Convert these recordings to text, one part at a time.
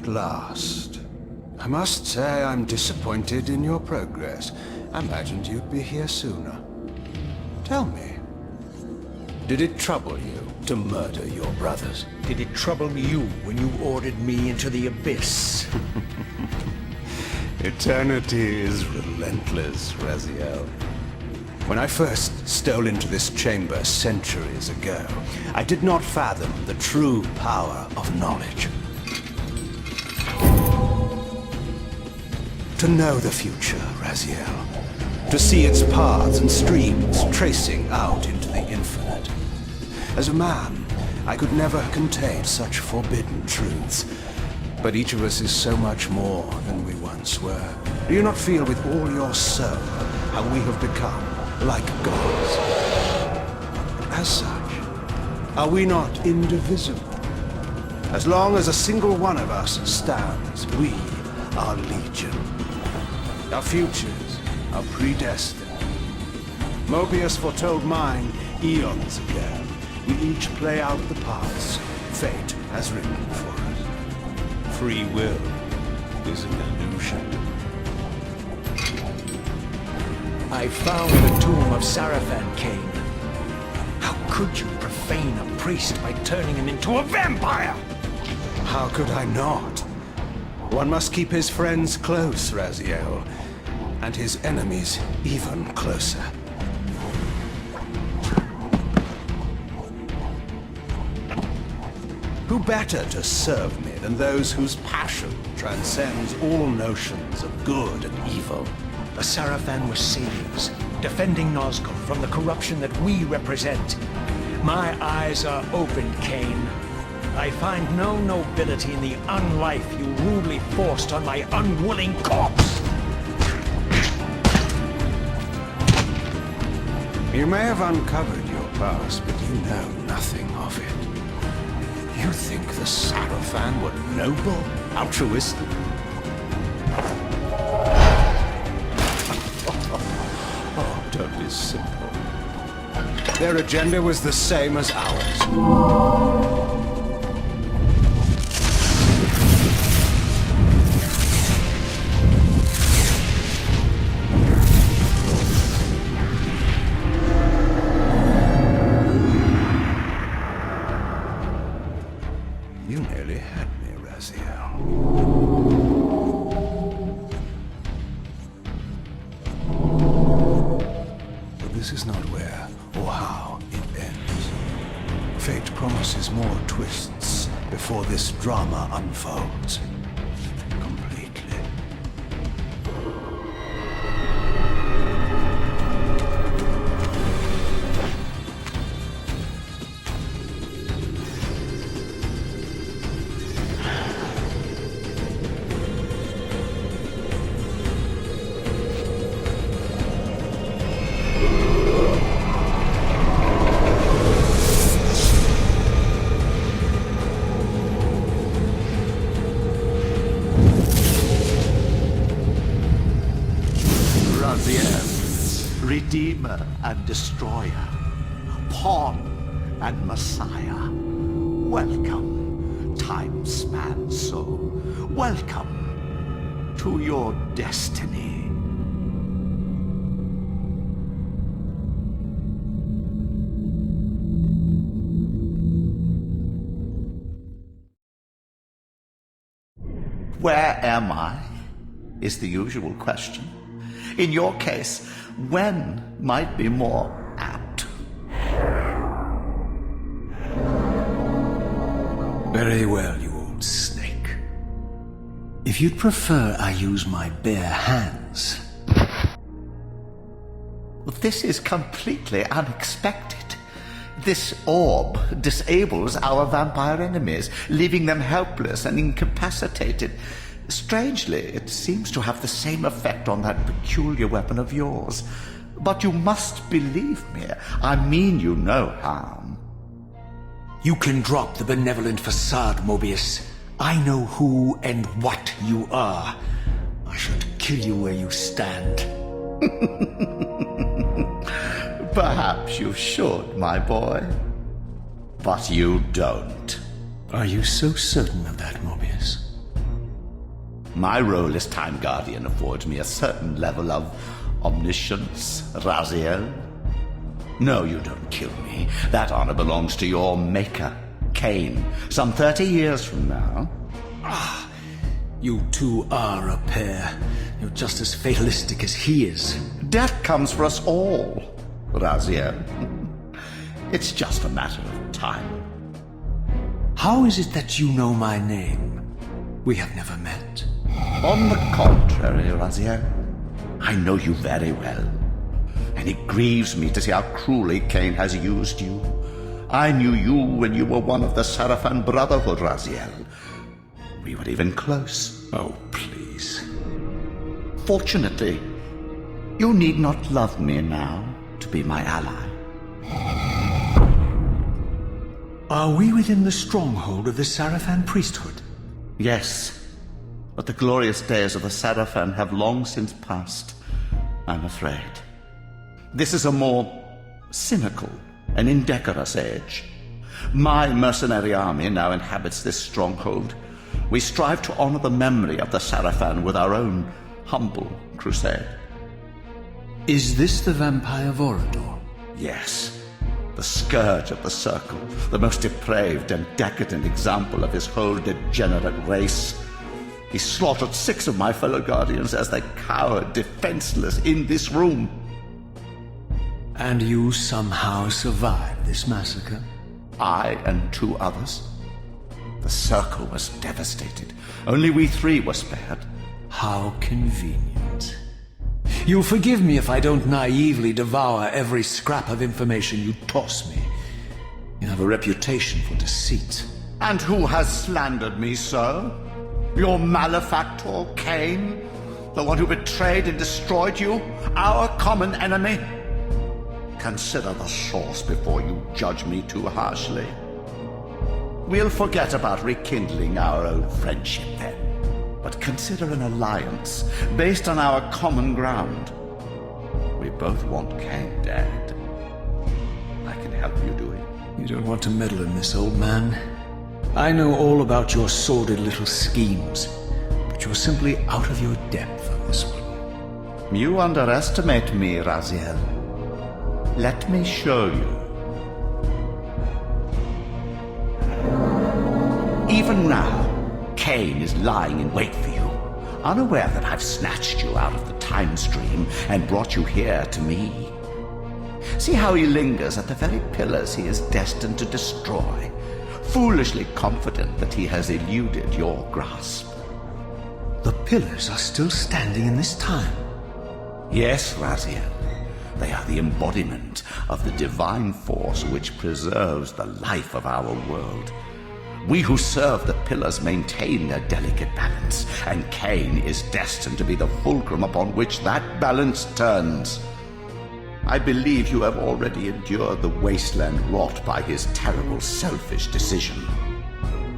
At last. I must say I'm disappointed in your progress. I imagined you'd be here sooner. Tell me, did it trouble you to murder your brothers? Did it trouble you when you ordered me into the abyss? Eternity is relentless, Raziel. When I first stole into this chamber centuries ago, I did not fathom the true power of knowledge. To know the future, Raziel. To see its paths and streams tracing out into the infinite. As a man, I could never contain such forbidden truths. But each of us is so much more than we once were. Do you not feel with all your soul how we have become like gods? As such, are we not indivisible? As long as a single one of us stands, we are legion. Our futures are predestined. Moebius foretold mine eons ago. We each play out the parts fate has written for us. Free will is an illusion. I found the tomb of Sarafan, Kain. How could you profane a priest by turning him into a vampire? How could I not? One must keep his friends close, Raziel, and his enemies even closer. Who better to serve me than those whose passion transcends all notions of good and evil? The Sarafan were saviors, defending Nosgoth from the corruption that we represent. My eyes are opened, Kain. I find no nobility in the unlife you rudely forced on my unwilling corpse. You may have uncovered your past, but you know nothing of it. You think the Sarafan were noble, altruistic? Oh, don't be simple. Their agenda was the same as ours. You nearly had me, Raziel. But this is not where or how it ends. Fate promises more twists before this drama unfolds completely. Raziel, Redeemer and Destroyer, Pawn and Messiah. Welcome, time-span soul. Welcome to your destiny. Where am I? Is the usual question. In your case, when might be more apt. Very well, you old snake. If you'd prefer I use my bare hands... This is completely unexpected. This orb disables our vampire enemies, leaving them helpless and incapacitated. Strangely, it seems to have the same effect on that peculiar weapon of yours. But you must believe me. I mean you no harm. You can drop the benevolent facade, Moebius. I know who and what you are. I should kill you where you stand. Perhaps you should, my boy. But you don't. Are you so certain of that, Moebius? My role as Time Guardian affords me a certain level of omniscience, Raziel. No, you don't kill me. That honor belongs to your maker, Kain, some 30 years from now. You two are a pair. You're just as fatalistic as he is. Death comes for us all, Raziel. It's just a matter of time. How is it that you know my name? We have never met. On the contrary, Raziel, I know you very well. And it grieves me to see how cruelly Kain has used you. I knew you when you were one of the Sarafan Brotherhood, Raziel. We were even close. Oh, please. Fortunately, you need not love me now to be my ally. Are we within the stronghold of the Sarafan priesthood? Yes, but the glorious days of the Sarafan have long since passed, I'm afraid. This is a more cynical and indecorous age. My mercenary army now inhabits this stronghold. We strive to honor the memory of the Sarafan with our own humble crusade. Is this the vampire Vorador? Yes, the scourge of the Circle, the most depraved and decadent example of his whole degenerate race. He slaughtered 6 of my fellow Guardians as they cowered defenseless in this room. And you somehow survived this massacre? I and 2 others. The Circle was devastated. Only we 3 were spared. How convenient. You'll forgive me if I don't naively devour every scrap of information you toss me. You have a reputation for deceit. And who has slandered me so? Your malefactor, Kain? The one who betrayed and destroyed you? Our common enemy? Consider the source before you judge me too harshly. We'll forget about rekindling our old friendship then. But consider an alliance based on our common ground. We both want Kain dead. I can help you do it. You don't want to meddle in this, old man. I know all about your sordid little schemes, but you're simply out of your depth on this one. You underestimate me, Raziel. Let me show you. Even now, Kain is lying in wait for you, unaware that I've snatched you out of the time stream and brought you here to me. See how he lingers at the very pillars he is destined to destroy, foolishly confident that he has eluded your grasp. The pillars are still standing in this time. Yes, Raziel. They are the embodiment of the divine force which preserves the life of our world. We who serve the pillars maintain their delicate balance, and Kain is destined to be the fulcrum upon which that balance turns. I believe you have already endured the wasteland wrought by his terrible selfish decision.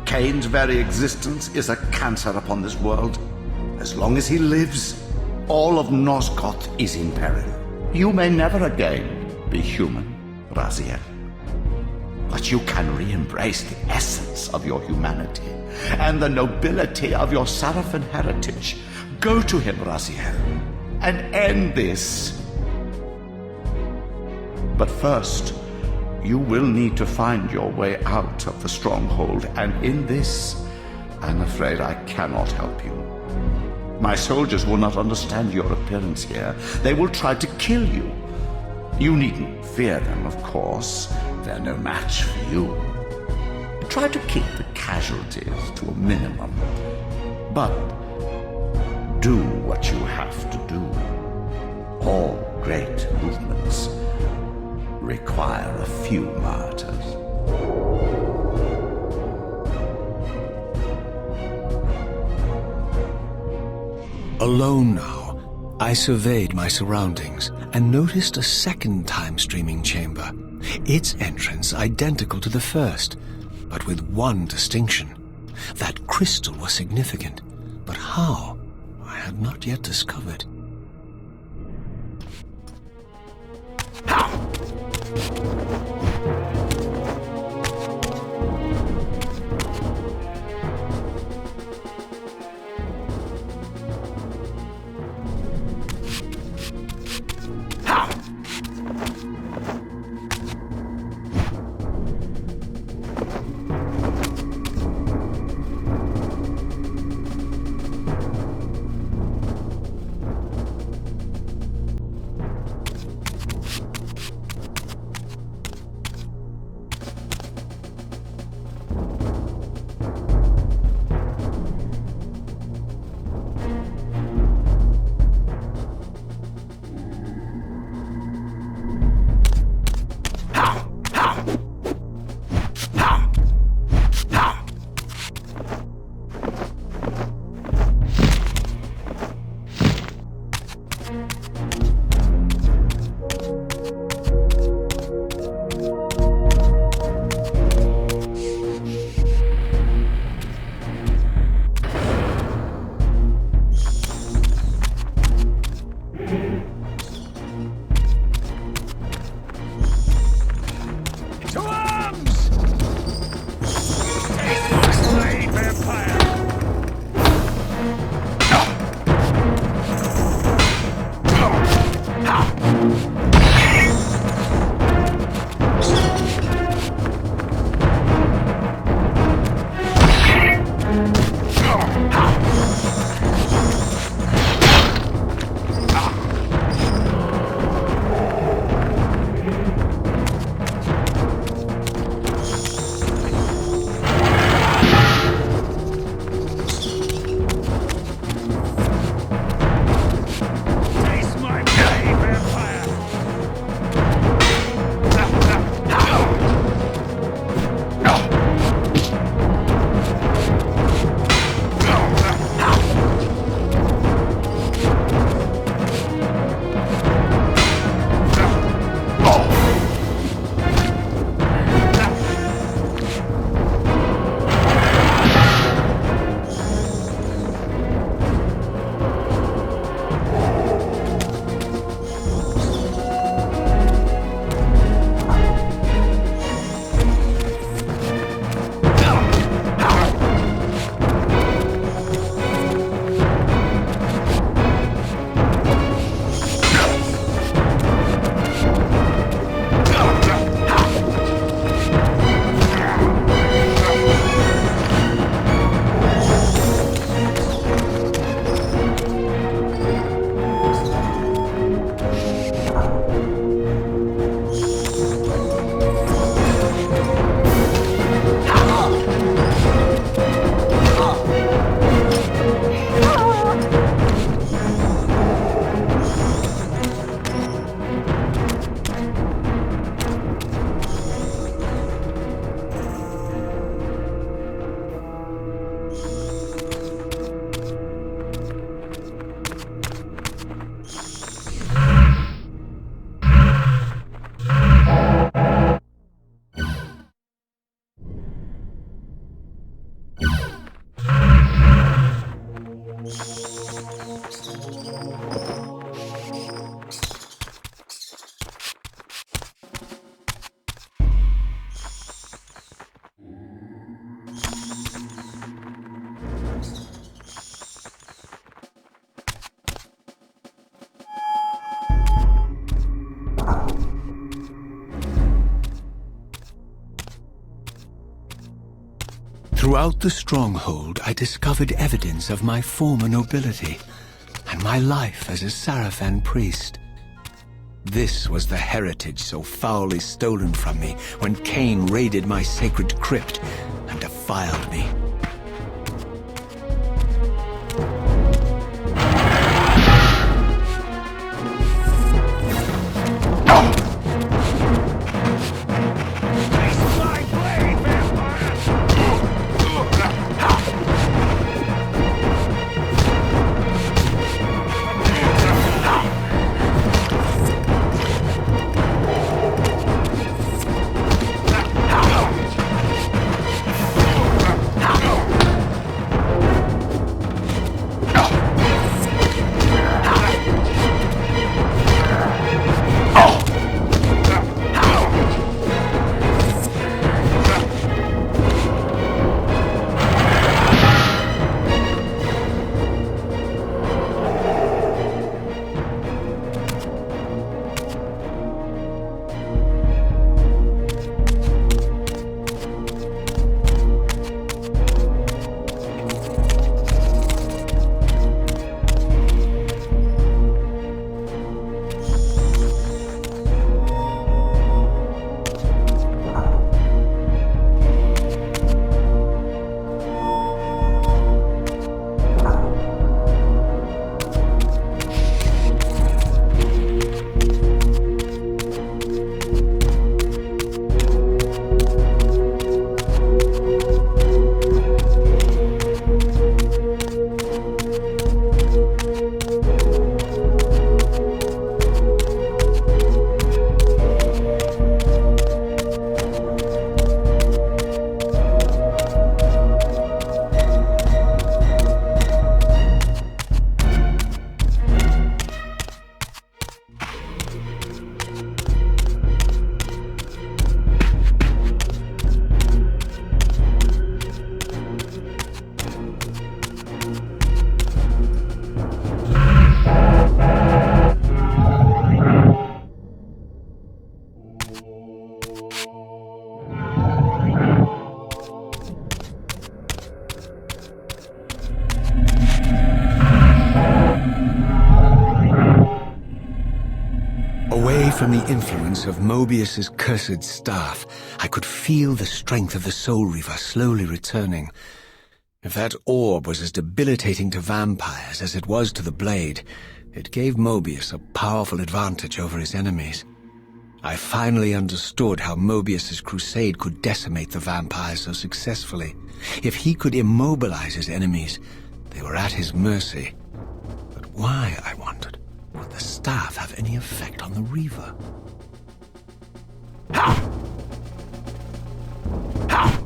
Kain's very existence is a cancer upon this world. As long as he lives, all of Nosgoth is in peril. You may never again be human, Raziel. But you can re-embrace the essence of your humanity and the nobility of your Sarafan heritage. Go to him, Raziel, and end this. But first, you will need to find your way out of the stronghold, and in this, I'm afraid I cannot help you. My soldiers will not understand your appearance here. They will try to kill you. You needn't fear them, of course. They're no match for you. Try to keep the casualties to a minimum. But do what you have to do. All great movements require a few martyrs. Alone now, I surveyed my surroundings and noticed a second time-streaming chamber. Its entrance identical to the first, but with one distinction. That crystal was significant, but how? I had not yet discovered. Throughout the stronghold, I discovered evidence of my former nobility and my life as a Sarafan priest. This was the heritage so foully stolen from me when Kain raided my sacred crypt and defiled me. From the influence of Moebius's cursed staff, I could feel the strength of the Soul Reaver slowly returning. If that orb was as debilitating to vampires as it was to the blade, it gave Moebius a powerful advantage over his enemies. I finally understood how Moebius's crusade could decimate the vampires so successfully. If he could immobilize his enemies, they were at his mercy. But why, I wondered? Would the staff have any effect on the Reaver? Ha! Ha!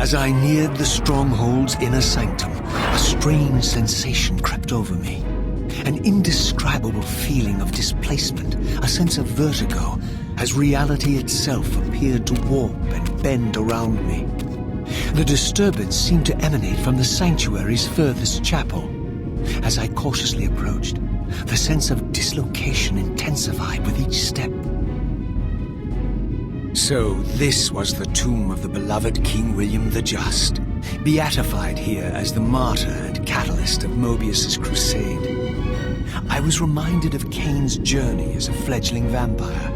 As I neared the stronghold's inner sanctum, a strange sensation crept over me. An indescribable feeling of displacement, a sense of vertigo, as reality itself appeared to warp and bend around me. The disturbance seemed to emanate from the sanctuary's furthest chapel. As I cautiously approached, the sense of dislocation intensified with each step. So this was the tomb of the beloved King William the Just, beatified here as the martyr and catalyst of Moebius's crusade. I was reminded of Kain's journey as a fledgling vampire,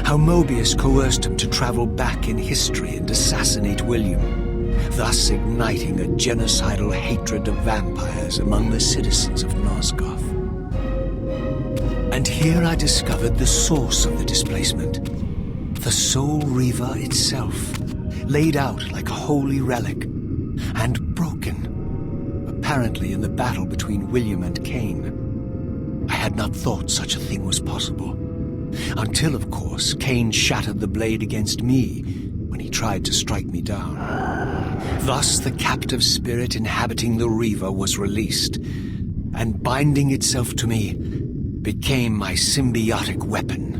how Moebius coerced him to travel back in history and assassinate William, thus igniting a genocidal hatred of vampires among the citizens of Nosgoth. And here I discovered the source of the displacement. The Soul Reaver itself, laid out like a holy relic, and broken, apparently in the battle between William and Kain. I had not thought such a thing was possible, until, of course, Kain shattered the blade against me when he tried to strike me down. Thus the captive spirit inhabiting the Reaver was released, and binding itself to me, became my symbiotic weapon.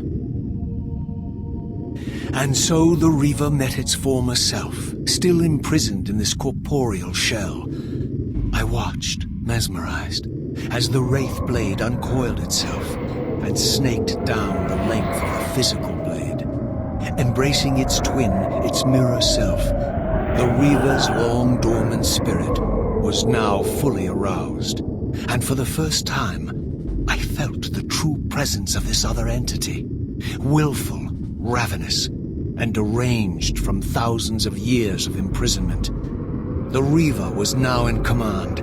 And so the Reaver met its former self, still imprisoned in this corporeal shell. I watched, mesmerized, as the Wraith blade uncoiled itself and snaked down the length of the physical blade. Embracing its twin, its mirror self, the Reaver's long dormant spirit was now fully aroused, and for the first time, I felt the true presence of this other entity, willful, ravenous, and deranged from thousands of years of imprisonment. The Reaver was now in command,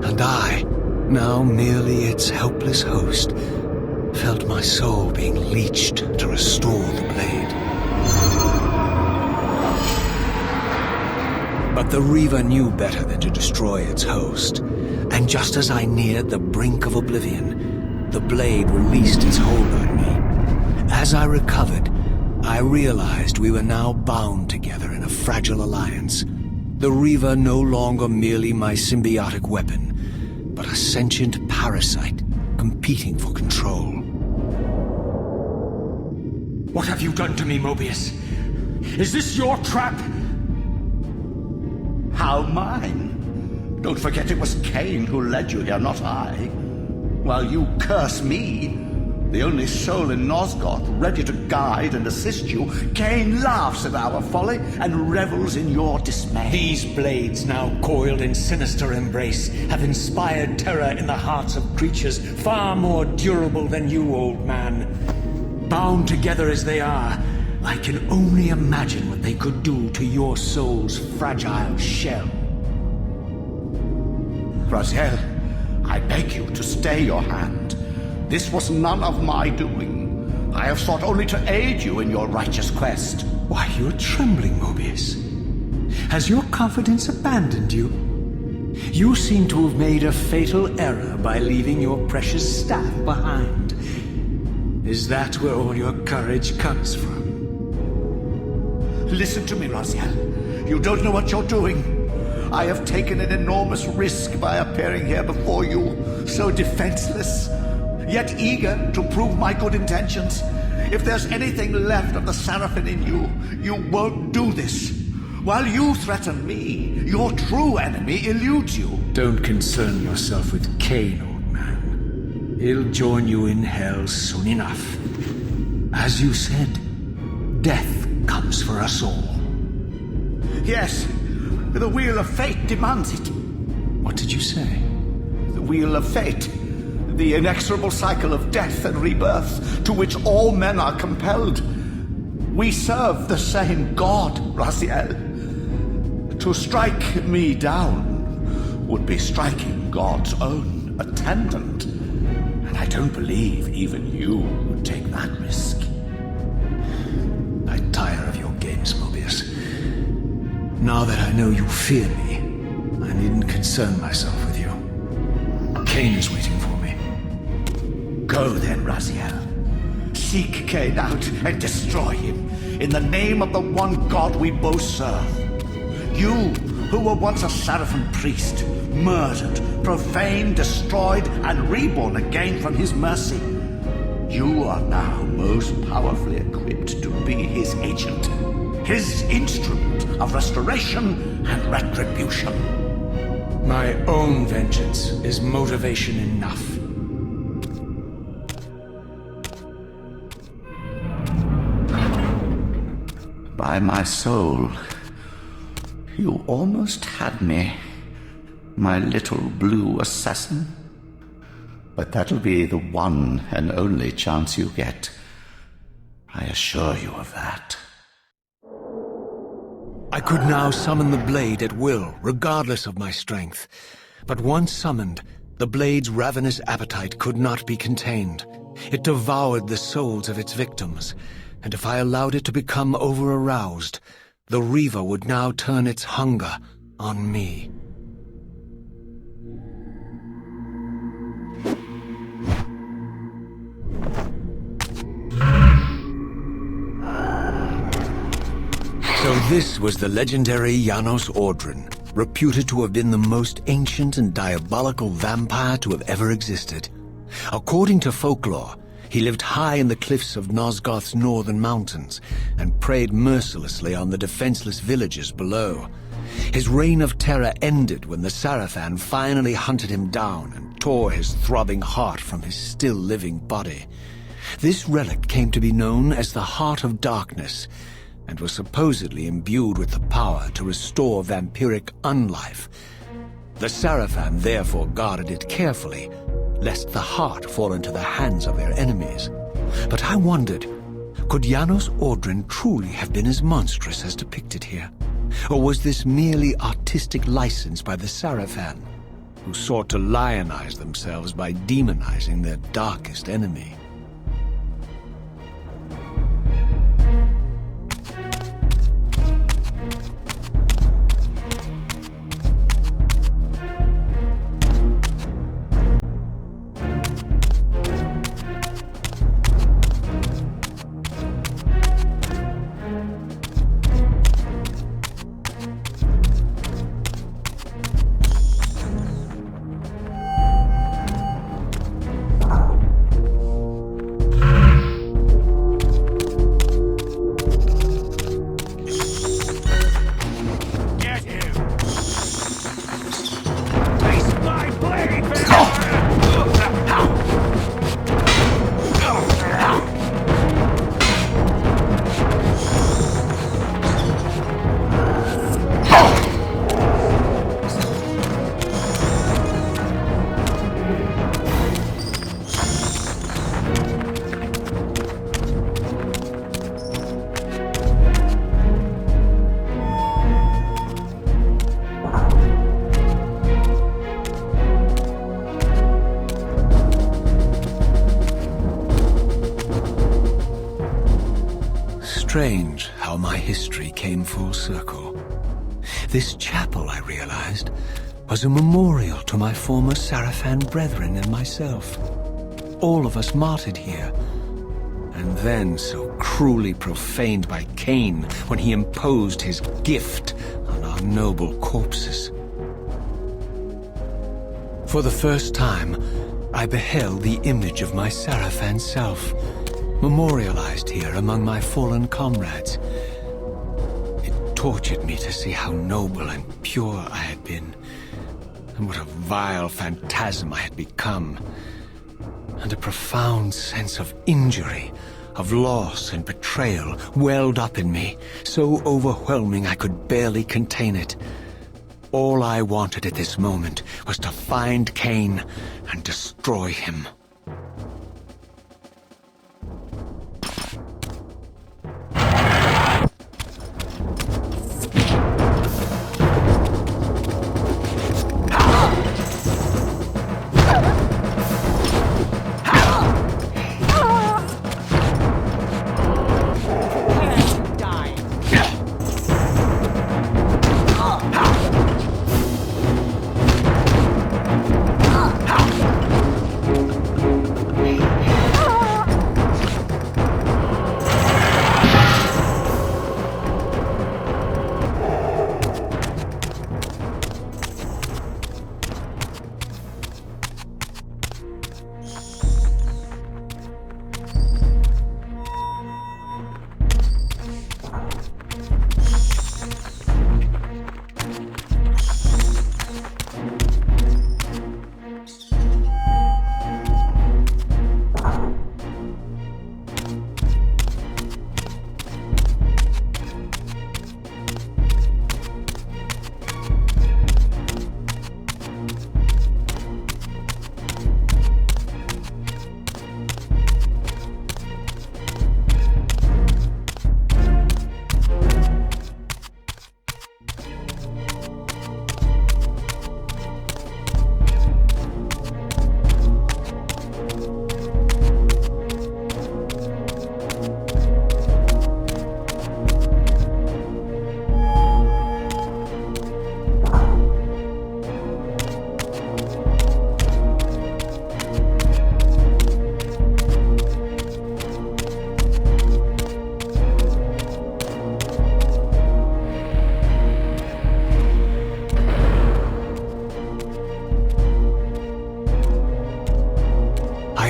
and I, now merely its helpless host, felt my soul being leached to restore the blade. But the Reaver knew better than to destroy its host, and just as I neared the brink of oblivion, the blade released its hold on me. As I recovered, I realized we were now bound together in a fragile alliance. The Reaver no longer merely my symbiotic weapon, but a sentient parasite competing for control. What have you done to me, Moebius? Is this your trap? How mine? Don't forget it was Kain who led you here, not I. While you curse me, the only soul in Nosgoth ready to guide and assist you, Kain laughs at our folly and revels in your dismay. These blades, now coiled in sinister embrace, have inspired terror in the hearts of creatures far more durable than you, old man. Bound together as they are, I can only imagine what they could do to your soul's fragile shell. Raziel, I beg you to stay your hand. This was none of my doing. I have sought only to aid you in your righteous quest. Why, you're trembling, Moebius. Has your confidence abandoned you? You seem to have made a fatal error by leaving your precious staff behind. Is that where all your courage comes from? Listen to me, Raziel. You don't know what you're doing. I have taken an enormous risk by appearing here before you, so defenseless, yet eager to prove my good intentions. If there's anything left of the Sarafan in you, you won't do this. While you threaten me, your true enemy eludes you. Don't concern yourself with Kain, old man. He'll join you in hell soon enough. As you said, death comes for us all. Yes, the wheel of fate demands it. What did you say? The wheel of fate. The inexorable cycle of death and rebirth to which all men are compelled. We serve the same God, Raziel. To strike me down would be striking God's own attendant. And I don't believe even you would take that risk. I tire of your games, Moebius. Now that I know you fear me, I needn't concern myself with you. Kain is waiting for me. Go then, Raziel. Seek Kain out and destroy him in the name of the one God we both serve. You who were once a Sarafan priest, murdered, profaned, destroyed, and reborn again from his mercy. You are now most powerfully equipped to be his agent, his instrument of restoration and retribution. My own vengeance is motivation enough. By my soul, you almost had me, my little blue assassin. But that'll be the one and only chance you get. I assure you of that. I could now summon the blade at will, regardless of my strength. But once summoned, the blade's ravenous appetite could not be contained. It devoured the souls of its victims, and if I allowed it to become over-aroused, the Reaver would now turn its hunger on me. So this was the legendary Janos Audron, reputed to have been the most ancient and diabolical vampire to have ever existed. According to folklore, he lived high in the cliffs of Nosgoth's northern mountains and preyed mercilessly on the defenseless villages below. His reign of terror ended when the Sarafan finally hunted him down and tore his throbbing heart from his still-living body. This relic came to be known as the Heart of Darkness, and was supposedly imbued with the power to restore vampiric unlife. The Sarafan therefore guarded it carefully, lest the heart fall into the hands of their enemies. But I wondered, could Janos Audron truly have been as monstrous as depicted here? Or was this merely artistic license by the Sarafan, who sought to lionize themselves by demonizing their darkest enemy? Strange how my history came full circle. This chapel, I realized, was a memorial to my former Sarafan brethren and myself. All of us martyred here, and then so cruelly profaned by Kain when he imposed his gift on our noble corpses. For the first time, I beheld the image of my Sarafan self, memorialized here among my fallen comrades. It tortured me to see how noble and pure I had been, and what a vile phantasm I had become, and a profound sense of injury, of loss and betrayal welled up in me, so overwhelming I could barely contain it. All I wanted at this moment was to find Kain and destroy him.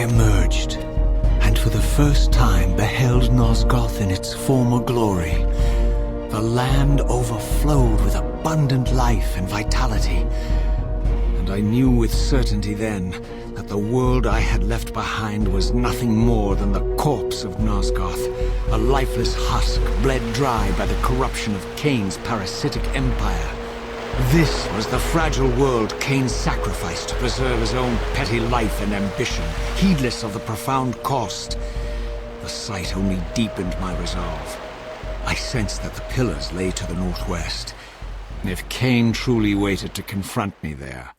emerged, and for the first time beheld Nosgoth in its former glory. The land overflowed with abundant life and vitality, and I knew with certainty then that the world I had left behind was nothing more than the corpse of Nosgoth, a lifeless husk bled dry by the corruption of Kain's parasitic empire. This was the fragile world Kain sacrificed to preserve his own petty life and ambition, heedless of the profound cost. The sight only deepened my resolve. I sensed that the pillars lay to the northwest. If Kain truly waited to confront me there,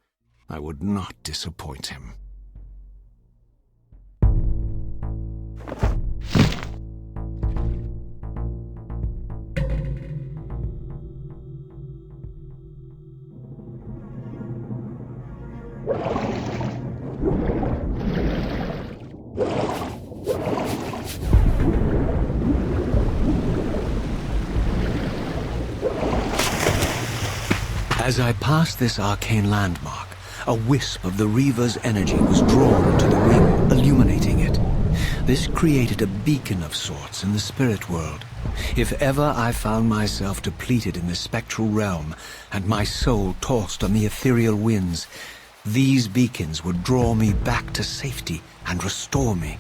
I would not disappoint him. As I passed this arcane landmark, a wisp of the Reaver's energy was drawn into the ring, illuminating it. This created a beacon of sorts in the spirit world. If ever I found myself depleted in the spectral realm, and my soul tossed on the ethereal winds, these beacons would draw me back to safety and restore me.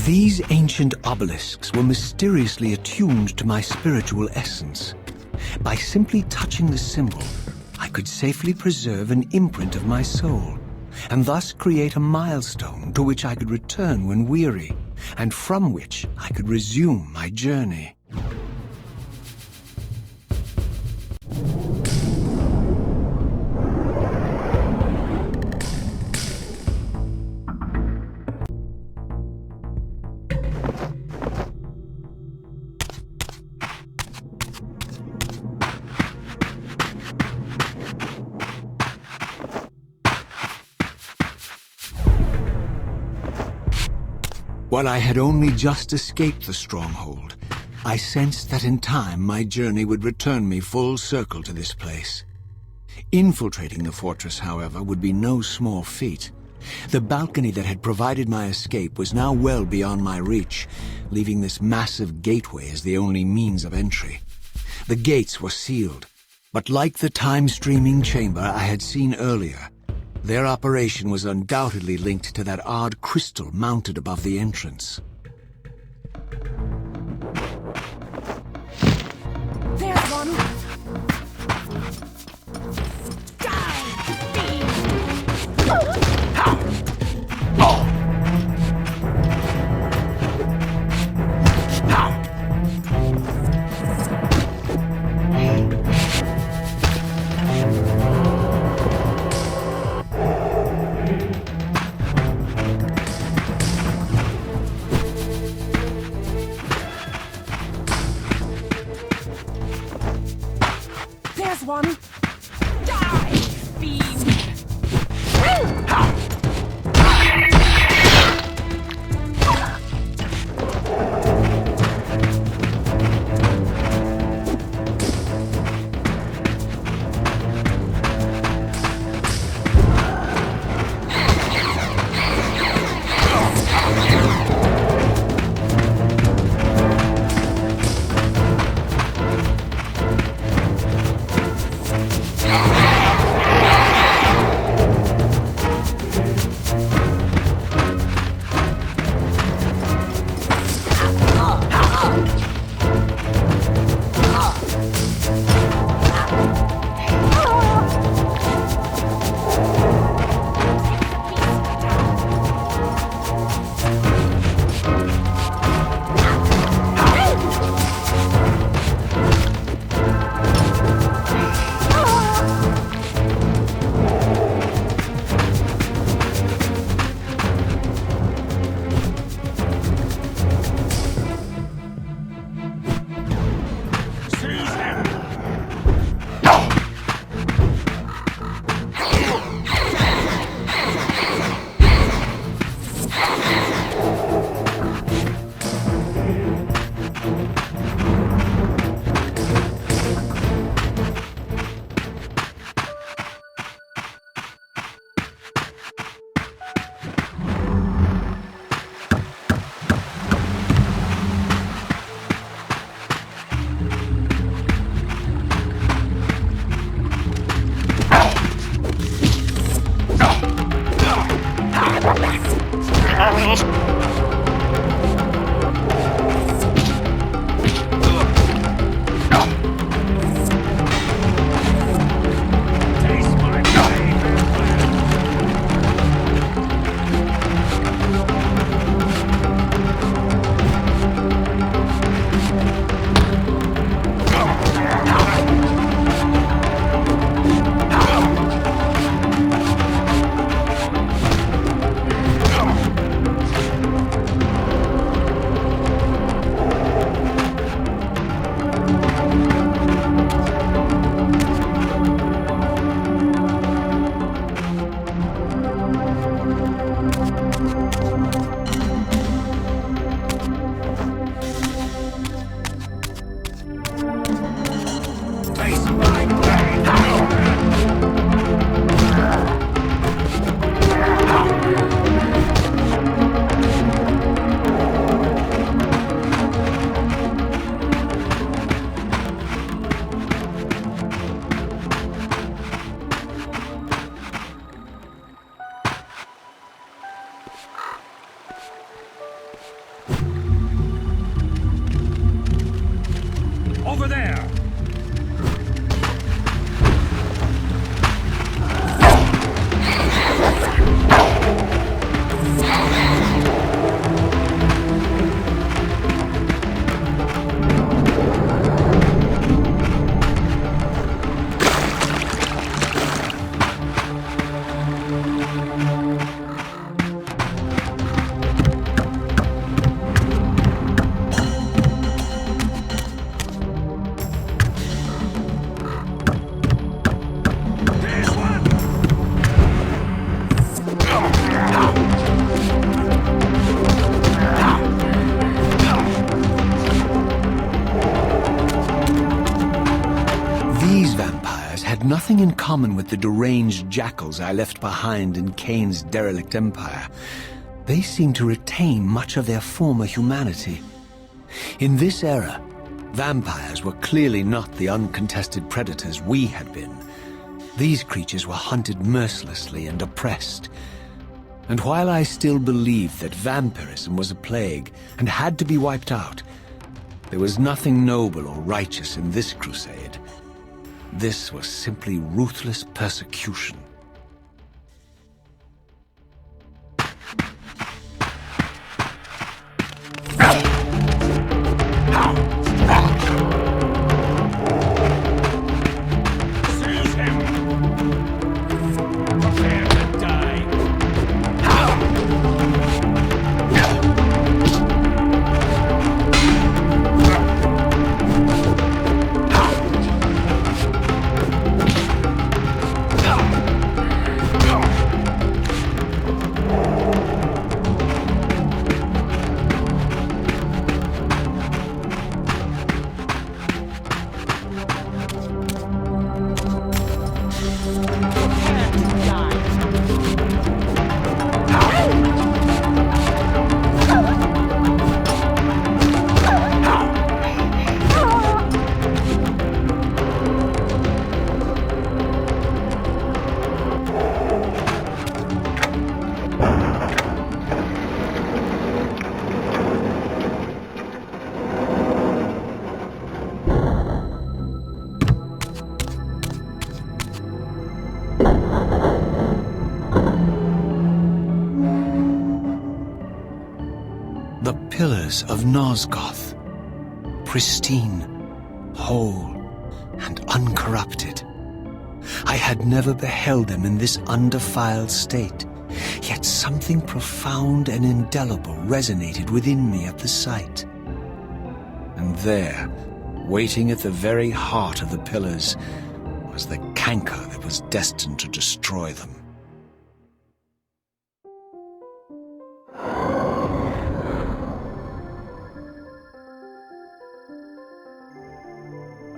These ancient obelisks were mysteriously attuned to my spiritual essence. By simply touching the symbol, I could safely preserve an imprint of my soul, and thus create a milestone to which I could return when weary, and from which I could resume my journey. While I had only just escaped the stronghold, I sensed that in time my journey would return me full circle to this place. Infiltrating the fortress, however, would be no small feat. The balcony that had provided my escape was now well beyond my reach, leaving this massive gateway as the only means of entry. The gates were sealed, but like the time-streaming chamber I had seen earlier, their operation was undoubtedly linked to that odd crystal mounted above the entrance. There's one! Die, fiend! Oh! nothing in common with the deranged jackals I left behind in Kain's derelict empire. They seem to retain much of their former humanity. In this era, vampires were clearly not the uncontested predators we had been. These creatures were hunted mercilessly and oppressed. And while I still believed that vampirism was a plague and had to be wiped out, there was nothing noble or righteous in this crusade. This was simply ruthless persecution. Seize him! Prepare to die! The Pillars of Nosgoth, pristine, whole, and uncorrupted. I had never beheld them in this undefiled state, yet something profound and indelible resonated within me at the sight. And there, waiting at the very heart of the pillars, was the canker that was destined to destroy them.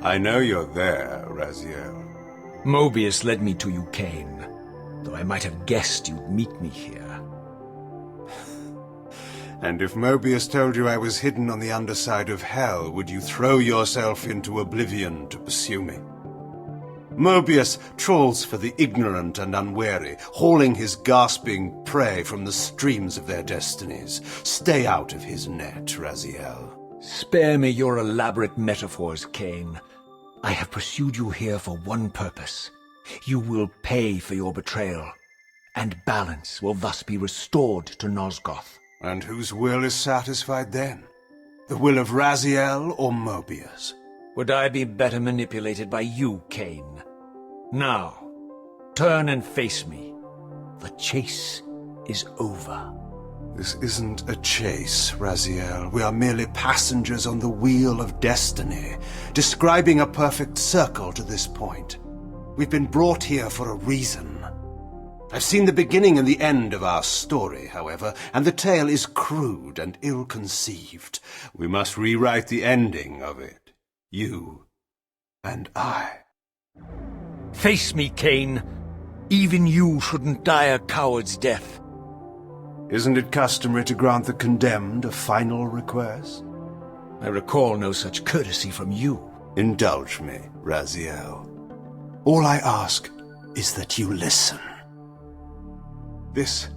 I know you're there, Raziel. Moebius led me to you, Kain, though I might have guessed you'd meet me here. And if Moebius told you I was hidden on the underside of hell, would you throw yourself into oblivion to pursue me? Moebius trawls for the ignorant and unwary, hauling his gasping prey from the streams of their destinies. Stay out of his net, Raziel. Spare me your elaborate metaphors, Kain. I have pursued you here for one purpose. You will pay for your betrayal, and balance will thus be restored to Nosgoth. And whose will is satisfied then? The will of Raziel or Moebius? Would I be better manipulated by you, Kain? Now, turn and face me. The chase is over. This isn't a chase, Raziel. We are merely passengers on the wheel of destiny, describing a perfect circle to this point. We've been brought here for a reason. I've seen the beginning and the end of our story, however, and the tale is crude and ill-conceived. We must rewrite the ending of it. You and I. Face me, Kain. Even you shouldn't die a coward's death. Isn't it customary to grant the condemned a final request? I recall no such courtesy from you. Indulge me, Raziel. All I ask is that you listen. This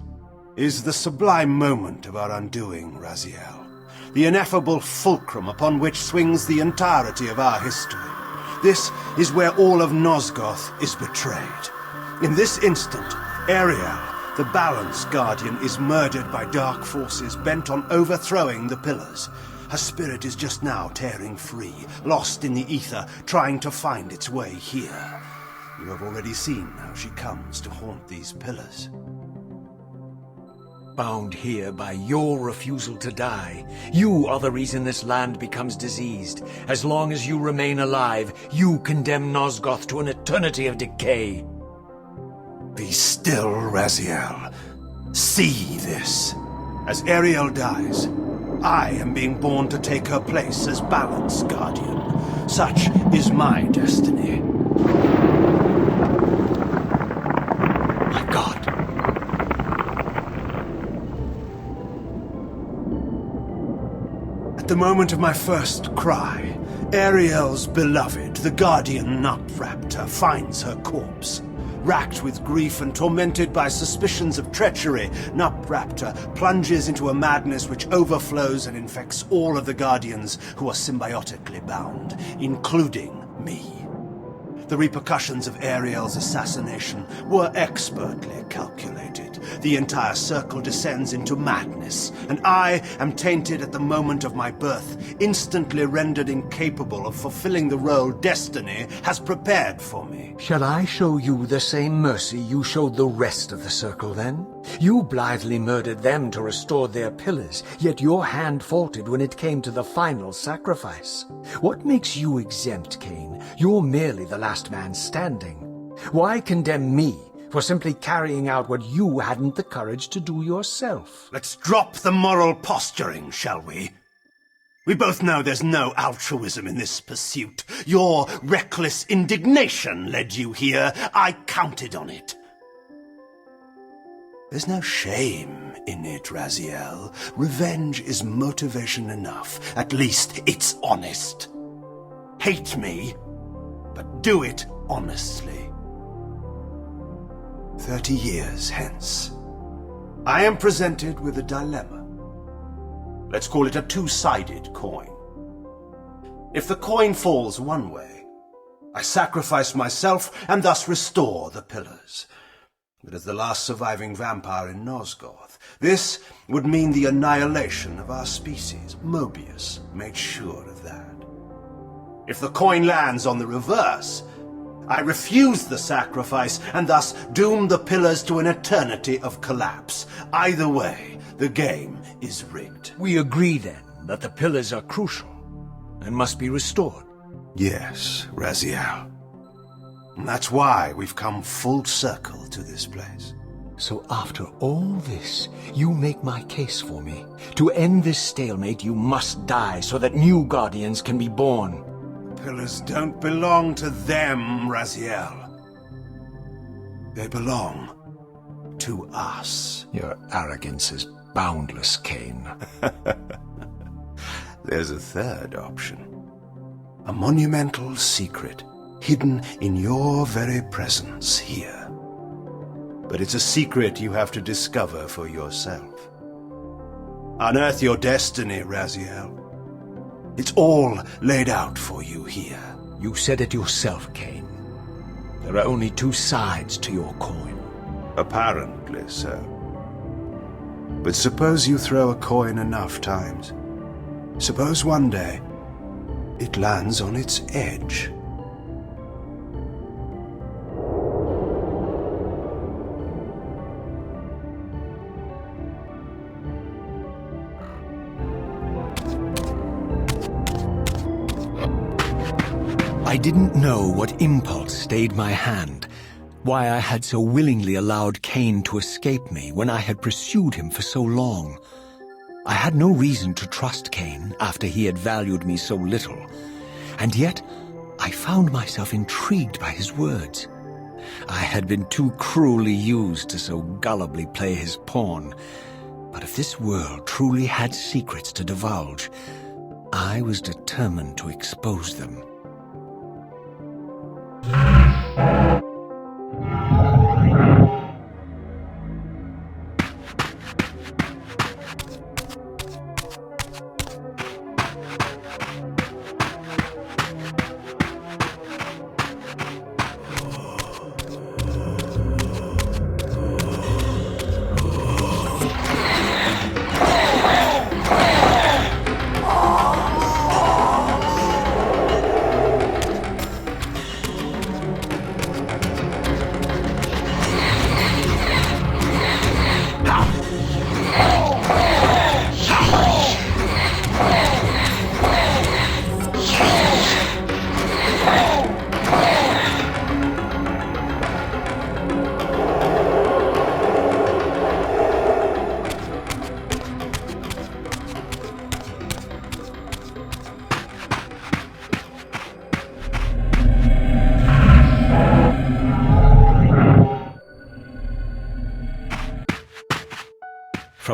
is the sublime moment of our undoing, Raziel. The ineffable fulcrum upon which swings the entirety of our history. This is where all of Nosgoth is betrayed. In this instant, Ariel, the Balance Guardian, is murdered by dark forces bent on overthrowing the Pillars. Her spirit is just now tearing free, lost in the ether, trying to find its way here. You have already seen how she comes to haunt these Pillars. Bound here by your refusal to die. You are the reason this land becomes diseased. As long as you remain alive, you condemn Nosgoth to an eternity of decay. Be still, Raziel. See this. As Ariel dies, I am being born to take her place as Balance Guardian. Such is my destiny. At the moment of my first cry, Ariel's beloved, the guardian Nutraptor, finds her corpse. Racked with grief and tormented by suspicions of treachery, Nutraptor plunges into a madness which overflows and infects all of the Guardians who are symbiotically bound, including me. The repercussions of Ariel's assassination were expertly calculated. The entire circle descends into madness, and I am tainted at the moment of my birth, instantly rendered incapable of fulfilling the role destiny has prepared for me. Shall I show you the same mercy you showed the rest of the circle, then? You blithely murdered them to restore their pillars, yet your hand faltered when it came to the final sacrifice. What makes you exempt, Kain? You're merely the last man standing. Why condemn me for simply carrying out what you hadn't the courage to do yourself? Let's drop the moral posturing, shall we? We both know there's no altruism in this pursuit. Your reckless indignation led you here. I counted on it. There's no shame in it, Raziel. Revenge is motivation enough. At least it's honest. Hate me, but do it honestly. 30 years hence, I am presented with a dilemma. Let's call it a two-sided coin. If the coin falls one way, I sacrifice myself and thus restore the pillars. But as the last surviving vampire in Nosgoth, this would mean the annihilation of our species. Moebius made sure of that. If the coin lands on the reverse, I refuse the sacrifice and thus doom the pillars to an eternity of collapse. Either way, the game is rigged. We agree, then, that the pillars are crucial and must be restored. Yes, Raziel. And that's why we've come full circle to this place. So after all this, you make my case for me. To end this stalemate, you must die so that new guardians can be born. Pillars don't belong to them, Raziel. They belong to us. Your arrogance is boundless, Kain. There's a third option. A monumental secret, hidden in your very presence here. But it's a secret you have to discover for yourself. Unearth your destiny, Raziel. It's all laid out for you here. You said it yourself, Kain. There are only two sides to your coin. Apparently so. But suppose you throw a coin enough times. Suppose one day it lands on its edge. I didn't know what impulse stayed my hand, why I had so willingly allowed Kain to escape me when I had pursued him for so long. I had no reason to trust Kain after he had valued me so little, and yet I found myself intrigued by his words. I had been too cruelly used to so gullibly play his pawn, but if this world truly had secrets to divulge, I was determined to expose them.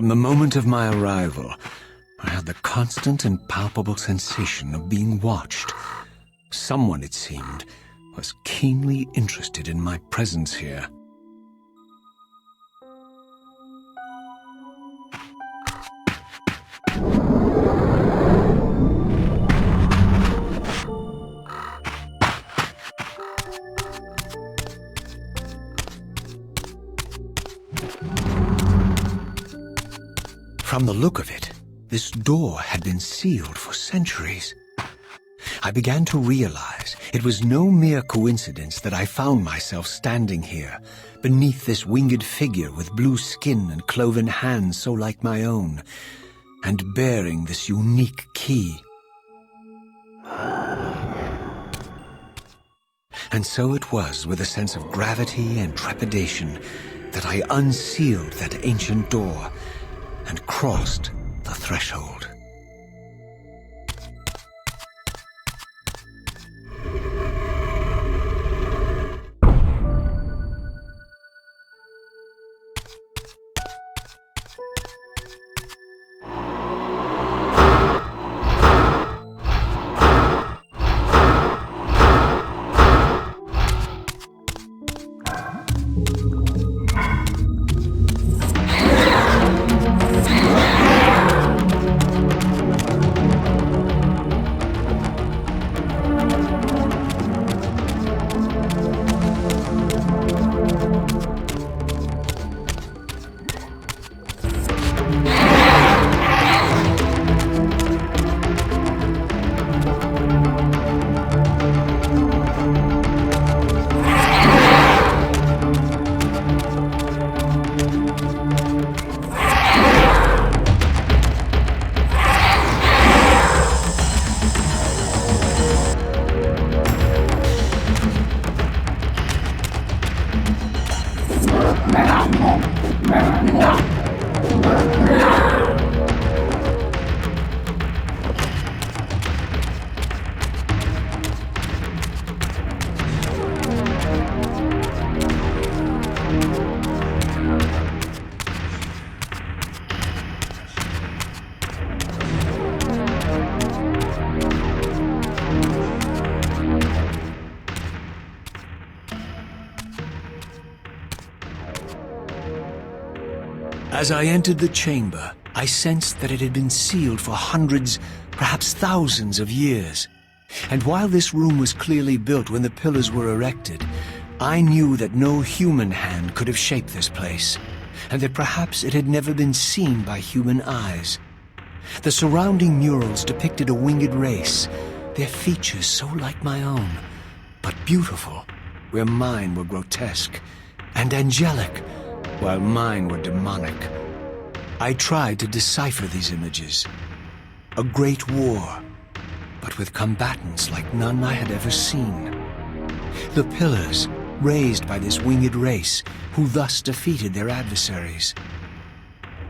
From the moment of my arrival, I had the constant and palpable sensation of being watched. Someone, it seemed, was keenly interested in my presence here. From the look of it, this door had been sealed for centuries. I began to realize it was no mere coincidence that I found myself standing here, beneath this winged figure with blue skin and cloven hands so like my own, and bearing this unique key. And so it was with a sense of gravity and trepidation that I unsealed that ancient door and crossed the threshold. As I entered the chamber, I sensed that it had been sealed for hundreds, perhaps thousands of years. And while this room was clearly built when the pillars were erected, I knew that no human hand could have shaped this place, and that perhaps it had never been seen by human eyes. The surrounding murals depicted a winged race, their features so like my own, but beautiful, where mine were grotesque, and angelic, while mine were demonic. I tried to decipher these images. A great war, but with combatants like none I had ever seen. The pillars, raised by this winged race, who thus defeated their adversaries.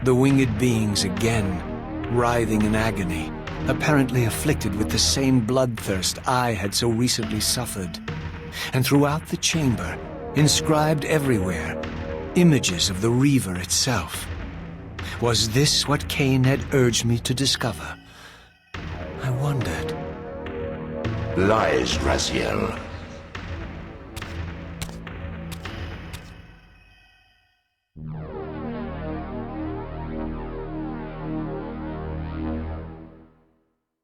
The winged beings again, writhing in agony, apparently afflicted with the same bloodthirst I had so recently suffered. And throughout the chamber, inscribed everywhere, images of the Reaver itself. Was this what Kain had urged me to discover? I wondered. Lies, Raziel.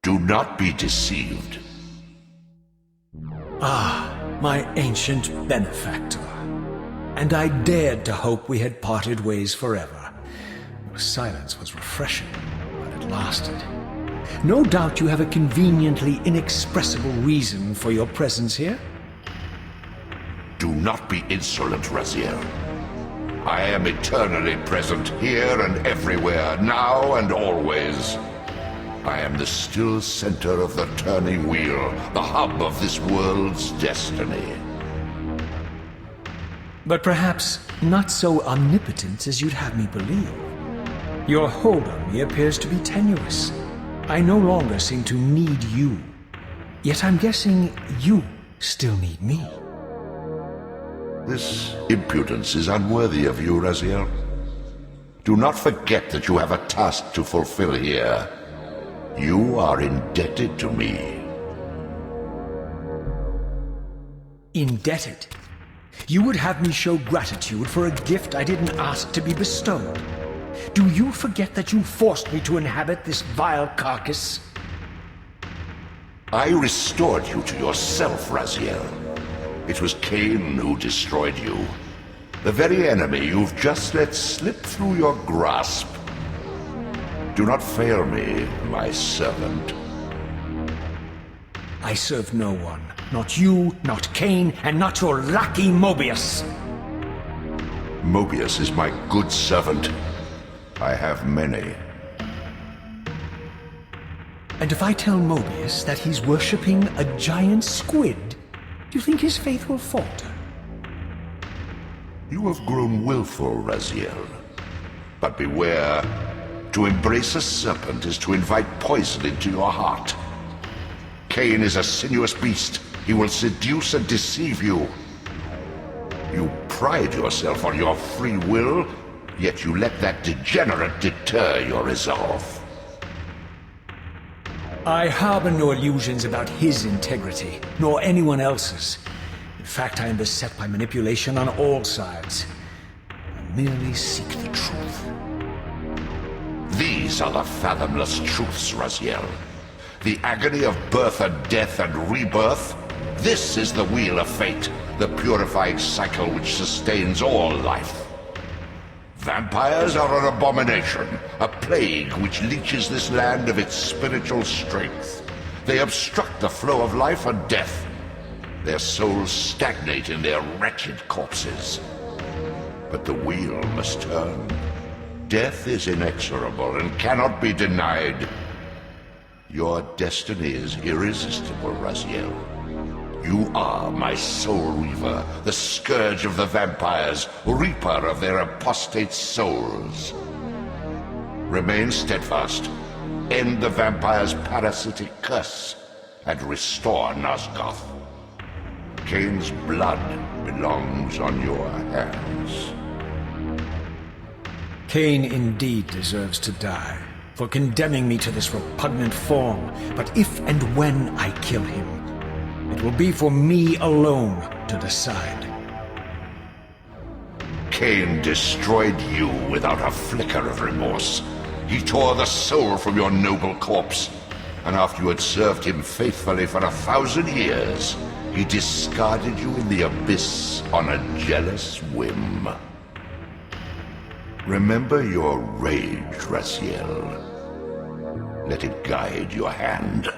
Do not be deceived. Ah, my ancient benefactor. And I dared to hope we had parted ways forever. Your silence was refreshing, but it lasted. No doubt you have a conveniently inexpressible reason for your presence here? Do not be insolent, Raziel. I am eternally present here and everywhere, now and always. I am the still center of the turning wheel, the hub of this world's destiny. But perhaps not so omnipotent as you'd have me believe. Your hold on me appears to be tenuous. I no longer seem to need you. Yet I'm guessing you still need me. This impudence is unworthy of you, Raziel. Do not forget that you have a task to fulfill here. You are indebted to me. Indebted? You would have me show gratitude for a gift I didn't ask to be bestowed. Do you forget that you forced me to inhabit this vile carcass? I restored you to yourself, Raziel. It was Kain who destroyed you. The very enemy you've just let slip through your grasp. Do not fail me, my servant. I serve no one. Not you, not Kain, and not your lackey Moebius. Moebius is my good servant. I have many. And if I tell Moebius that he's worshipping a giant squid, do you think his faith will falter? You have grown willful, Raziel. But beware. To embrace a serpent is to invite poison into your heart. Kain is a sinuous beast. He will seduce and deceive you. You pride yourself on your free will, yet you let that degenerate deter your resolve. I harbor no illusions about his integrity, nor anyone else's. In fact, I am beset by manipulation on all sides. I merely seek the truth. These are the fathomless truths, Raziel. The agony of birth and death and rebirth. This is the wheel of fate, the purifying cycle which sustains all life. Vampires are an abomination, a plague which leeches this land of its spiritual strength. They obstruct the flow of life and death. Their souls stagnate in their wretched corpses. But the wheel must turn. Death is inexorable and cannot be denied. Your destiny is irresistible, Raziel. You are my Soul Reaver, the scourge of the vampires, reaper of their apostate souls. Remain steadfast, end the vampire's parasitic curse, and restore Nosgoth. Kain's blood belongs on your hands. Kain indeed deserves to die for condemning me to this repugnant form, but if and when I kill him, it will be for me alone to decide. Kain destroyed you without a flicker of remorse. He tore the soul from your noble corpse, and after you had served him faithfully for 1,000 years, he discarded you in the abyss on a jealous whim. Remember your rage, Raziel. Let it guide your hand.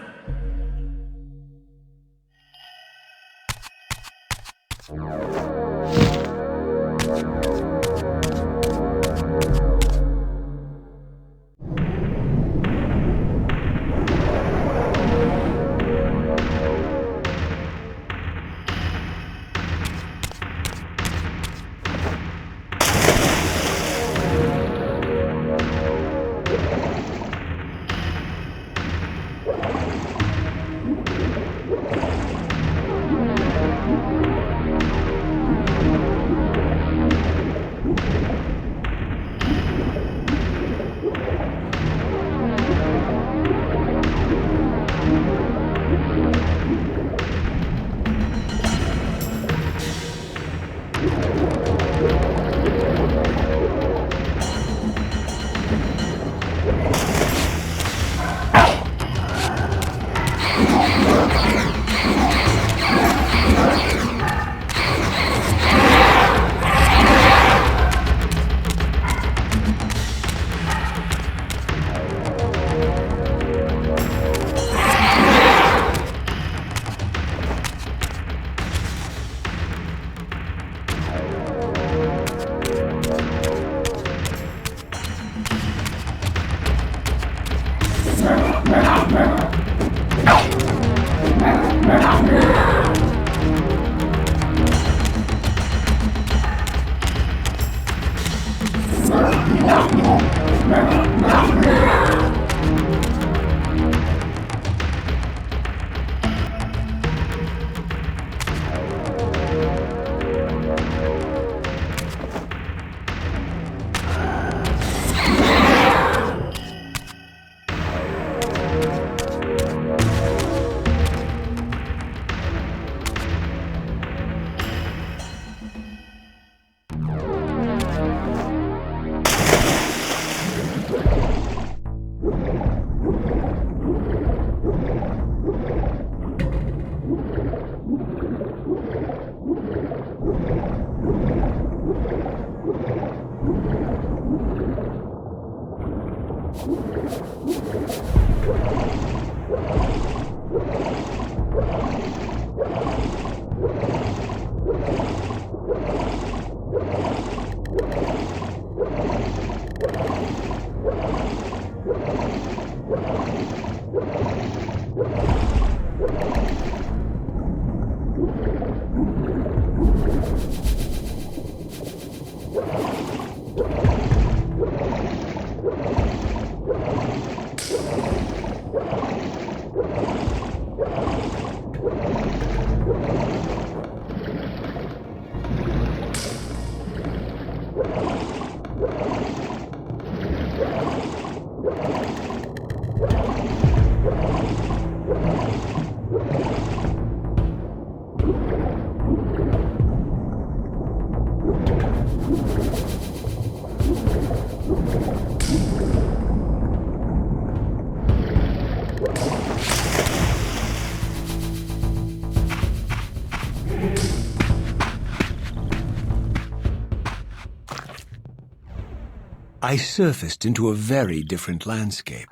I surfaced into a very different landscape.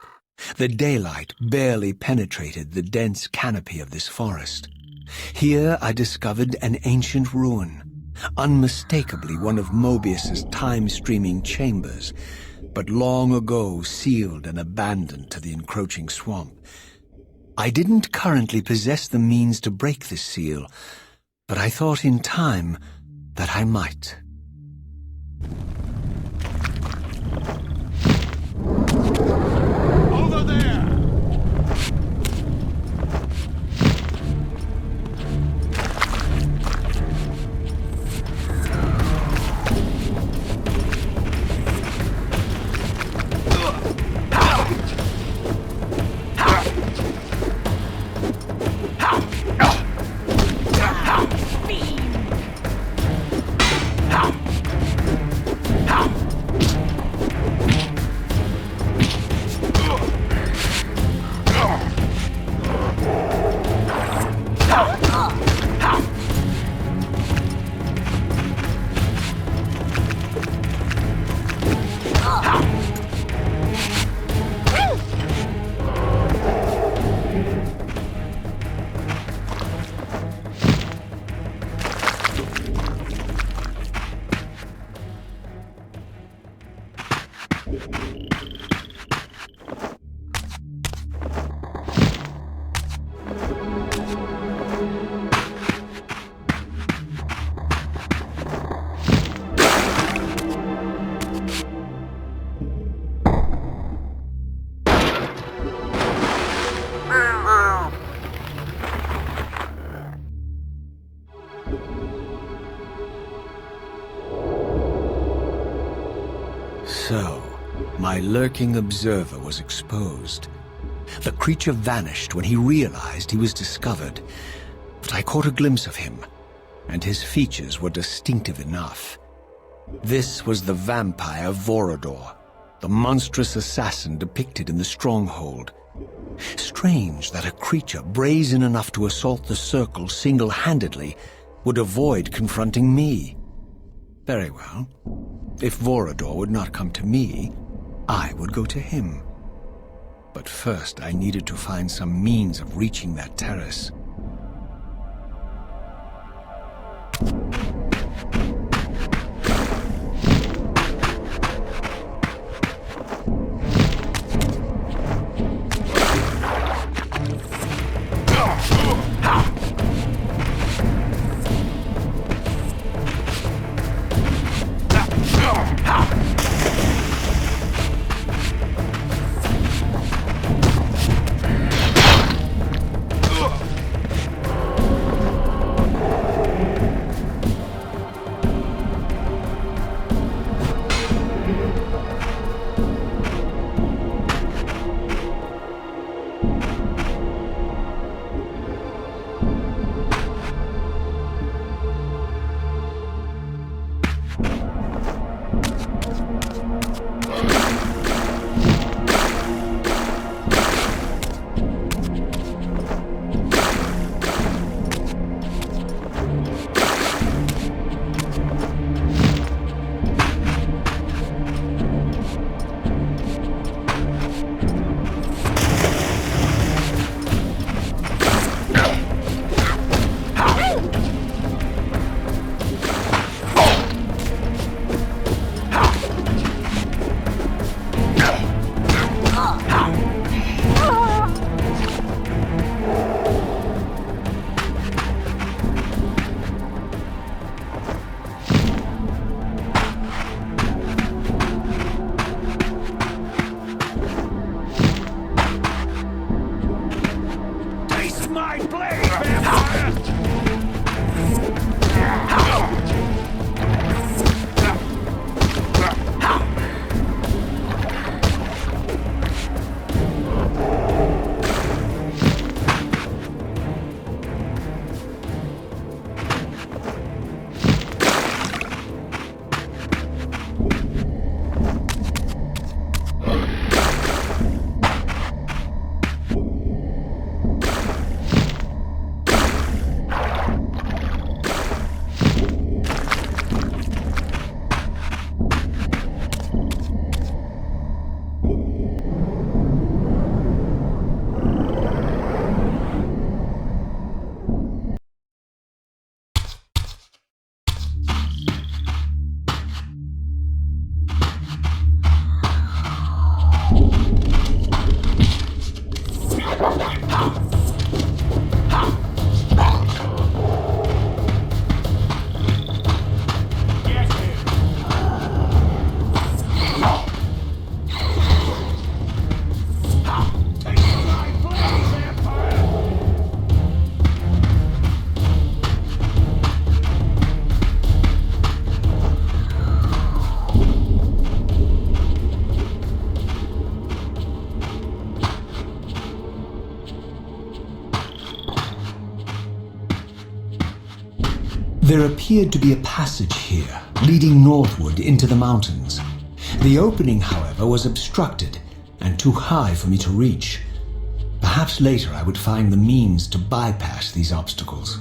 The daylight barely penetrated the dense canopy of this forest. Here I discovered an ancient ruin, unmistakably one of Moebius's time-streaming chambers, but long ago sealed and abandoned to the encroaching swamp. I didn't currently possess the means to break this seal, but I thought in time that I might. Over there! So, my lurking observer was exposed. The creature vanished when he realized he was discovered, but I caught a glimpse of him, and his features were distinctive enough. This was the vampire Vorador, the monstrous assassin depicted in the stronghold. Strange that a creature brazen enough to assault the circle single-handedly would avoid confronting me. Very well. If Vorador would not come to me, I would go to him. But first I needed to find some means of reaching that terrace. There appeared to be a passage here, leading northward into the mountains. The opening, however, was obstructed and too high for me to reach. Perhaps later I would find the means to bypass these obstacles.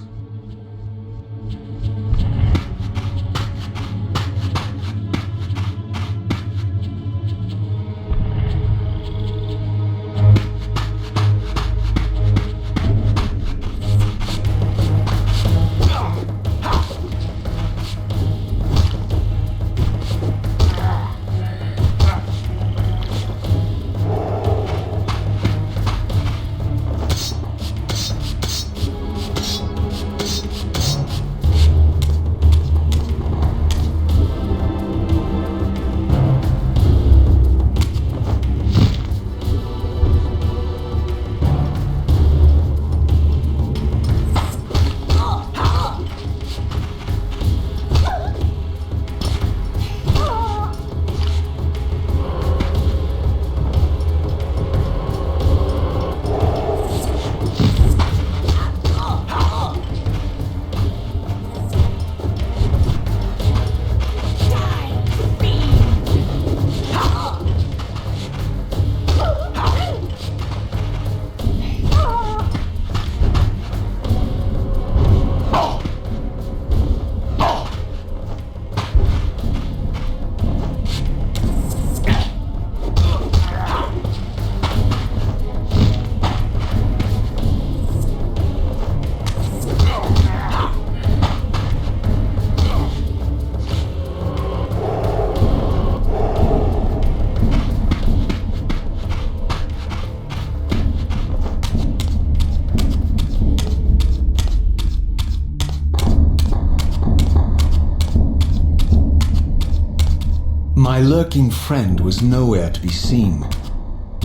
My lurking friend was nowhere to be seen,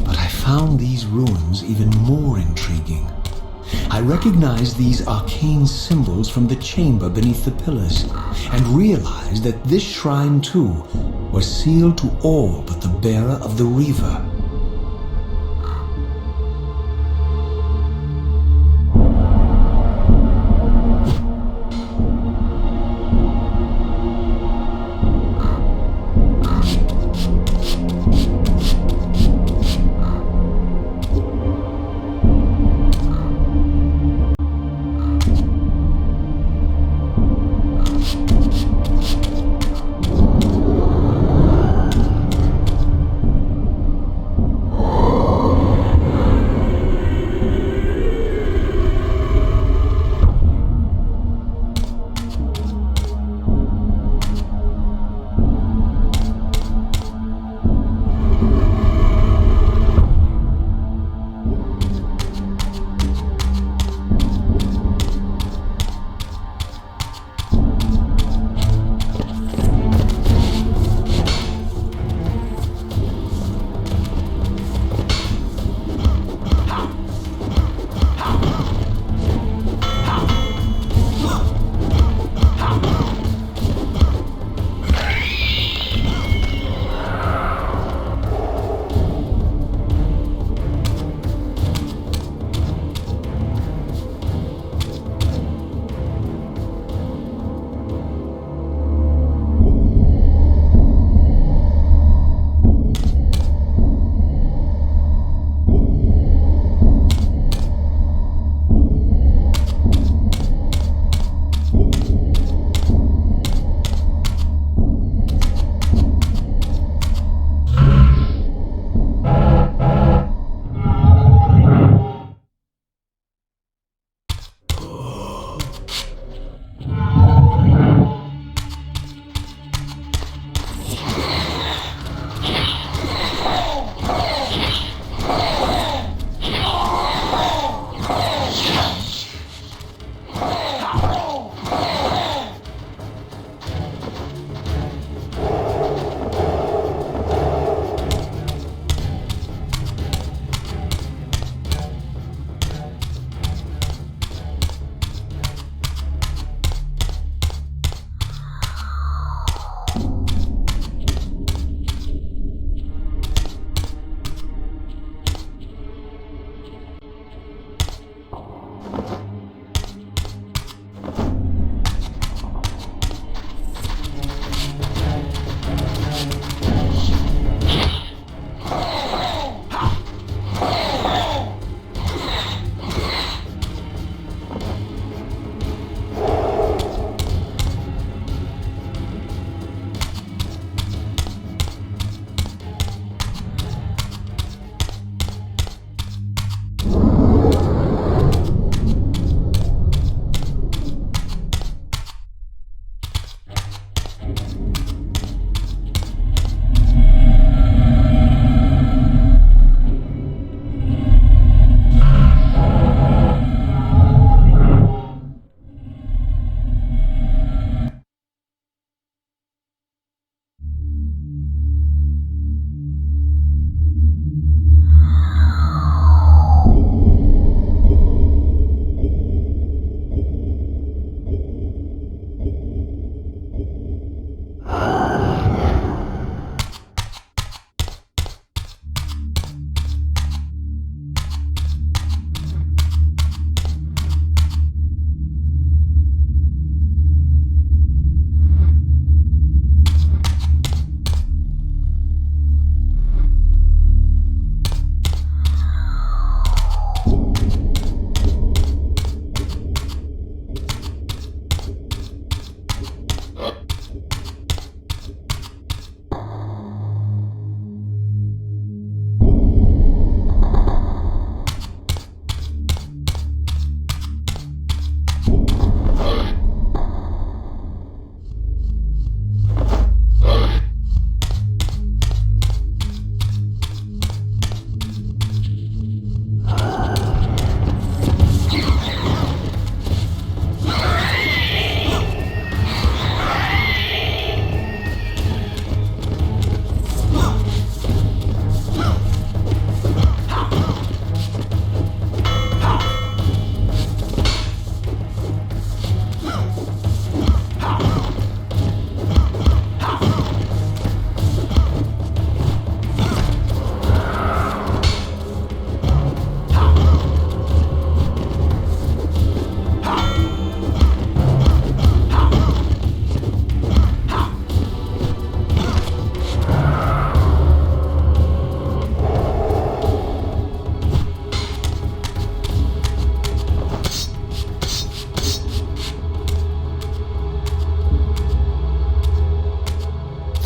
but I found these ruins even more intriguing. I recognized these arcane symbols from the chamber beneath the pillars, and realized that this shrine too was sealed to all but the bearer of the Reaver.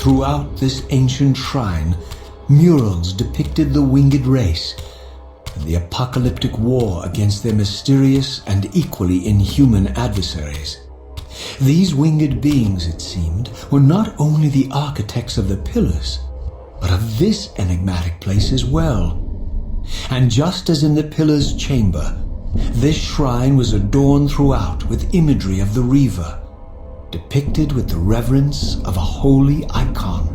Throughout this ancient shrine, murals depicted the winged race and the apocalyptic war against their mysterious and equally inhuman adversaries. These winged beings, it seemed, were not only the architects of the Pillars, but of this enigmatic place as well. And just as in the Pillars' chamber, this shrine was adorned throughout with imagery of the Reaver, depicted with the reverence of a holy icon.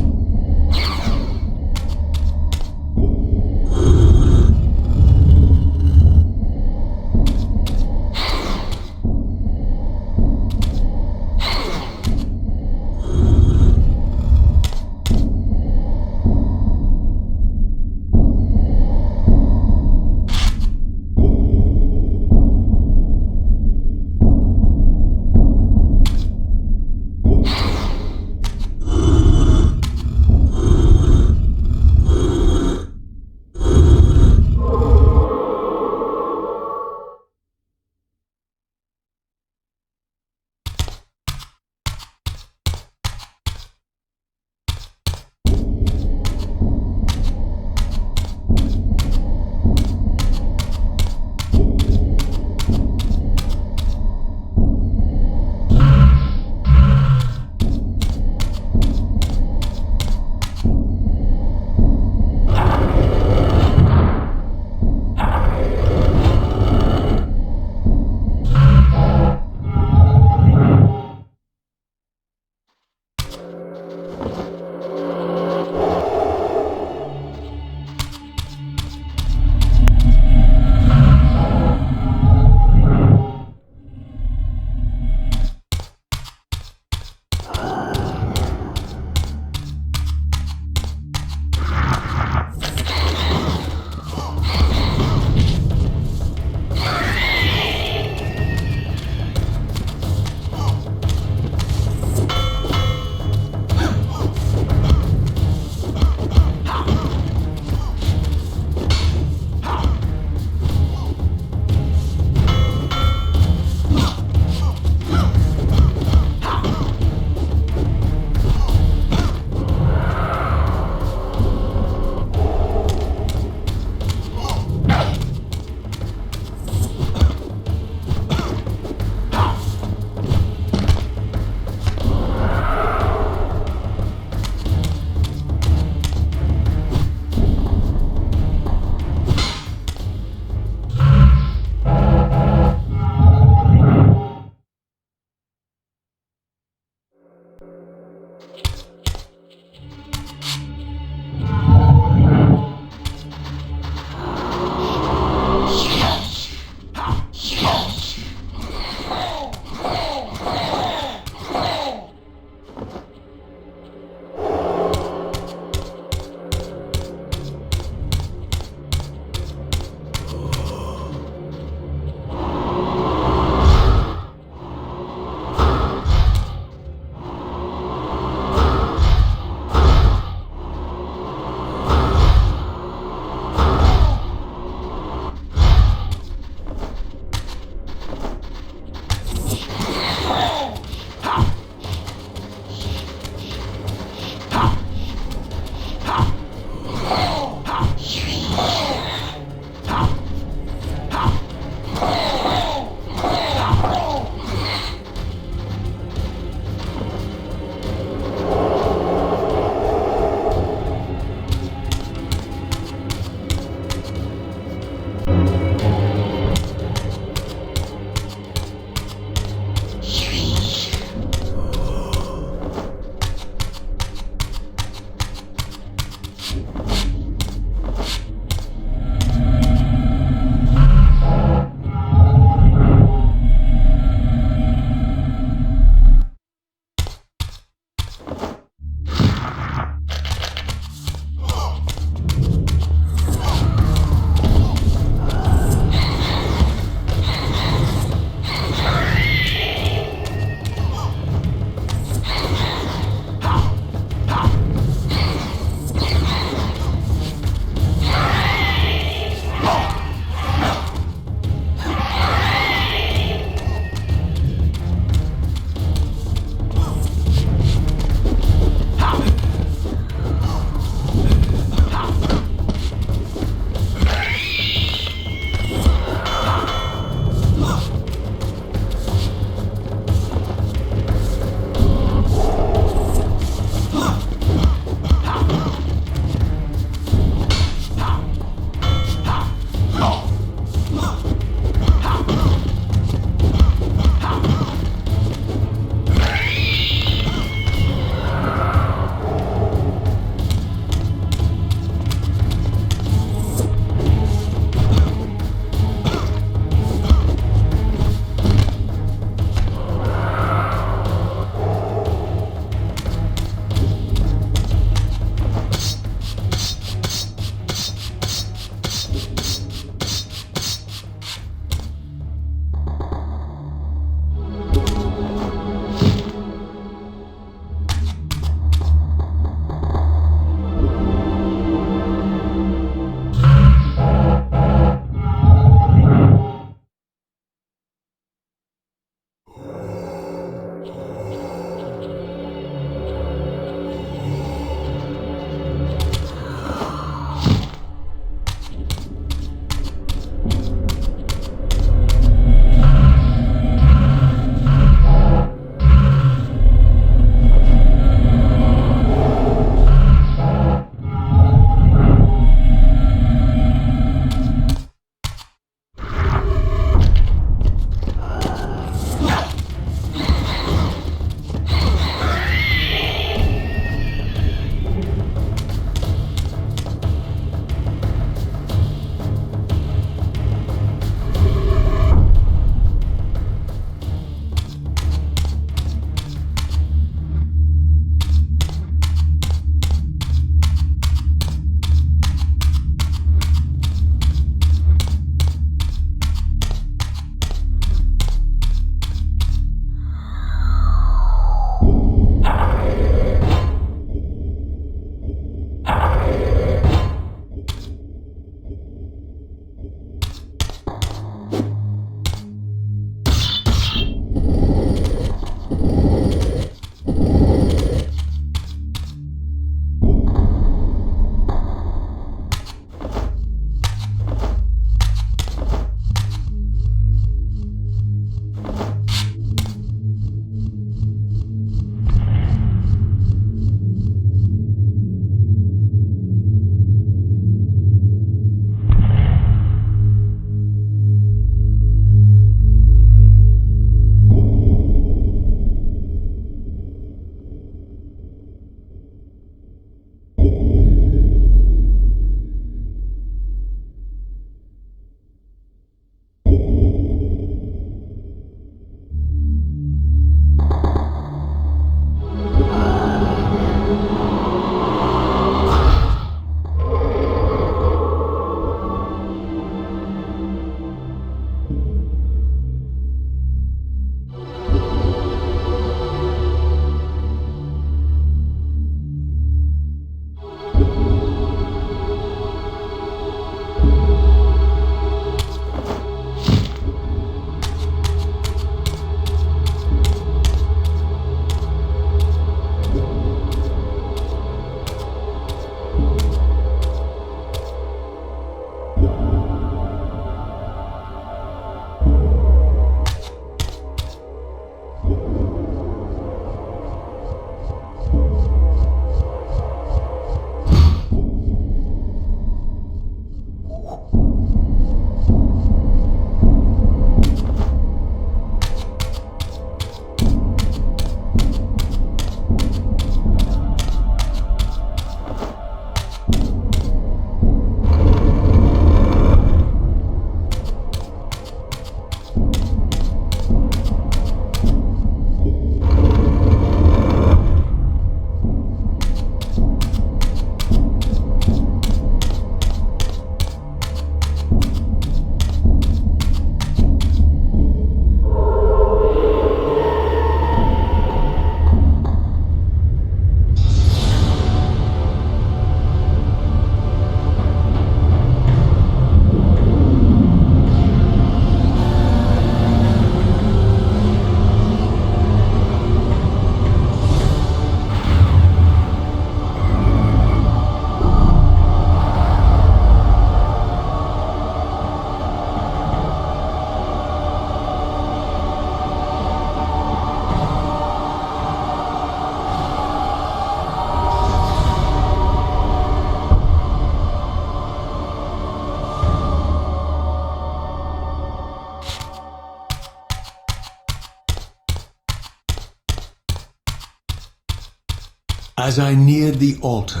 As I neared the altar,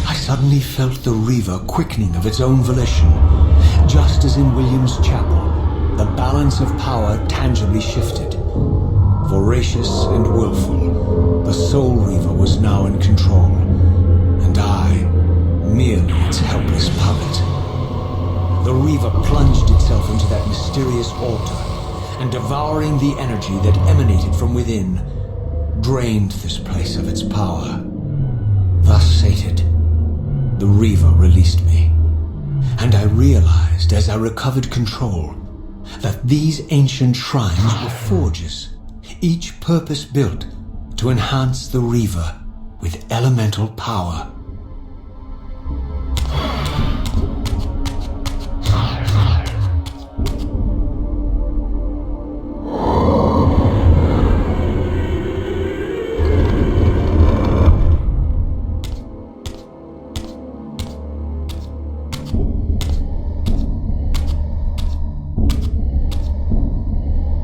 I suddenly felt the Reaver quickening of its own volition. Just as in William's chapel, the balance of power tangibly shifted. Voracious and willful, the Soul Reaver was now in control, and I, merely its helpless puppet. The Reaver plunged itself into that mysterious altar, and devouring the energy that emanated from within, drained this place of its power. Thus sated, the Reaver released me, and I realized as I recovered control that these ancient shrines were forges, each purpose-built to enhance the Reaver with elemental power.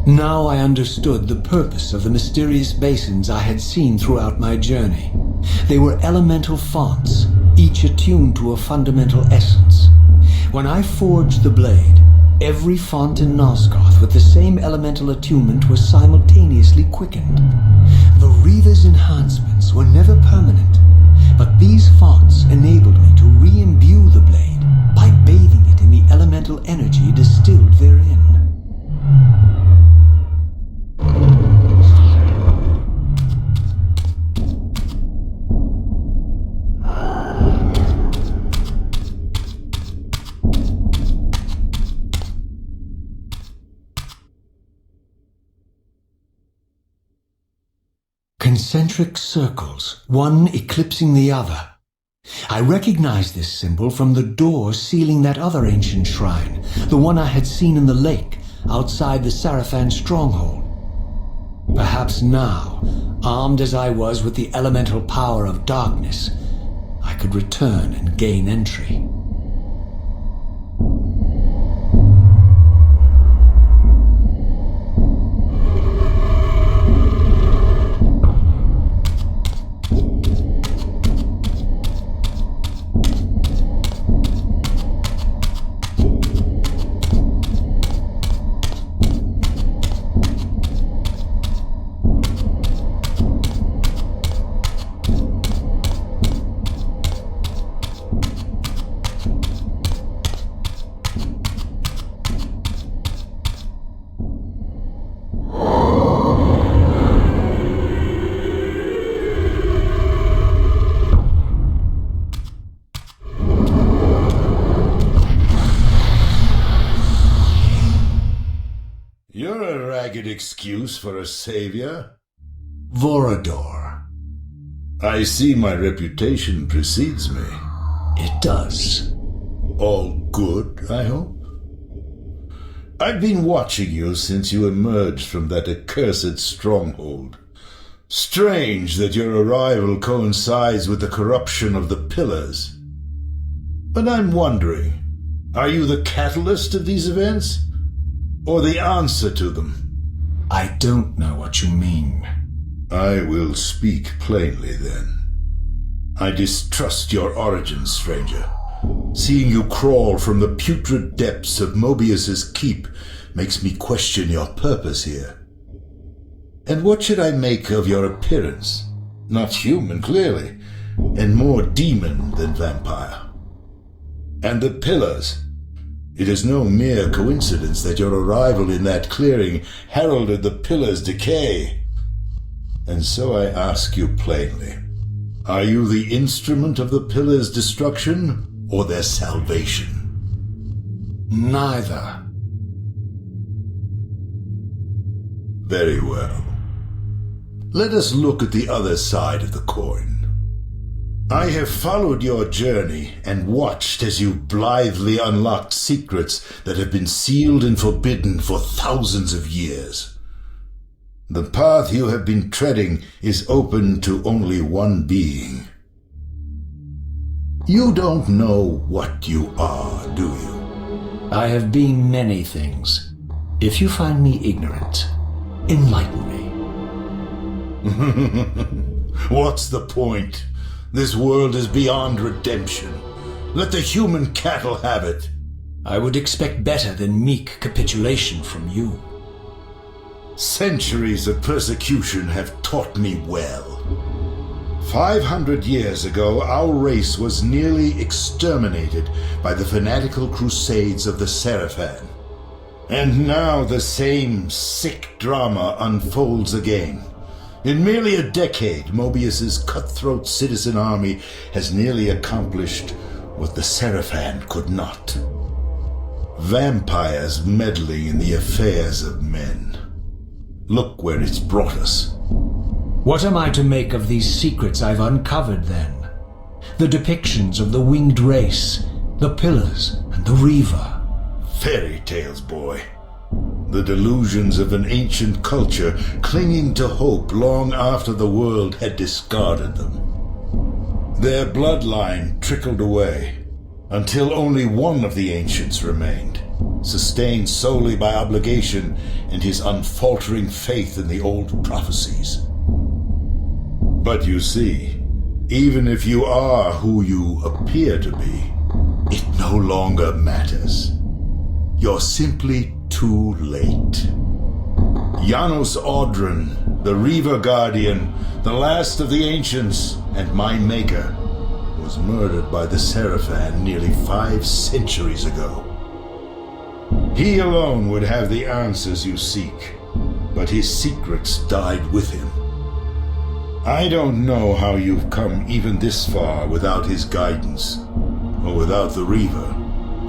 Now I understood the purpose of the mysterious basins I had seen throughout my journey. They were elemental fonts, each attuned to a fundamental essence. When I forged the blade, every font in Nosgoth with the same elemental attunement was simultaneously quickened. The Reaver's enhancements were never permanent, but these fonts enabled me to re-imbue the blade by bathing it in the elemental energy distilled therein. Concentric circles, one eclipsing the other. I recognized this symbol from the door sealing that other ancient shrine, the one I had seen in the lake outside the Sarafan stronghold. Perhaps now, armed as I was with the elemental power of darkness, I could return and gain entry. Excuse for a savior? Vorador. I see my reputation precedes me. It does. All good, I hope? I've been watching you since you emerged from that accursed stronghold. Strange that your arrival coincides with the corruption of the Pillars. But I'm wondering, are you the catalyst of these events? Or the answer to them? I don't know what you mean. I will speak plainly, then. I distrust your origins, stranger. Seeing you crawl from the putrid depths of Moebius's keep makes me question your purpose here. And what should I make of your appearance? Not human, clearly, and more demon than vampire. And the Pillars. It is no mere coincidence that your arrival in that clearing heralded the Pillars' decay. And so I ask you plainly, are you the instrument of the Pillars' destruction or their salvation? Neither. Very well. Let us look at the other side of the coin. I have followed your journey and watched as you blithely unlocked secrets that have been sealed and forbidden for thousands of years. The path you have been treading is open to only one being. You don't know what you are, do you? I have been many things. If you find me ignorant, enlighten me. What's the point? This world is beyond redemption. Let the human cattle have it. I would expect better than meek capitulation from you. Centuries of persecution have taught me well. 500 years ago, our race was nearly exterminated by the fanatical crusades of the Sarafan. And now the same sick drama unfolds again. In merely a decade, Moebius's cutthroat citizen army has nearly accomplished what the Sarafan could not. Vampires meddling in the affairs of men. Look where it's brought us. What am I to make of these secrets I've uncovered, then? The depictions of the winged race, the Pillars, and the Reaver. Fairy tales, boy. The delusions of an ancient culture clinging to hope long after the world had discarded them. Their bloodline trickled away, until only one of the ancients remained, sustained solely by obligation and his unfaltering faith in the old prophecies. But you see, even if you are who you appear to be, it no longer matters. You're simply too late. Janos Audron, the Reaver Guardian, the last of the ancients, and my maker, was murdered by the Sarafan nearly 5 centuries ago. He alone would have the answers you seek, but his secrets died with him. I don't know how you've come even this far without his guidance, or without the Reaver,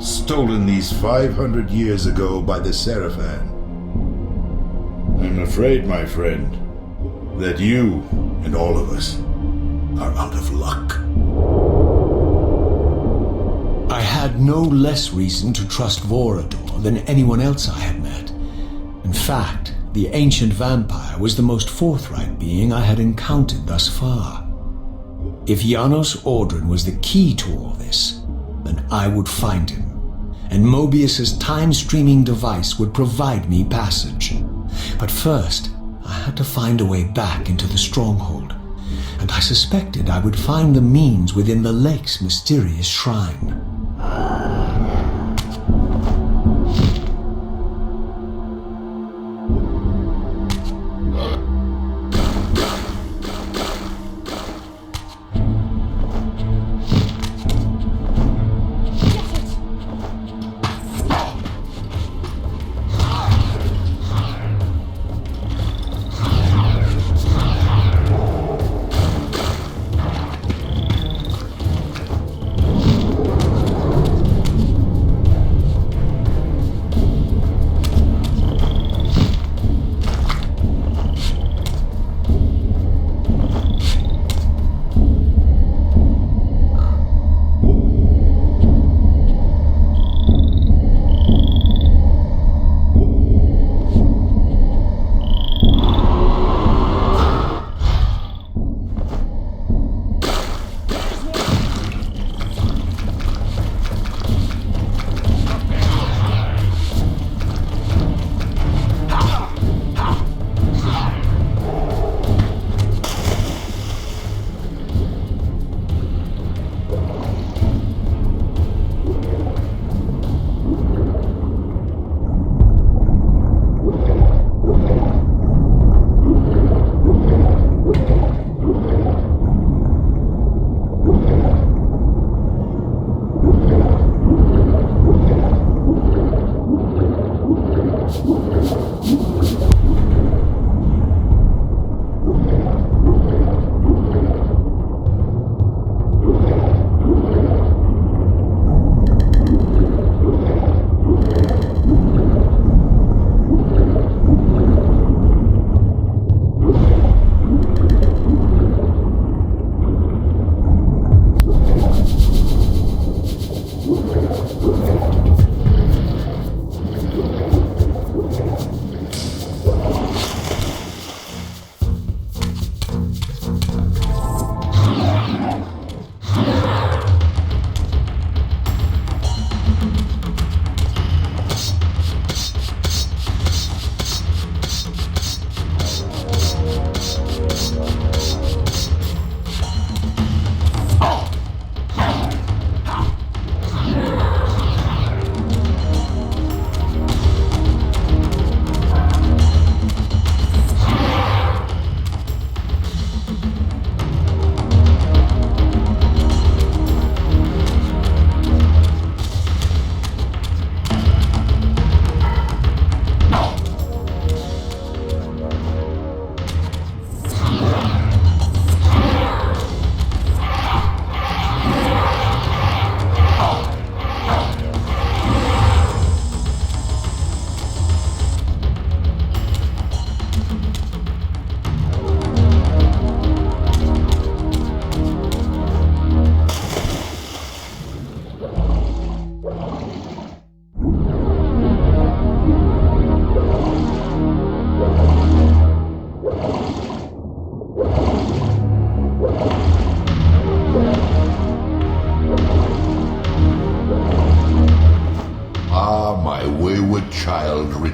stolen these 500 years ago by the Sarafan. I'm afraid, my friend, that you and all of us are out of luck. I had no less reason to trust Vorador than anyone else I had met. In fact, the ancient vampire was the most forthright being I had encountered thus far. If Janos Audron was the key to all this, then I would find him, and Moebius's time-streaming device would provide me passage. But first, I had to find a way back into the stronghold, and I suspected I would find the means within the lake's mysterious shrine.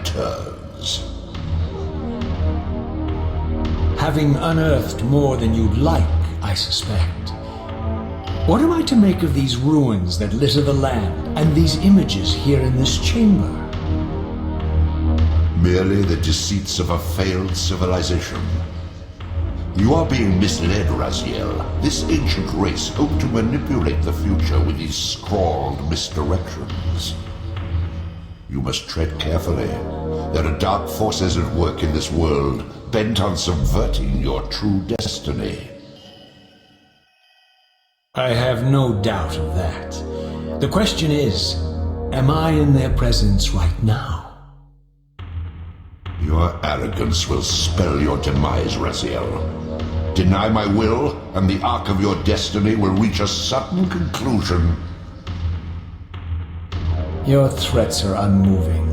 returns. Having unearthed more than you'd like, I suspect. What am I to make of these ruins that litter the land, and these images here in this chamber? Merely the deceits of a failed civilization. You are being misled, Raziel. This ancient race hoped to manipulate the future with these scrawled misdirections. You must tread carefully. There are dark forces at work in this world, bent on subverting your true destiny. I have no doubt of that. The question is, am I in their presence right now? Your arrogance will spell your demise, Raziel. Deny my will, and the arc of your destiny will reach a sudden conclusion. Your threats are unmoving.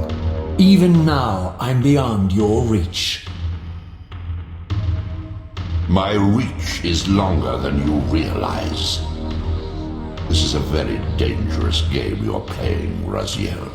Even now, I'm beyond your reach. My reach is longer than you realize. This is a very dangerous game you're playing, Raziel.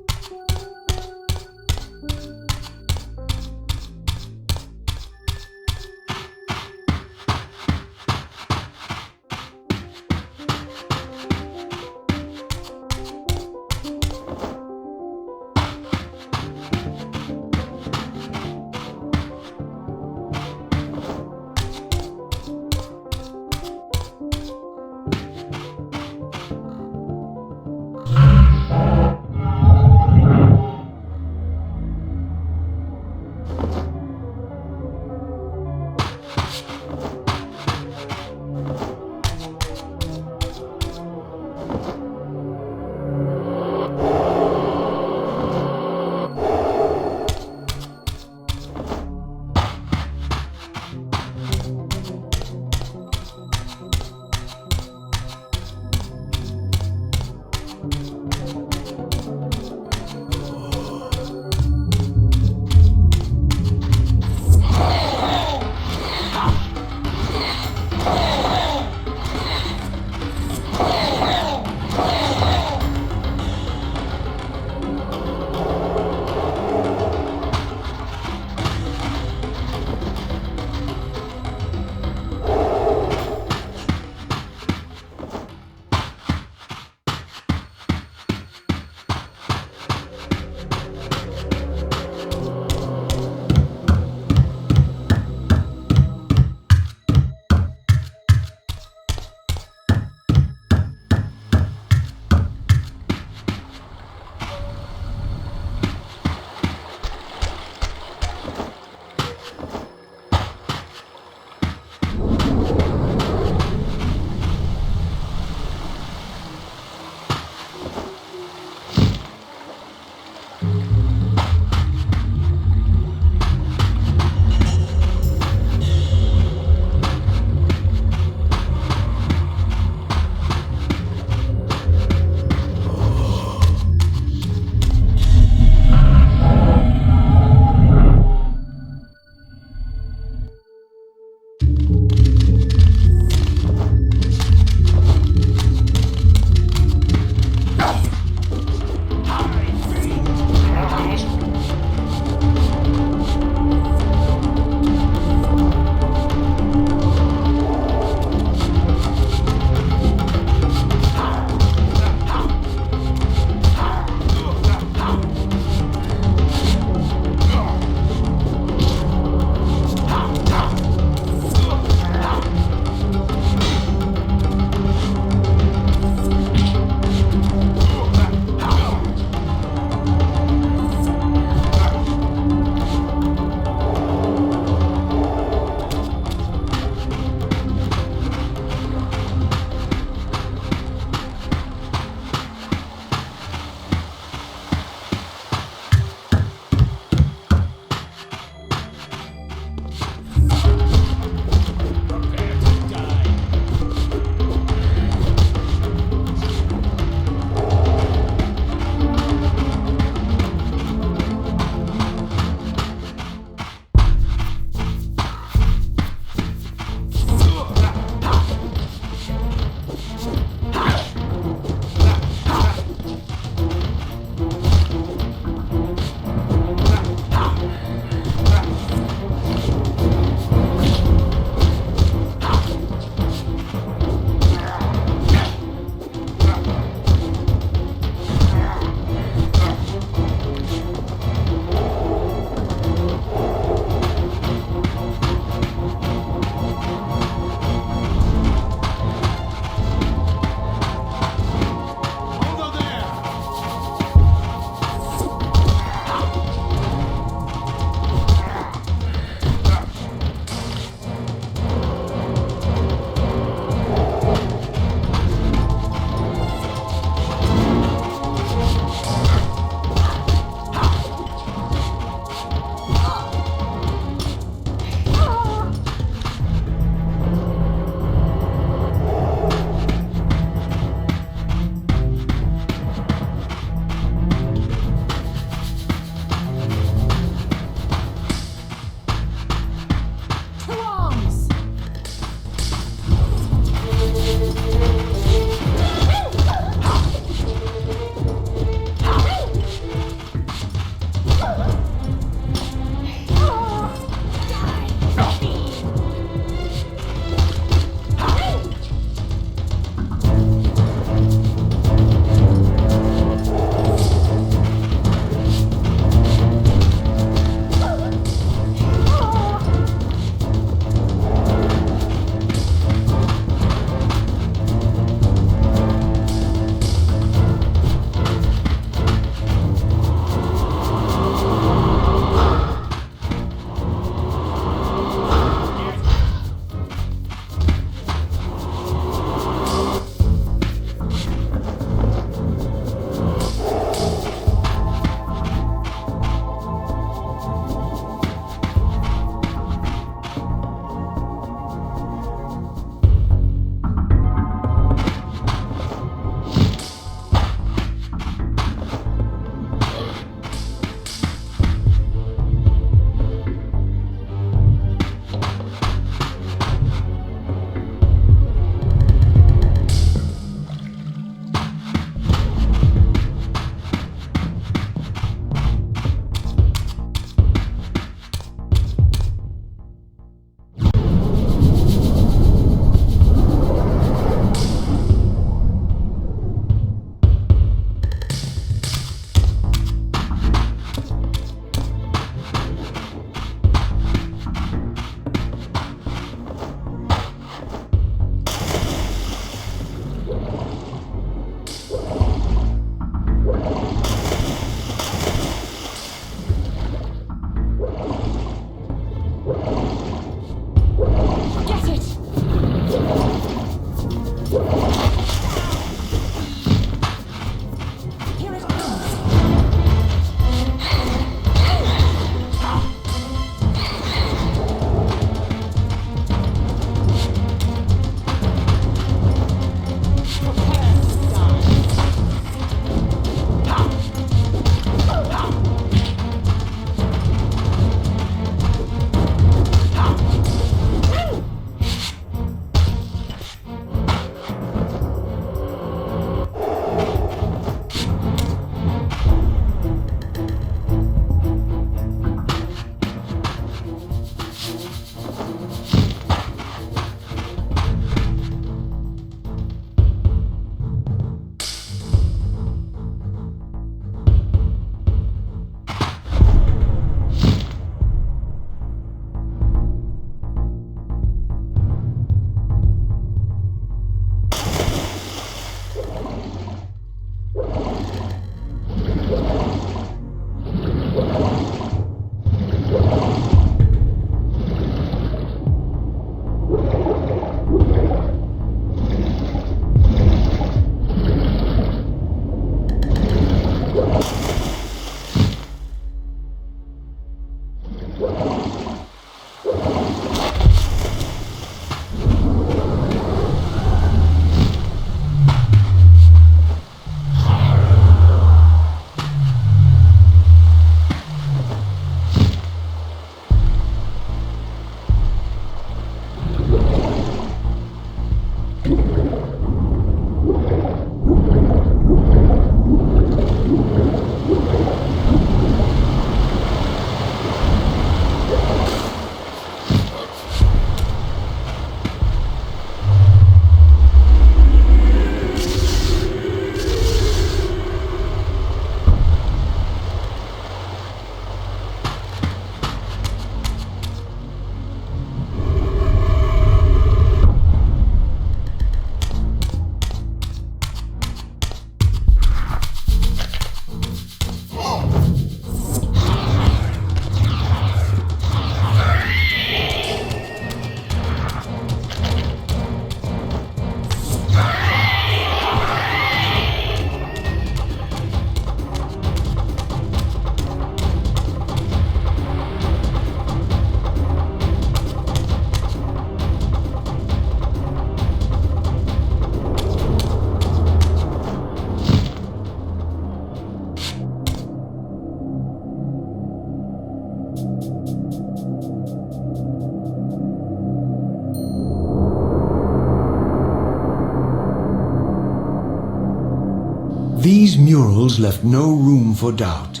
These murals left no room for doubt.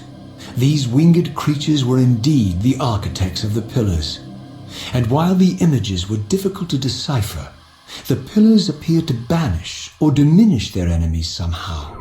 These winged creatures were indeed the architects of the Pillars. And while the images were difficult to decipher, the Pillars appeared to banish or diminish their enemies somehow.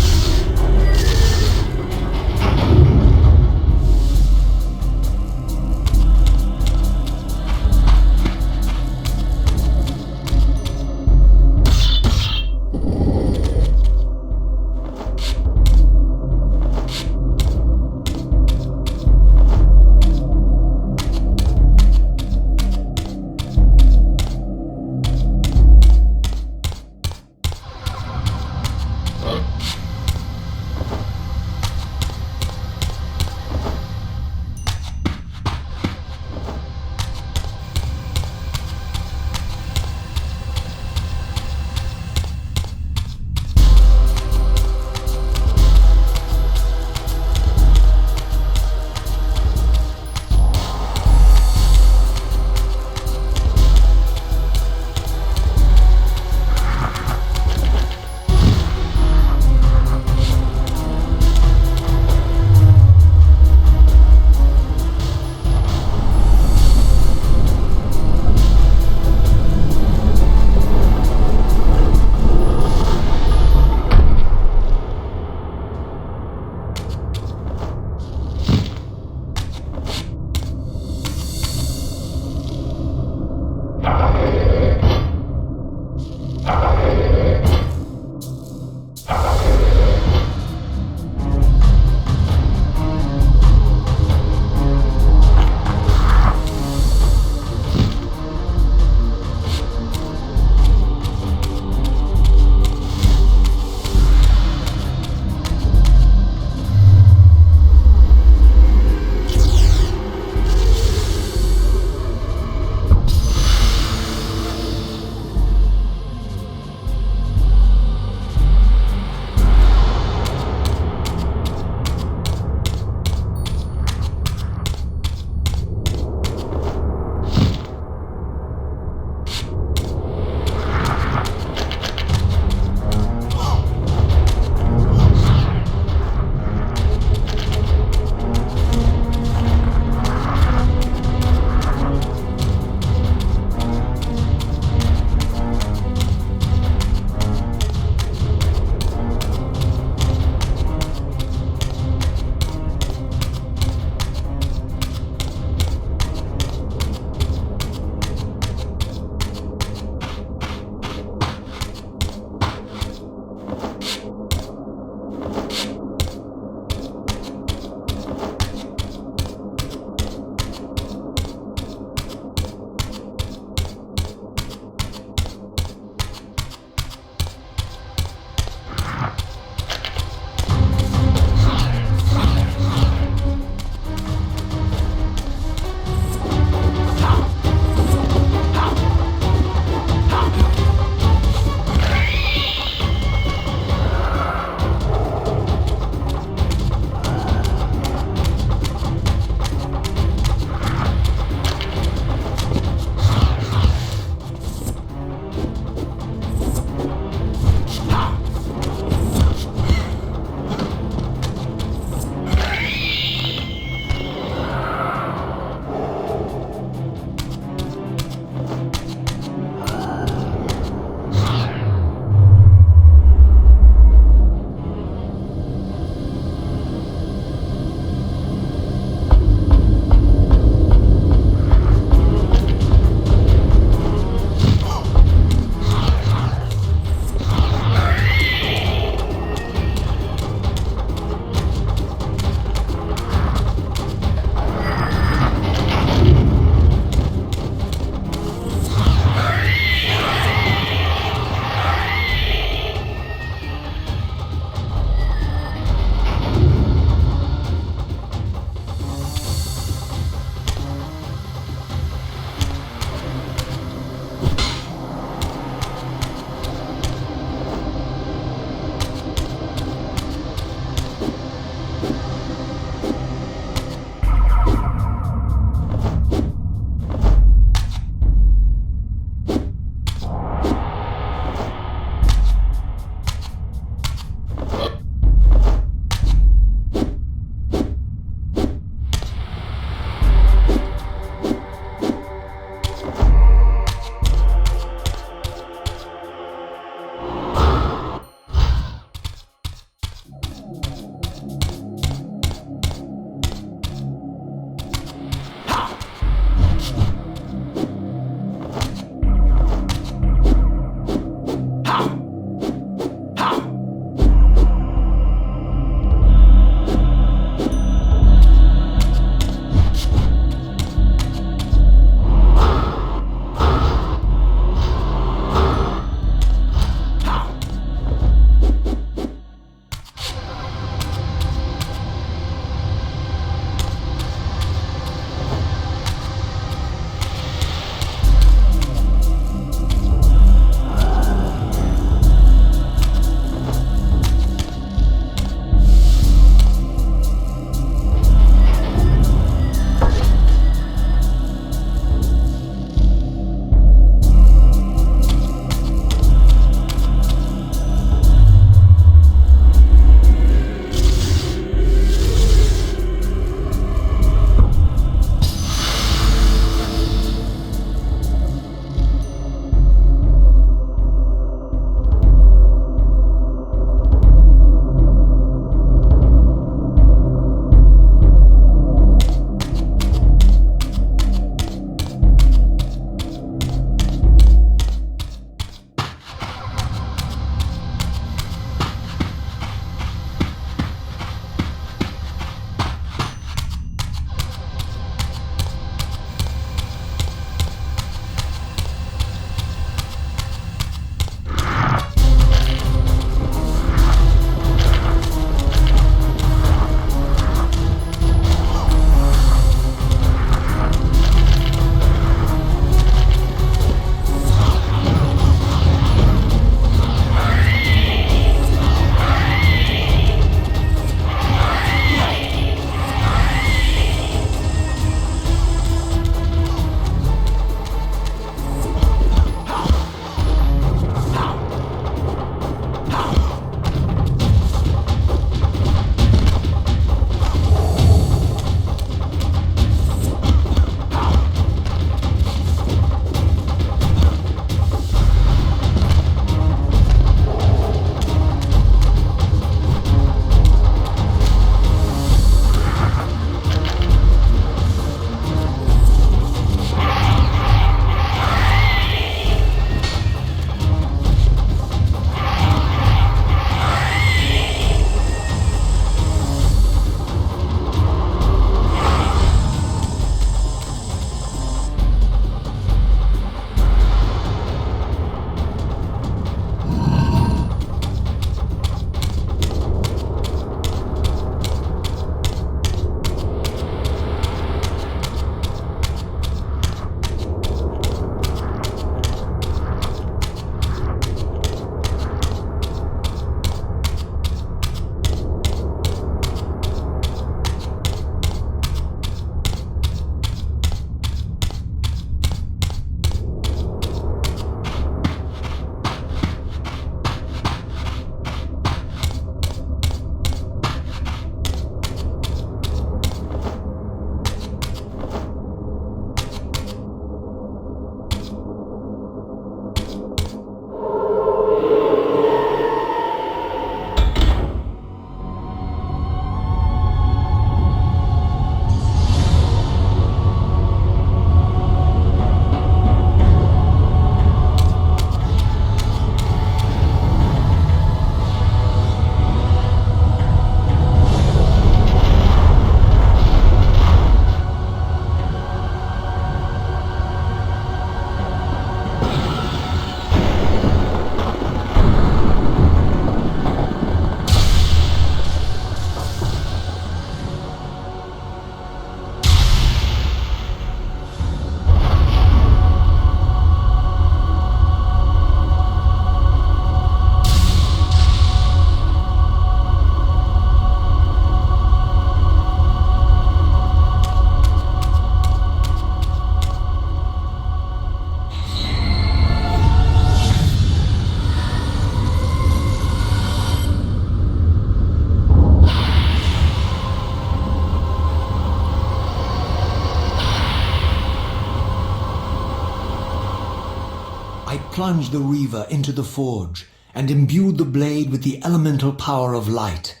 plunged the Reaver into the forge and imbued the blade with the elemental power of light.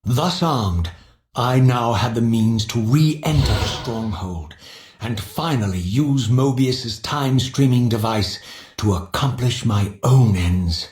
Thus armed, I now had the means to re-enter the stronghold and finally use Moebius's time-streaming device to accomplish my own ends.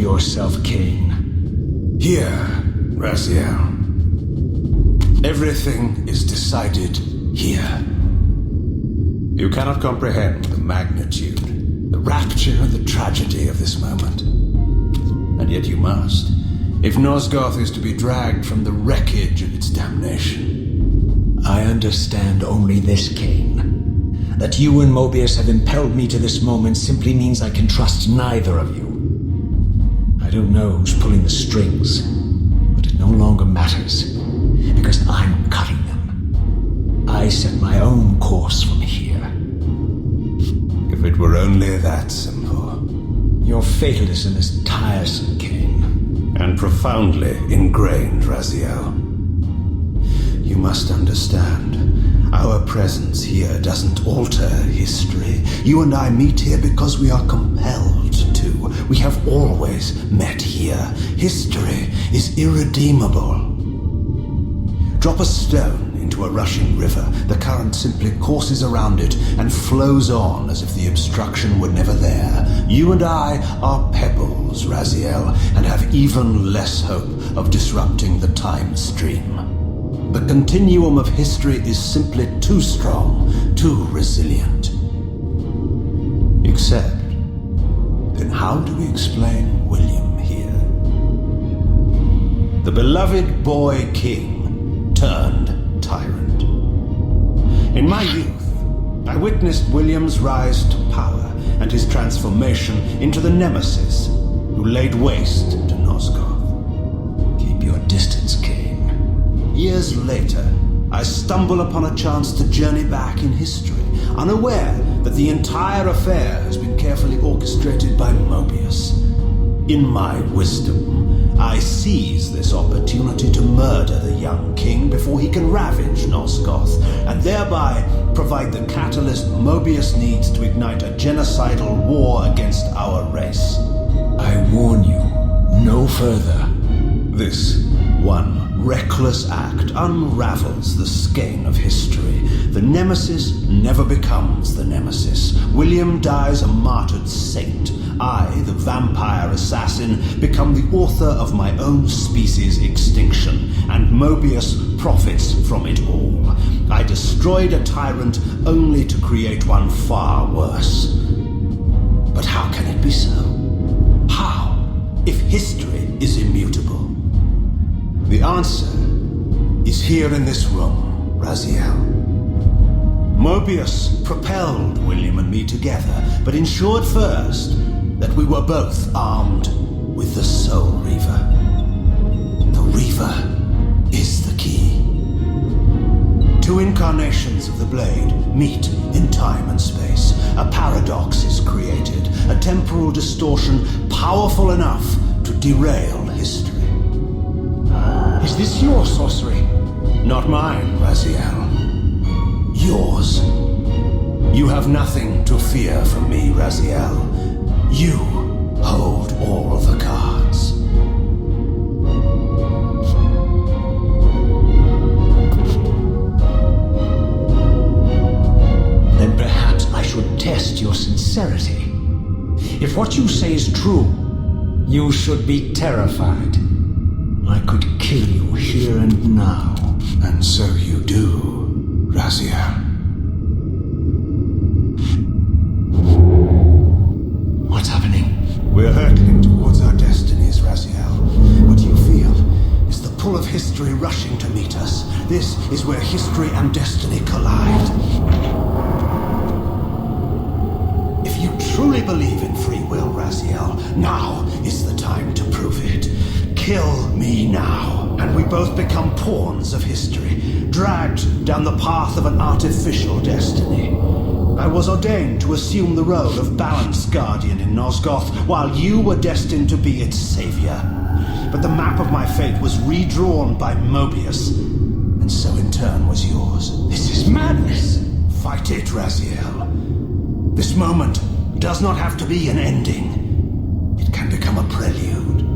yourself, Kain. Here, Raziel. Everything is decided here. You cannot comprehend the magnitude, the rapture and the tragedy of this moment. And yet you must, if Nosgoth is to be dragged from the wreckage of its damnation. I understand only this, Kain. That you and Moebius have impelled me to this moment simply means I can trust neither of you. I don't know who's pulling the strings, but it no longer matters, because I'm cutting them. I set my own course from here. If it were only that simple. Your fatalism is tiresome, Kain. And profoundly ingrained, Raziel. You must understand, our presence here doesn't alter history. You and I meet here because we are compelled to. We have always met here. History is irredeemable. Drop a stone into a rushing river, the current simply courses around it and flows on as if the obstruction were never there. You and I are pebbles, Raziel, and have even less hope of disrupting the time stream. The continuum of history is simply too strong, too resilient. Except, then how do we explain William here? The beloved boy king turned tyrant. In my youth, I witnessed William's rise to power and his transformation into the nemesis who laid waste to Nosgoth. Keep your distance, Kain. Years later, I stumble upon a chance to journey back in history, unaware that the entire affair has been carefully orchestrated by Moebius. In my wisdom, I seize this opportunity to murder the young king before he can ravage Nosgoth, and thereby provide the catalyst Moebius needs to ignite a genocidal war against our race. I warn you, no further. This one reckless act unravels the skein of history. The nemesis never becomes the nemesis. William dies a martyred saint. I, the vampire assassin, become the author of my own species' extinction, and Moebius profits from it all. I destroyed a tyrant only to create one far worse. But how can it be so? How, if history is immutable? The answer is here in this room, Raziel. Moebius propelled William and me together, but ensured first that we were both armed with the Soul Reaver. The Reaver is the key. Two incarnations of the blade meet in time and space. A paradox is created, a temporal distortion powerful enough to derail history. Is this your sorcery? Not mine, Raziel. Yours. You have nothing to fear from me, Raziel. You hold all the cards. Then perhaps I should test your sincerity. If what you say is true, you should be terrified. I could kill you here and now. And so you do, Raziel. What's happening? We're hurtling towards our destinies, Raziel. What you feel is the pull of history rushing to meet us. This is where history and destiny collide. If you truly believe in free will, Raziel, now is the time to prove it. Kill me now, and we both become pawns of history, dragged down the path of an artificial destiny. I was ordained to assume the role of balanced guardian in Nosgoth, while you were destined to be its savior. But the map of my fate was redrawn by Moebius, and so in turn was yours. This is madness! Fight it, Raziel. This moment does not have to be an ending. It can become a prelude.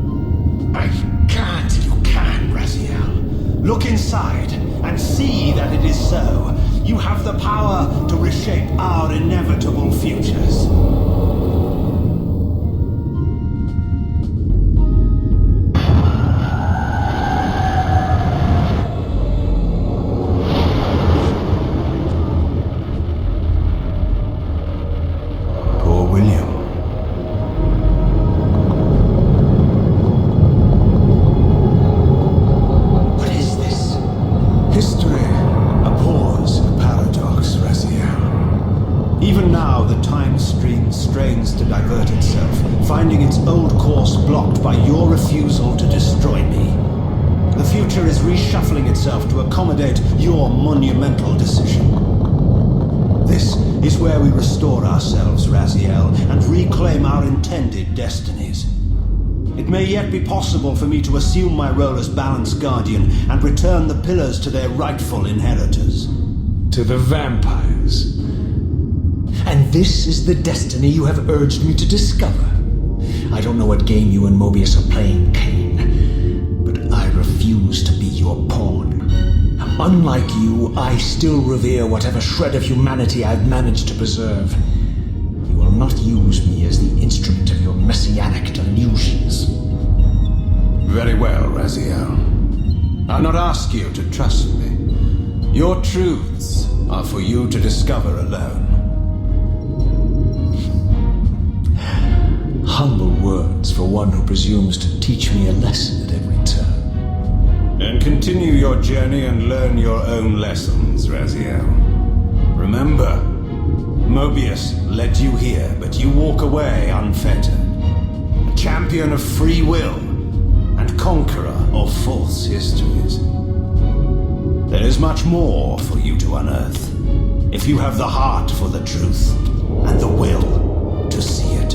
I can't. You can, Raziel. Look inside and see that it is so. You have the power to reshape our inevitable futures. Even now, the time stream strains to divert itself, finding its old course blocked by your refusal to destroy me. The future is reshuffling itself to accommodate your monumental decision. This is where we restore ourselves, Raziel, and reclaim our intended destinies. It may yet be possible for me to assume my role as Balance Guardian and return the Pillars to their rightful inheritors. To the vampires. And this is the destiny you have urged me to discover. I don't know what game you and Moebius are playing, Kain, but I refuse to be your pawn. Unlike you, I still revere whatever shred of humanity I've managed to preserve. You will not use me as the instrument of your messianic delusions. Very well, Raziel. I'll not ask you to trust me. Your truths are for you to discover alone. Humble words for one who presumes to teach me a lesson at every turn. Then continue your journey and learn your own lessons, Raziel. Remember, Moebius led you here, but you walk away unfettered. A champion of free will and conqueror of false histories. There is much more for you to unearth, if you have the heart for the truth and the will to see it.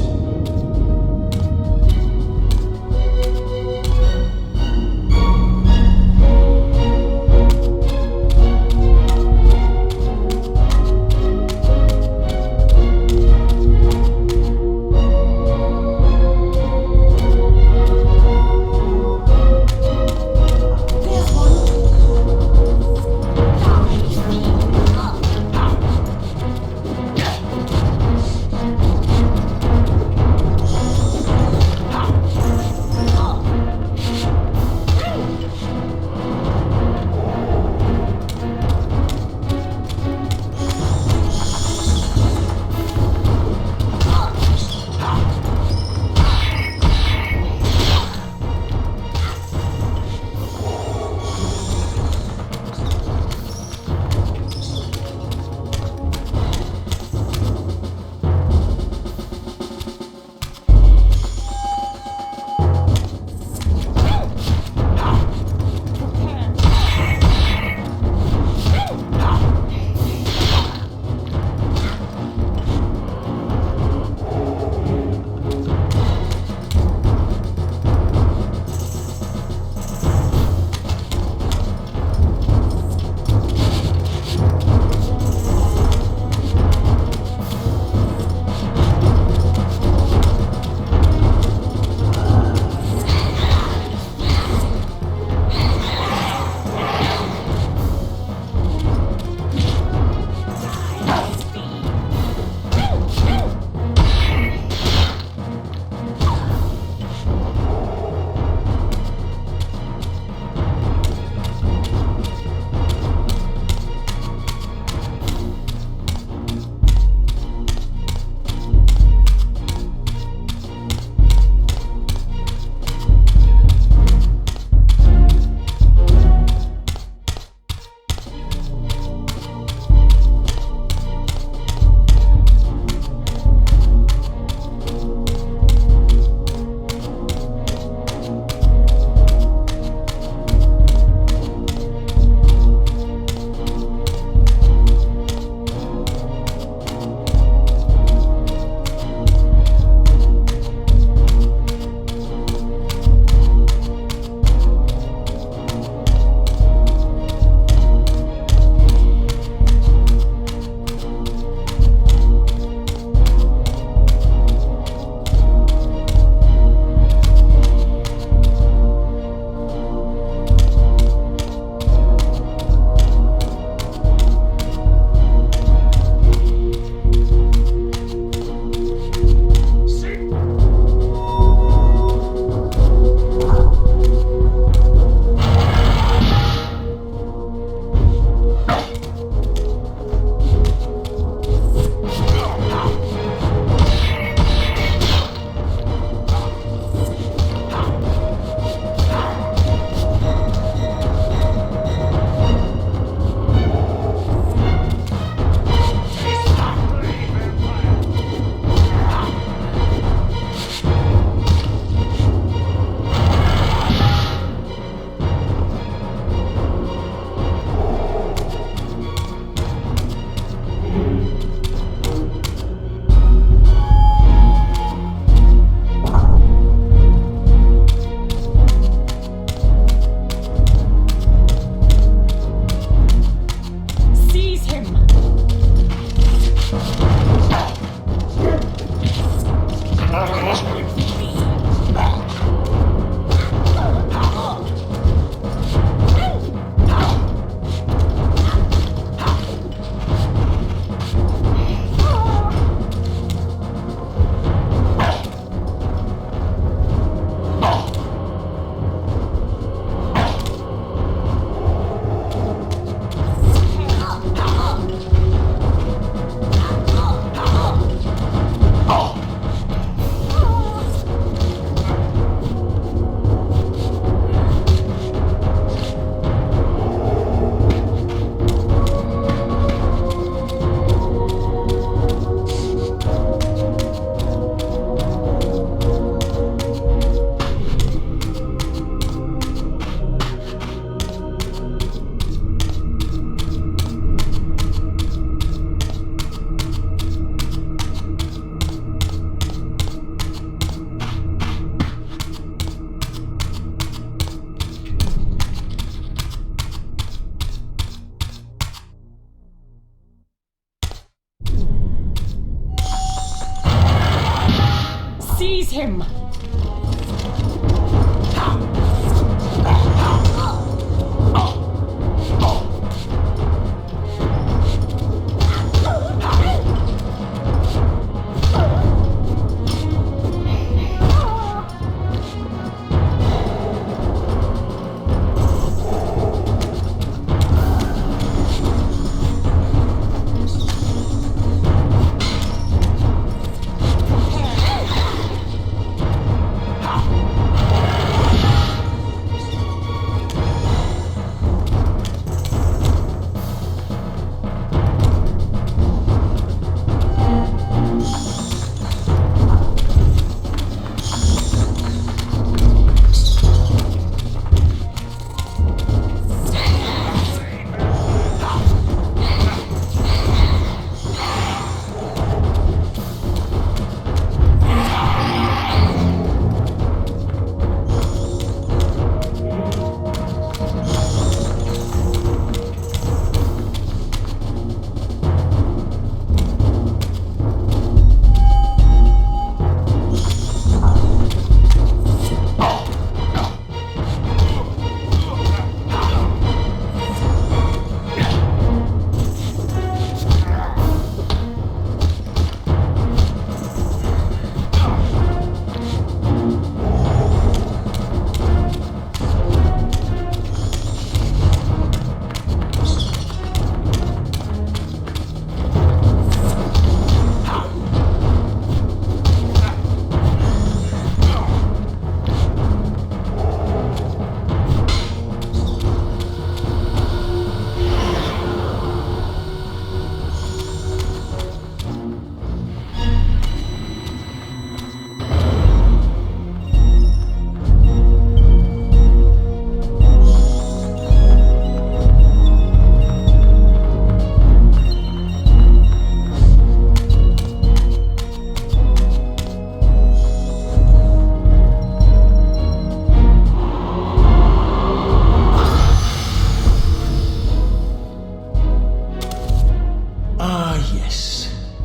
Seize him!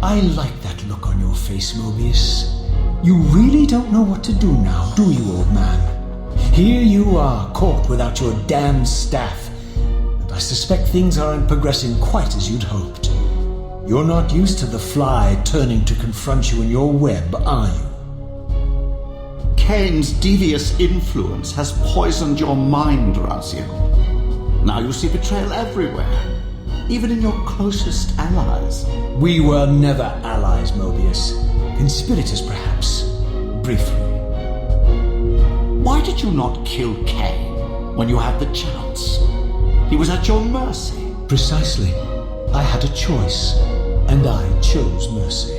I like that look on your face, Moebius. You really don't know what to do now, do you, old man? Here you are, caught without your damned staff. And I suspect things aren't progressing quite as you'd hoped. You're not used to the fly turning to confront you in your web, are you? Kain's devious influence has poisoned your mind, Raziel. Now you see betrayal everywhere, even in your closest allies. We were never allies, Moebius. Conspirators, perhaps. Briefly. Why did you not kill Kain when you had the chance? He was at your mercy. Precisely. I had a choice, and I chose mercy.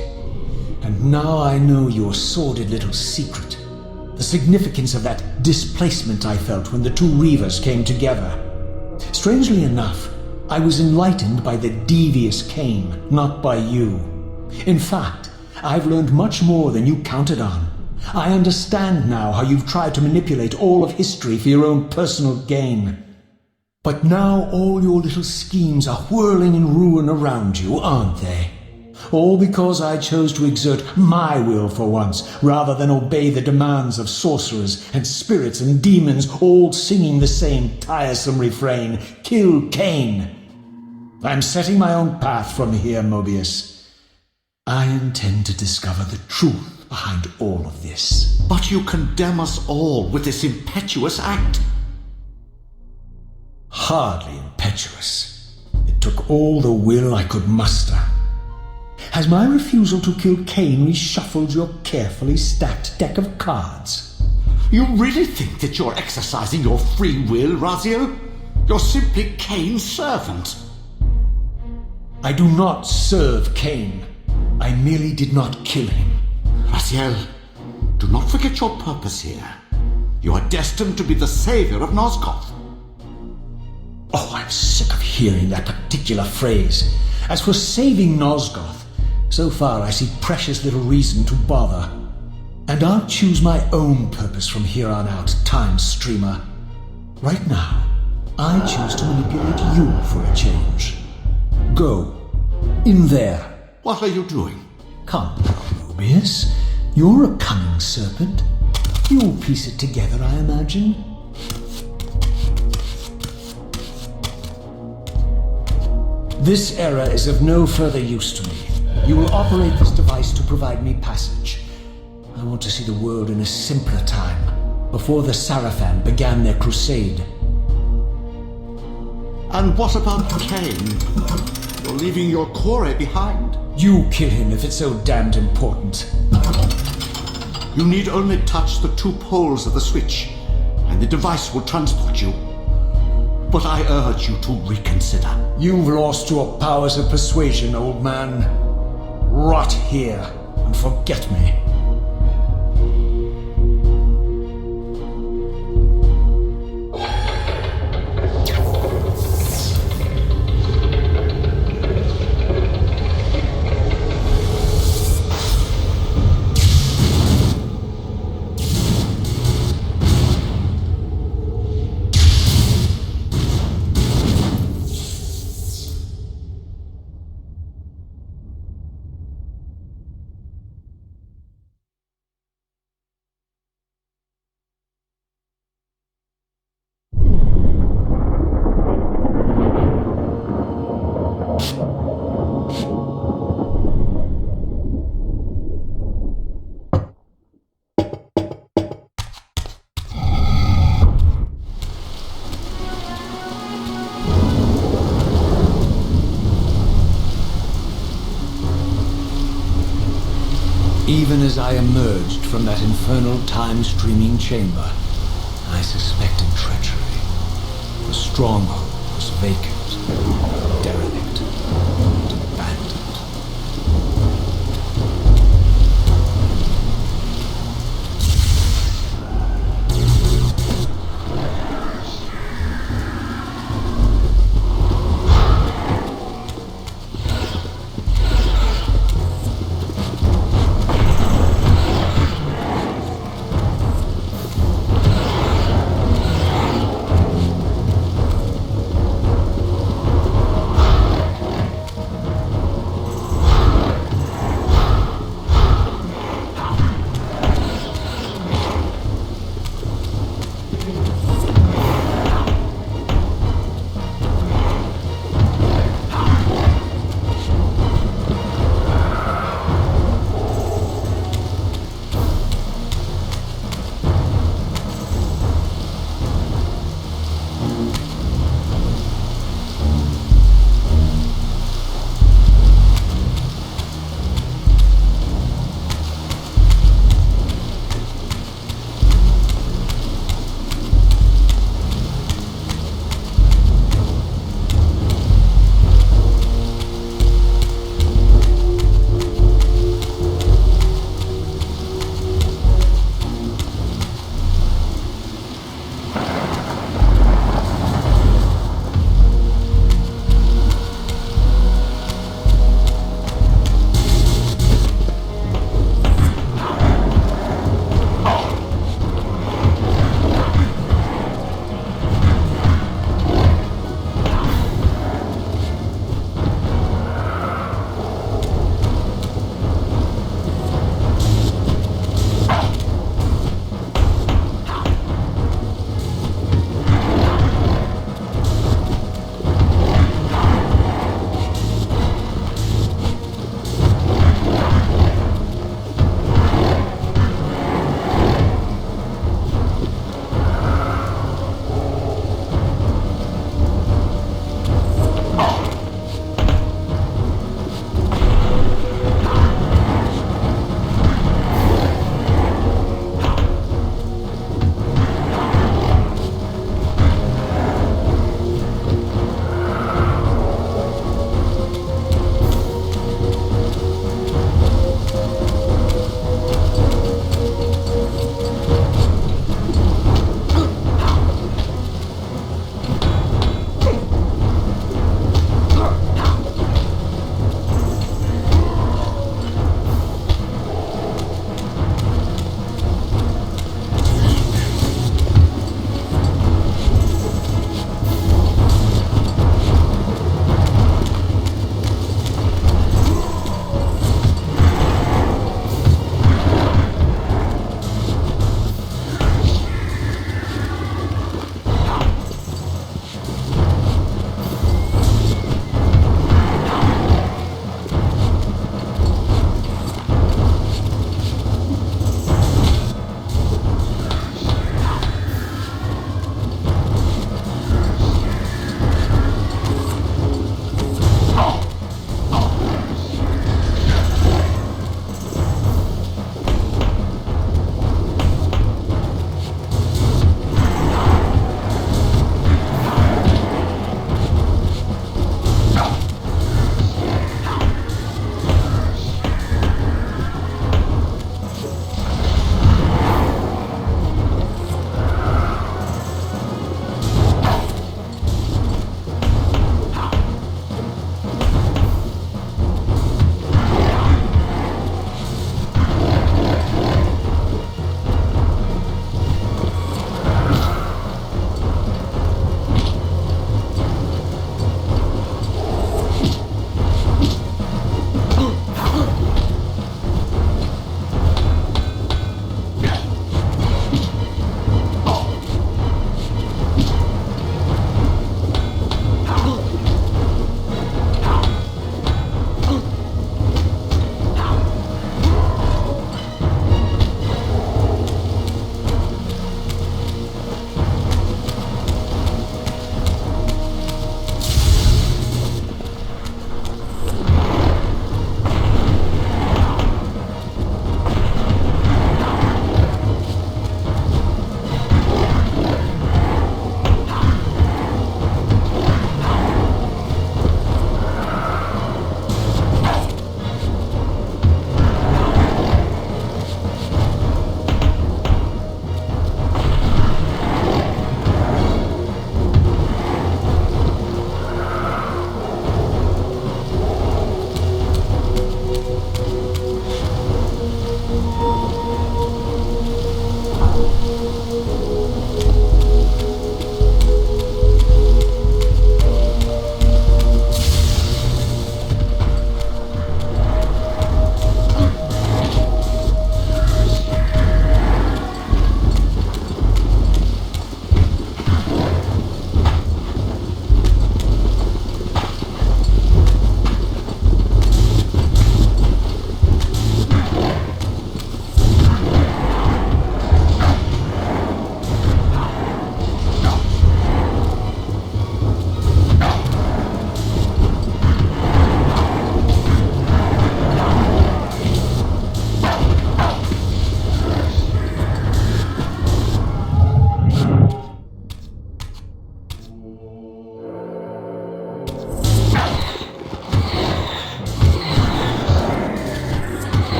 And now I know your sordid little secret. The significance of that displacement I felt when the two Reavers came together. Strangely enough, I was enlightened by the devious Kain, not by you. In fact, I've learned much more than you counted on. I understand now how you've tried to manipulate all of history for your own personal gain. But now all your little schemes are whirling in ruin around you, aren't they? All because I chose to exert my will for once, rather than obey the demands of sorcerers and spirits and demons, all singing the same tiresome refrain, "Kill Kain." I'm setting my own path from here, Moebius. I intend to discover the truth behind all of this. But you condemn us all with this impetuous act. Hardly impetuous. It took all the will I could muster. Has my refusal to kill Kain reshuffled your carefully stacked deck of cards? You really think that you're exercising your free will, Raziel? You're simply Kain's servant. I do not serve Kain. I merely did not kill him. Raziel, do not forget your purpose here. You are destined to be the savior of Nosgoth. Oh, I'm sick of hearing that particular phrase. As for saving Nosgoth, so far I see precious little reason to bother. And I'll choose my own purpose from here on out, Time Streamer. Right now, I choose to manipulate you for a change. Go. In there. What are you doing? Come now, Moebius. You're a cunning serpent. You'll piece it together, I imagine. This error is of no further use to me. You will operate this device to provide me passage. I want to see the world in a simpler time, before the Sarafan began their crusade. And what about Kain? You're leaving your core behind. You kill him if it's so damned important. You need only touch the 2 poles of the switch, and the device will transport you. But I urge you to reconsider. You've lost your powers of persuasion, old man. Rot here and forget me. Even as I emerged from that infernal time-streaming chamber, I suspected treachery. The stronghold was vacant, derelict, and abandoned.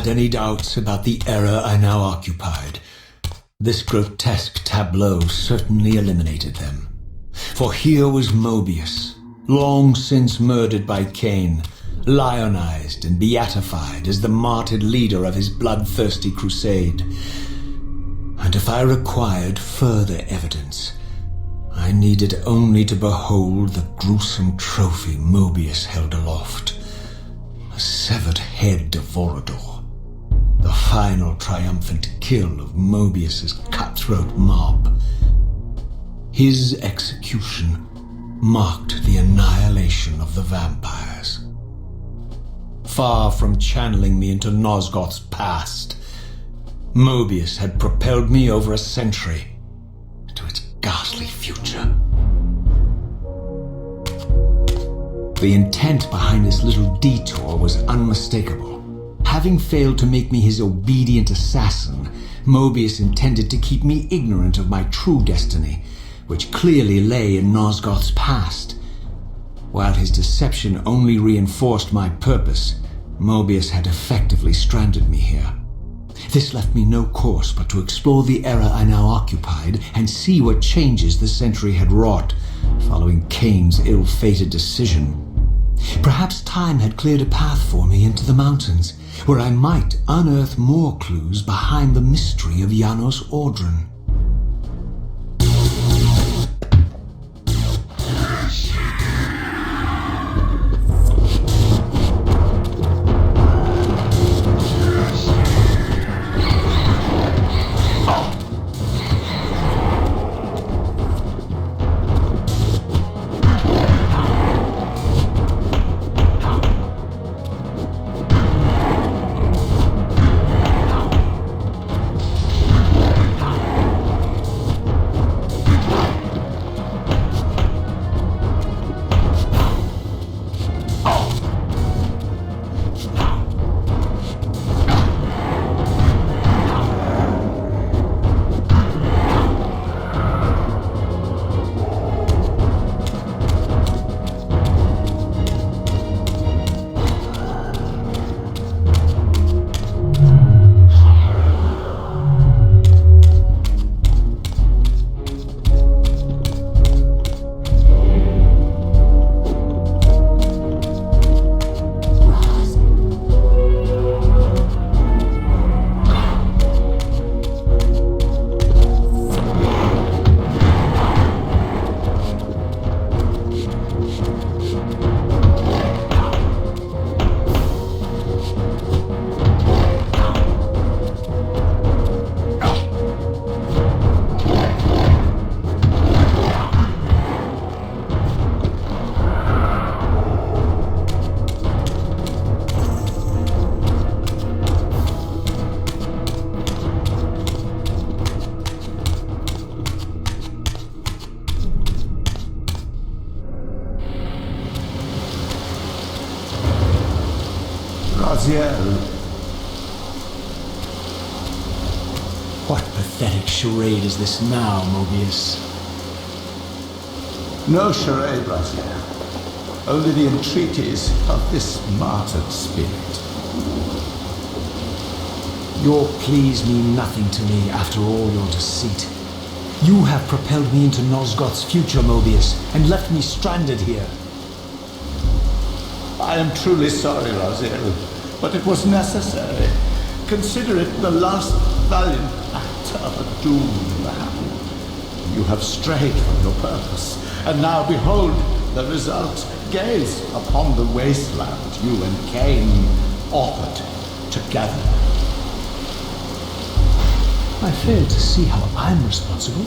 had any doubts about the era I now occupied, this grotesque tableau certainly eliminated them. For here was Moebius, long since murdered by Kain, lionized and beatified as the martyred leader of his bloodthirsty crusade. And if I required further evidence, I needed only to behold the gruesome trophy Moebius held aloft. A severed head of Vorador, the final triumphant kill of Moebius's cutthroat mob. His execution marked the annihilation of the vampires. Far from channeling me into Nosgoth's past, Moebius had propelled me over a century to its ghastly future. The intent behind this little detour was unmistakable. Having failed to make me his obedient assassin, Moebius intended to keep me ignorant of my true destiny, which clearly lay in Nosgoth's past. While his deception only reinforced my purpose, Moebius had effectively stranded me here. This left me no course but to explore the era I now occupied and see what changes the century had wrought following Kain's ill-fated decision. Perhaps time had cleared a path for me into the mountains, where I might unearth more clues behind the mystery of Janos Audron. Raziel. What pathetic charade is this now, Moebius? No charade, Raziel. Only the entreaties of this martyred spirit. Your pleas mean nothing to me after all your deceit. You have propelled me into Nosgoth's future, Moebius, and left me stranded here. I am truly sorry, Raziel, but it was necessary. Consider it the last valiant act of a doomed man. You have strayed from your purpose, and now behold the result. Gaze upon the wasteland you and Kain authored together. I fail to see how I'm responsible.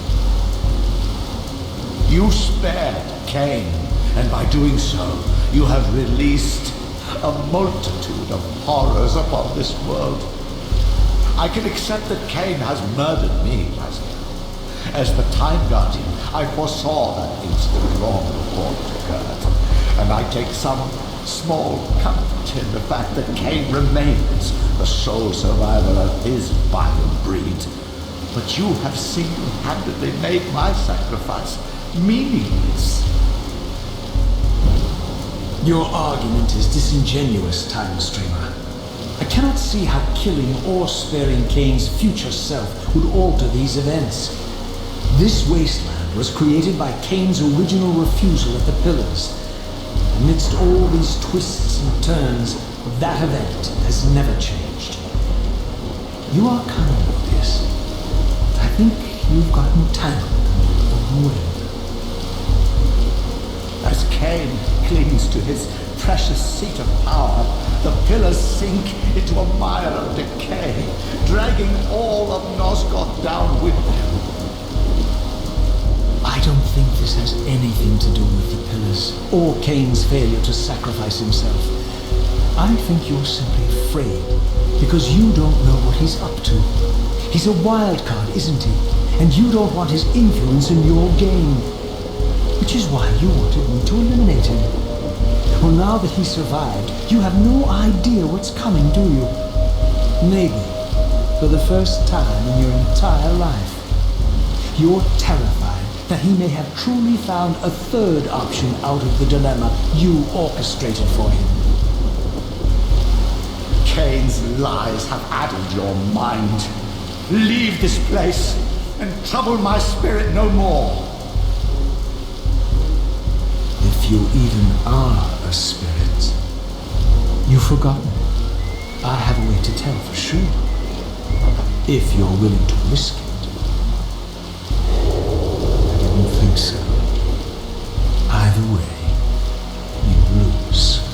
You spared Kain, and by doing so, you have released a multitude of horrors upon this world. I can accept that Kain has murdered me, Raziel. As the Time Guardian, I foresaw that instant long before it occurred, and I take some small comfort in the fact that Kain remains the sole survivor of his vile breed. But you have single-handedly made my sacrifice meaningless. Your argument is disingenuous, Time Streamer. I cannot see how killing or sparing Kain's future self would alter these events. This wasteland was created by Kain's original refusal at the Pillars. Amidst all these twists and turns, that event has never changed. You are cunning, Moebius. I think you've gotten tangled in your own web. As Kain clings to his precious seat of power, the pillars sink into a mire of decay, dragging all of Nosgoth down with them. I don't think this has anything to do with the Pillars, or Kain's failure to sacrifice himself. I think you're simply afraid, because you don't know what he's up to. He's a wild card, isn't he? And you don't want his influence in your game. Which is why you wanted me to eliminate him. Well, now that he survived, you have no idea what's coming, do you? Maybe, for the first time in your entire life, you're terrified that he may have truly found a third option out of the dilemma you orchestrated for him. Kain's lies have addled your mind. Leave this place and trouble my spirit no more. If you even are a spirit, you've forgotten. I have a way to tell for sure. If you're willing to risk it. I didn't think so. Either way, you lose.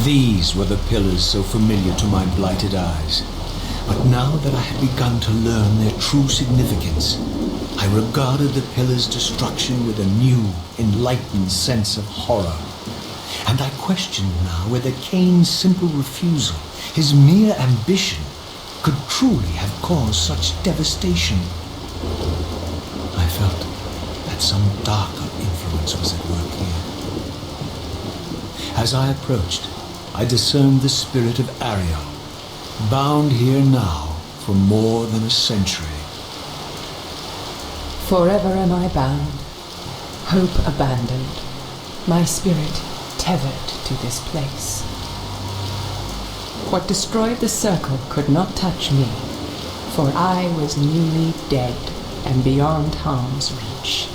These were the pillars so familiar to my blighted eyes. But now that I had begun to learn their true significance, I regarded the pillars' destruction with a new, enlightened sense of horror. And I questioned now whether Kain's simple refusal, his mere ambition, could truly have caused such devastation. I felt that some darker influence was at work here. As I approached, I discerned the spirit of Ariel, bound here now for more than a century. Forever am I bound, hope abandoned, my spirit tethered to this place. What destroyed the circle could not touch me, for I was newly dead and beyond harm's reach.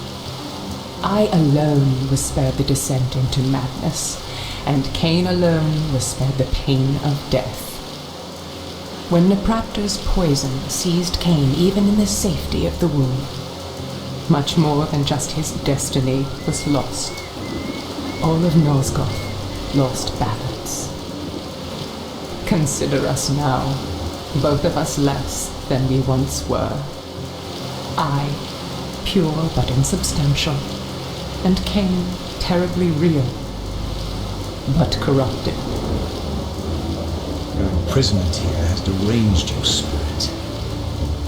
I alone was spared the descent into madness, and Kain alone was spared the pain of death. When Napraptor's poison seized Kain even in the safety of the womb, much more than just his destiny was lost. All of Nosgoth lost balance. Consider us now, both of us less than we once were. I, pure but insubstantial, and Kain, terribly real, but corrupted. Your imprisonment here has deranged your spirit.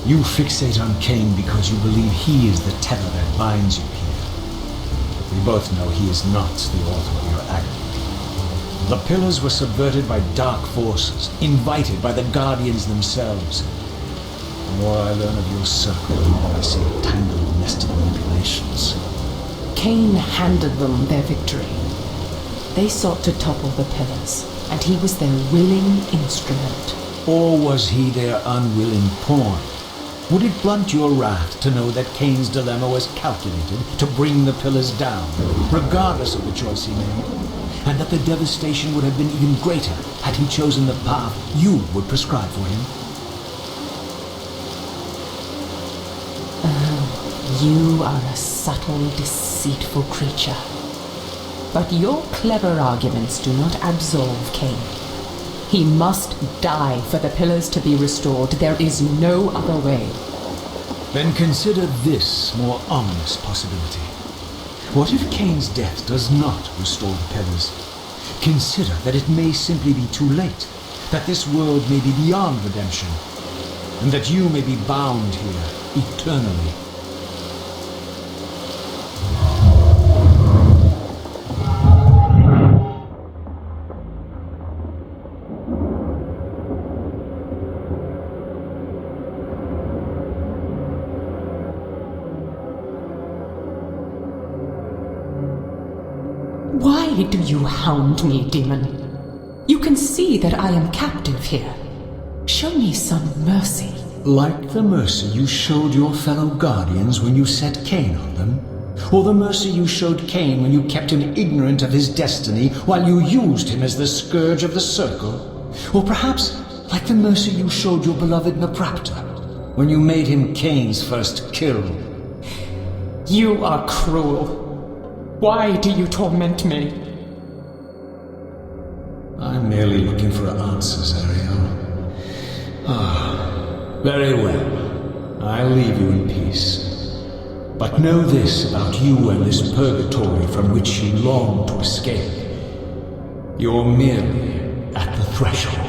You fixate on Kain because you believe he is the tether that binds you here. We both know he is not the author of your agony. The pillars were subverted by dark forces, invited by the Guardians themselves. The more I learn of your circle, the more I see a tangled nest of manipulations. Kain handed them their victory. They sought to topple the pillars, and he was their willing instrument. Or was he their unwilling pawn? Would it blunt your wrath to know that Kain's dilemma was calculated to bring the pillars down, regardless of the choice he made, and that the devastation would have been even greater had he chosen the path you would prescribe for him? You are a subtle, deceitful creature. But your clever arguments do not absolve Kain. He must die for the pillars to be restored. There is no other way. Then consider this more ominous possibility. What if Kain's death does not restore the pillars? Consider that it may simply be too late, that this world may be beyond redemption, and that you may be bound here eternally. Why do you hound me, demon? You can see that I am captive here. Show me some mercy. Like the mercy you showed your fellow Guardians when you set Kain on them? Or the mercy you showed Kain when you kept him ignorant of his destiny while you used him as the scourge of the circle? Or perhaps like the mercy you showed your beloved Napraptor when you made him Kain's first kill? You are cruel. Why do you torment me? I'm merely looking for answers, Ariel. Very well. I'll leave you in peace. But know this about you and this purgatory from which you long to escape. You're merely at the threshold.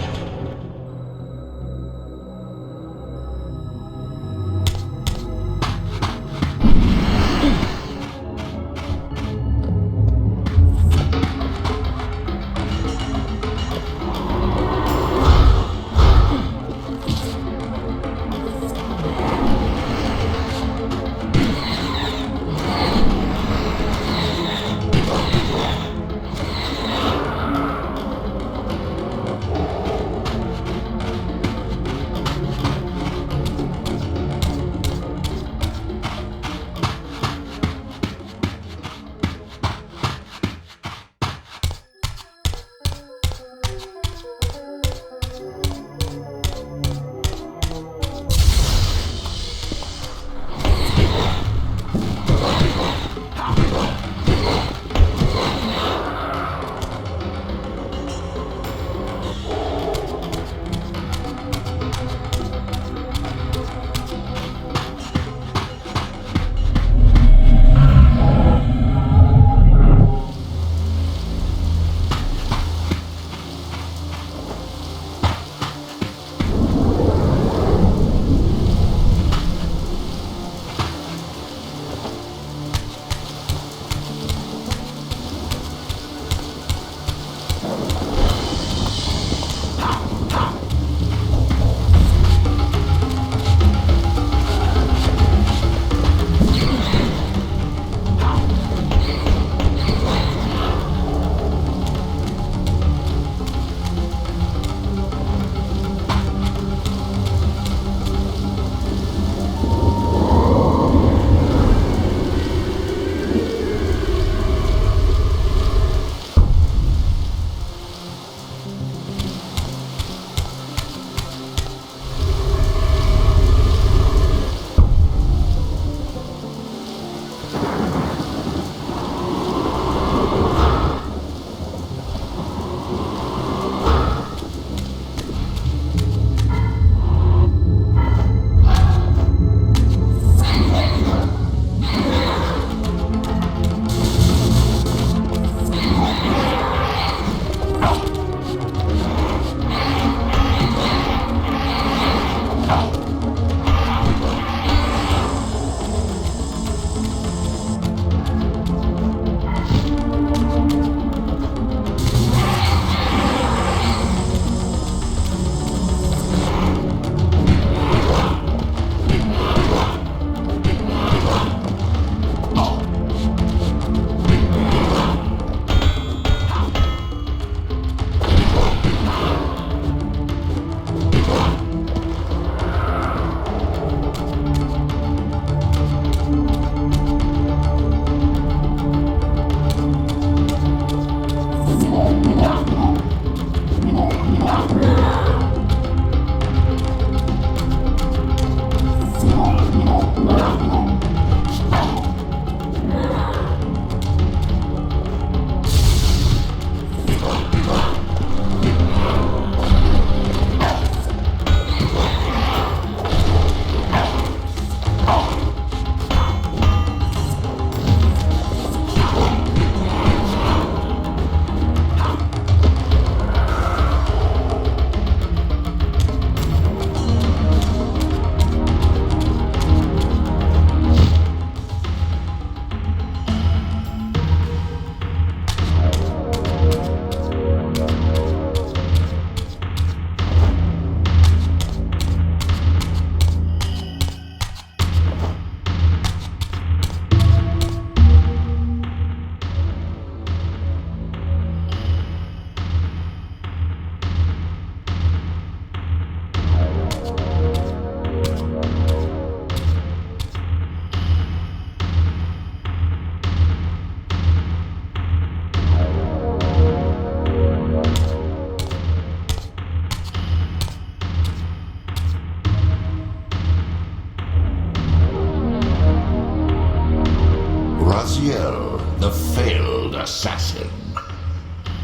Raziel, the failed assassin.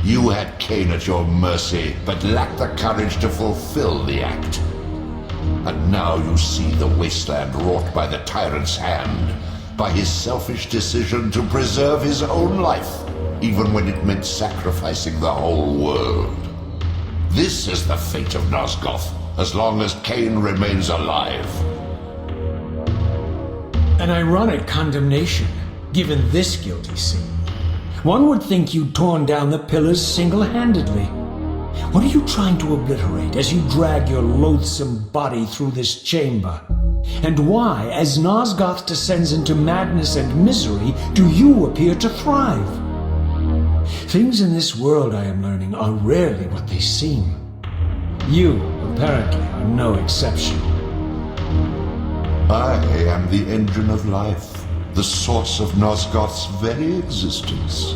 You had Kain at your mercy, but lacked the courage to fulfill the act. And now you see the wasteland wrought by the tyrant's hand, by his selfish decision to preserve his own life, even when it meant sacrificing the whole world. This is the fate of Nosgoth, as long as Kain remains alive. An ironic condemnation, given this guilty scene. One would think you'd torn down the pillars single-handedly. What are you trying to obliterate as you drag your loathsome body through this chamber? And why, as Nosgoth descends into madness and misery, do you appear to thrive? Things in this world, I am learning, are rarely what they seem. You, apparently, are no exception. I am the engine of life, the source of Nosgoth's very existence.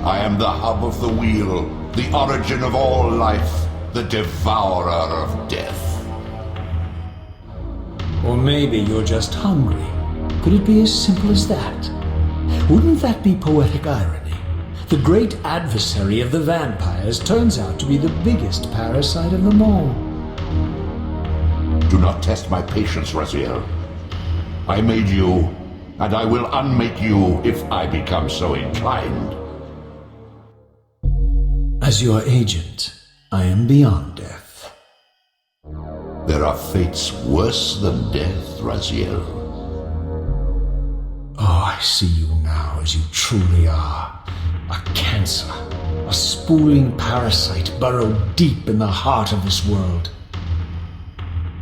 I am the hub of the wheel, the origin of all life, the devourer of death. Or maybe you're just hungry. Could it be as simple as that? Wouldn't that be poetic irony? The great adversary of the vampires turns out to be the biggest parasite of them all. Do not test my patience, Raziel. I made you, and I will unmake you if I become so inclined. As your agent, I am beyond death. There are fates worse than death, Raziel. Oh, I see you now as you truly are. A cancer, A spooling parasite burrowed deep in the heart of this world.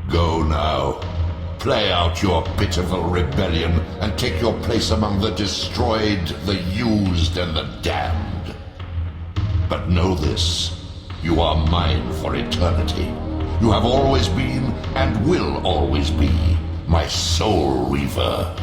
Go now. Play out your pitiful rebellion and take your place among the destroyed, the used, and the damned. But know this. You are mine for eternity. You have always been, and will always be, my Soul Reaver.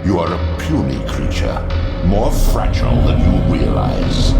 You are a puny creature, more fragile than you realize.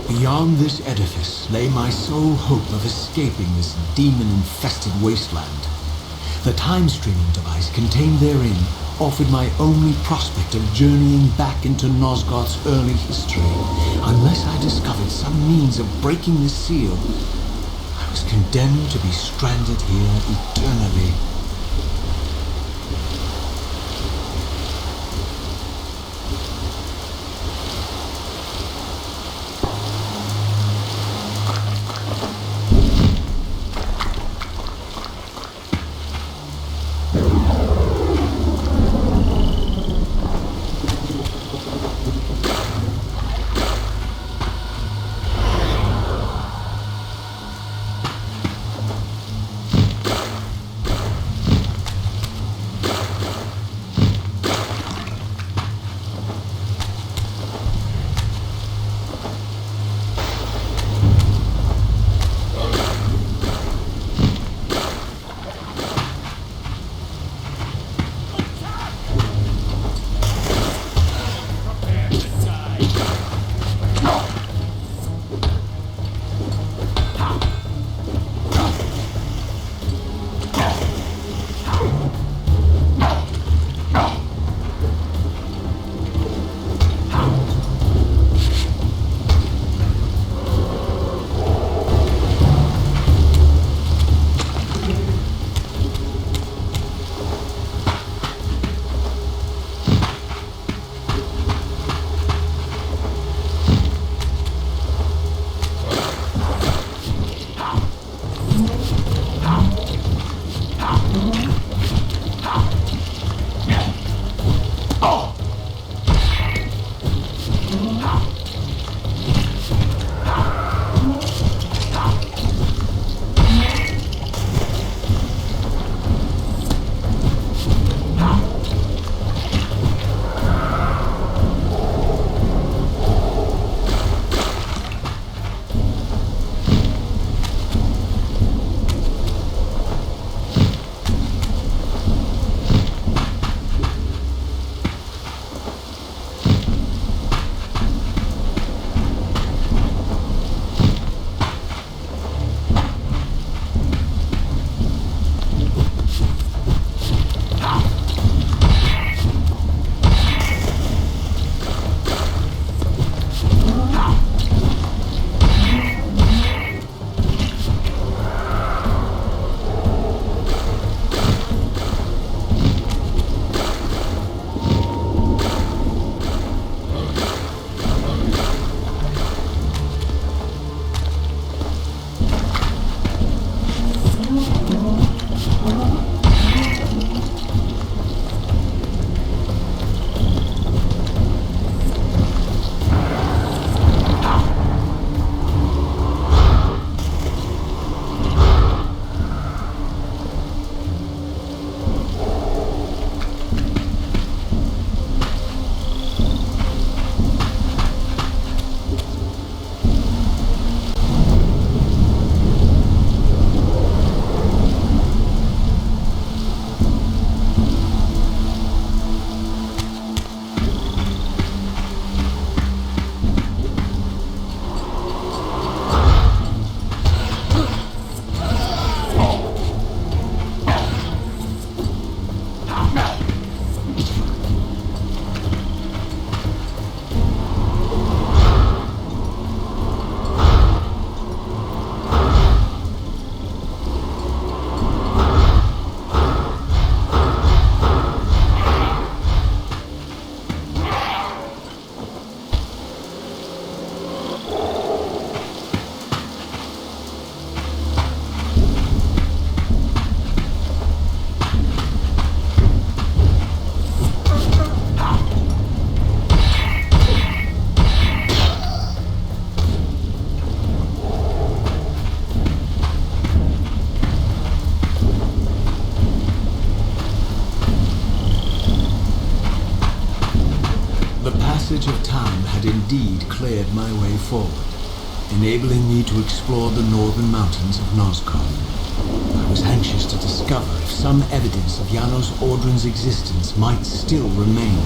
Beyond this edifice lay my sole hope of escaping this demon-infested wasteland. The time-streaming device contained therein offered my only prospect of journeying back into Nosgoth's early history. Unless I discovered some means of breaking the seal, I was condemned to be stranded here eternally. passage of time had indeed cleared my way forward, enabling me to explore the northern mountains of Nosgoth. I was anxious to discover if some evidence of Janos Ordren's existence might still remain.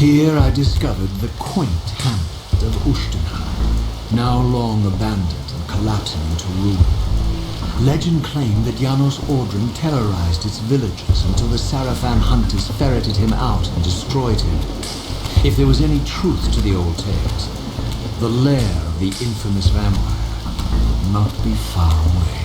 Here I discovered the quaint hamlet of Ushtenheim, now long abandoned and collapsing into ruin. Legend claimed that Janos Ordren terrorized its villagers until the Sarafan hunters ferreted him out and destroyed him. If there was any truth to the old tales, the lair of the infamous vampire would not be far away.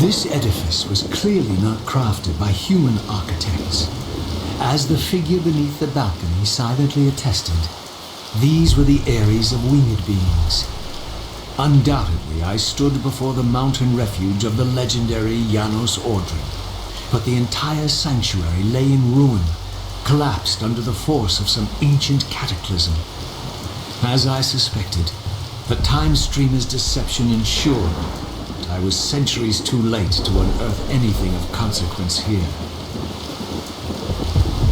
This edifice was clearly not crafted by human architects. As the figure beneath the balcony silently attested, these were the Ares of winged beings. Undoubtedly, I stood before the mountain refuge of the legendary Janos Ordrin, but the entire sanctuary lay in ruin, collapsed under the force of some ancient cataclysm. As I suspected, the time streamer's deception ensured that I was centuries too late to unearth anything of consequence here.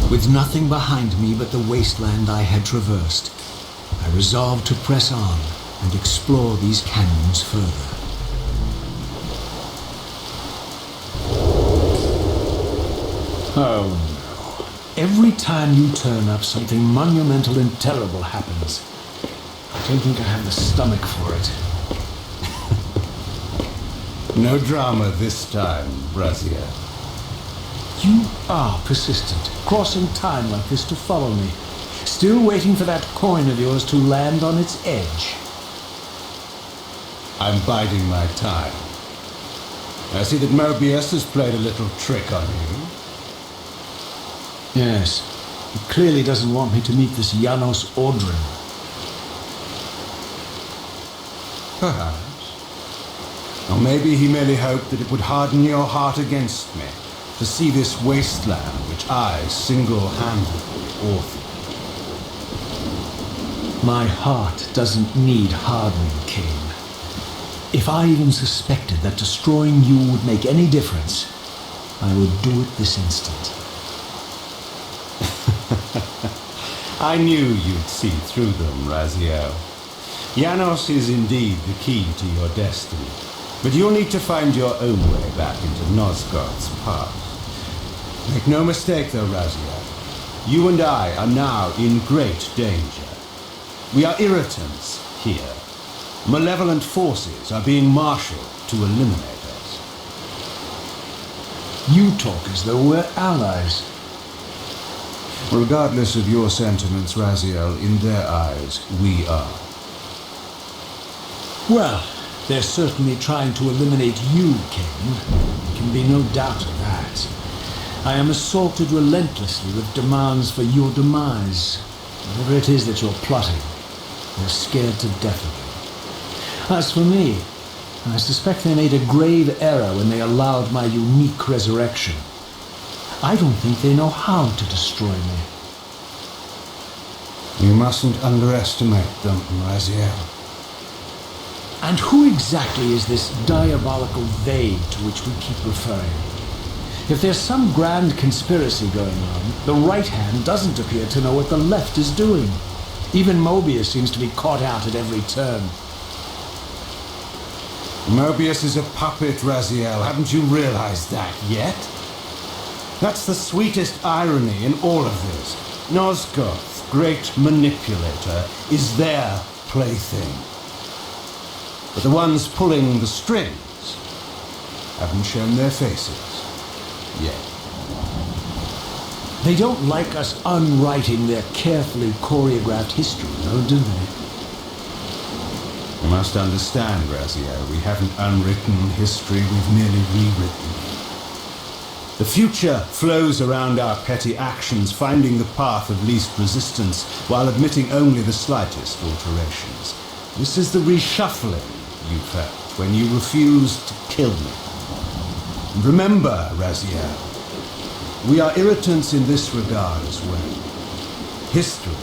With nothing behind me but the wasteland I had traversed, I resolved to press on and explore these canyons further. Oh no. Every time you turn up, something monumental and terrible happens. I don't think I have the stomach for it. No drama this time, Raziel. You are persistent, crossing time like this to follow me. Still waiting for that coin of yours to land on its edge. I'm biding my time. I see that Moebius has played a little trick on you. Yes, he clearly doesn't want me to meet this Janos Ordrin. Perhaps. Or maybe he merely hoped that it would harden your heart against me, to see this wasteland which I single-handedly authored. My heart doesn't need hardening, Kain. If I even suspected that destroying you would make any difference, I would do it this instant. I knew you'd see through them, Raziel. Janos is indeed the key to your destiny, but you'll need to find your own way back into Nosgoth's past. Make no mistake though, Raziel. You and I are now in great danger. We are irritants here. Malevolent forces are being marshaled to eliminate us. You talk as though we're allies. Regardless of your sentiments, Raziel, in their eyes, we are. Well, they're certainly trying to eliminate you, Kain. There can be no doubt of that. I am assaulted relentlessly with demands for your demise. Whatever it is that you're plotting, they're scared to death of it. As for me, I suspect they made a grave error when they allowed my unique resurrection. I don't think they know how to destroy me. You mustn't underestimate them, Raziel. And who exactly is this diabolical they to which we keep referring? If there's some grand conspiracy going on, the right hand doesn't appear to know what the left is doing. Even Moebius seems to be caught out at every turn. Moebius is a puppet, Raziel. Haven't you realized that yet? That's the sweetest irony in all of this. Nosgoth, great manipulator, is their plaything. But the ones pulling the strings haven't shown their faces yet. They don't like us unwriting their carefully choreographed history, though, do they? You must understand, Raziel, we haven't unwritten history, we've merely rewritten. The future flows around our petty actions, finding the path of least resistance, while admitting only the slightest alterations. This is the reshuffling you felt when you refused to kill me. And remember, Raziel, we are irritants in this regard as well. History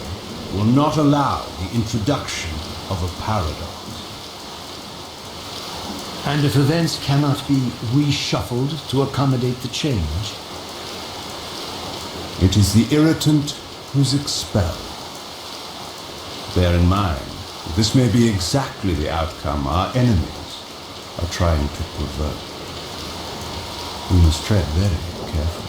will not allow the introduction of a paradox. And if events cannot be reshuffled to accommodate the change? It is the irritant who's expelled. Bear in mind, this may be exactly the outcome our enemies are trying to provoke. We must tread very carefully.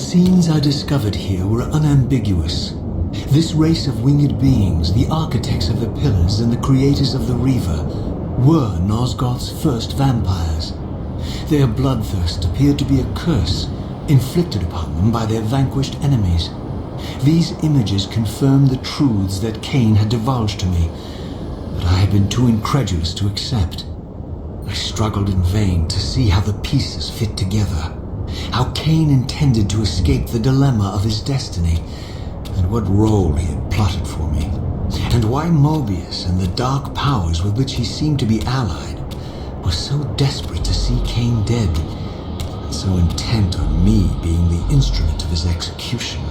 scenes I discovered here were unambiguous. This race of winged beings, the architects of the Pillars and the creators of the Reaver, were Nosgoth's first vampires. Their bloodthirst appeared to be a curse, inflicted upon them by their vanquished enemies. These images confirmed the truths that Kain had divulged to me, but I had been too incredulous to accept. I struggled in vain to see how the pieces fit together, how Kain intended to escape the dilemma of his destiny, and what role he had plotted for me, and why Moebius and the dark powers with which he seemed to be allied were so desperate to see Kain dead, and so intent on me being the instrument of his execution.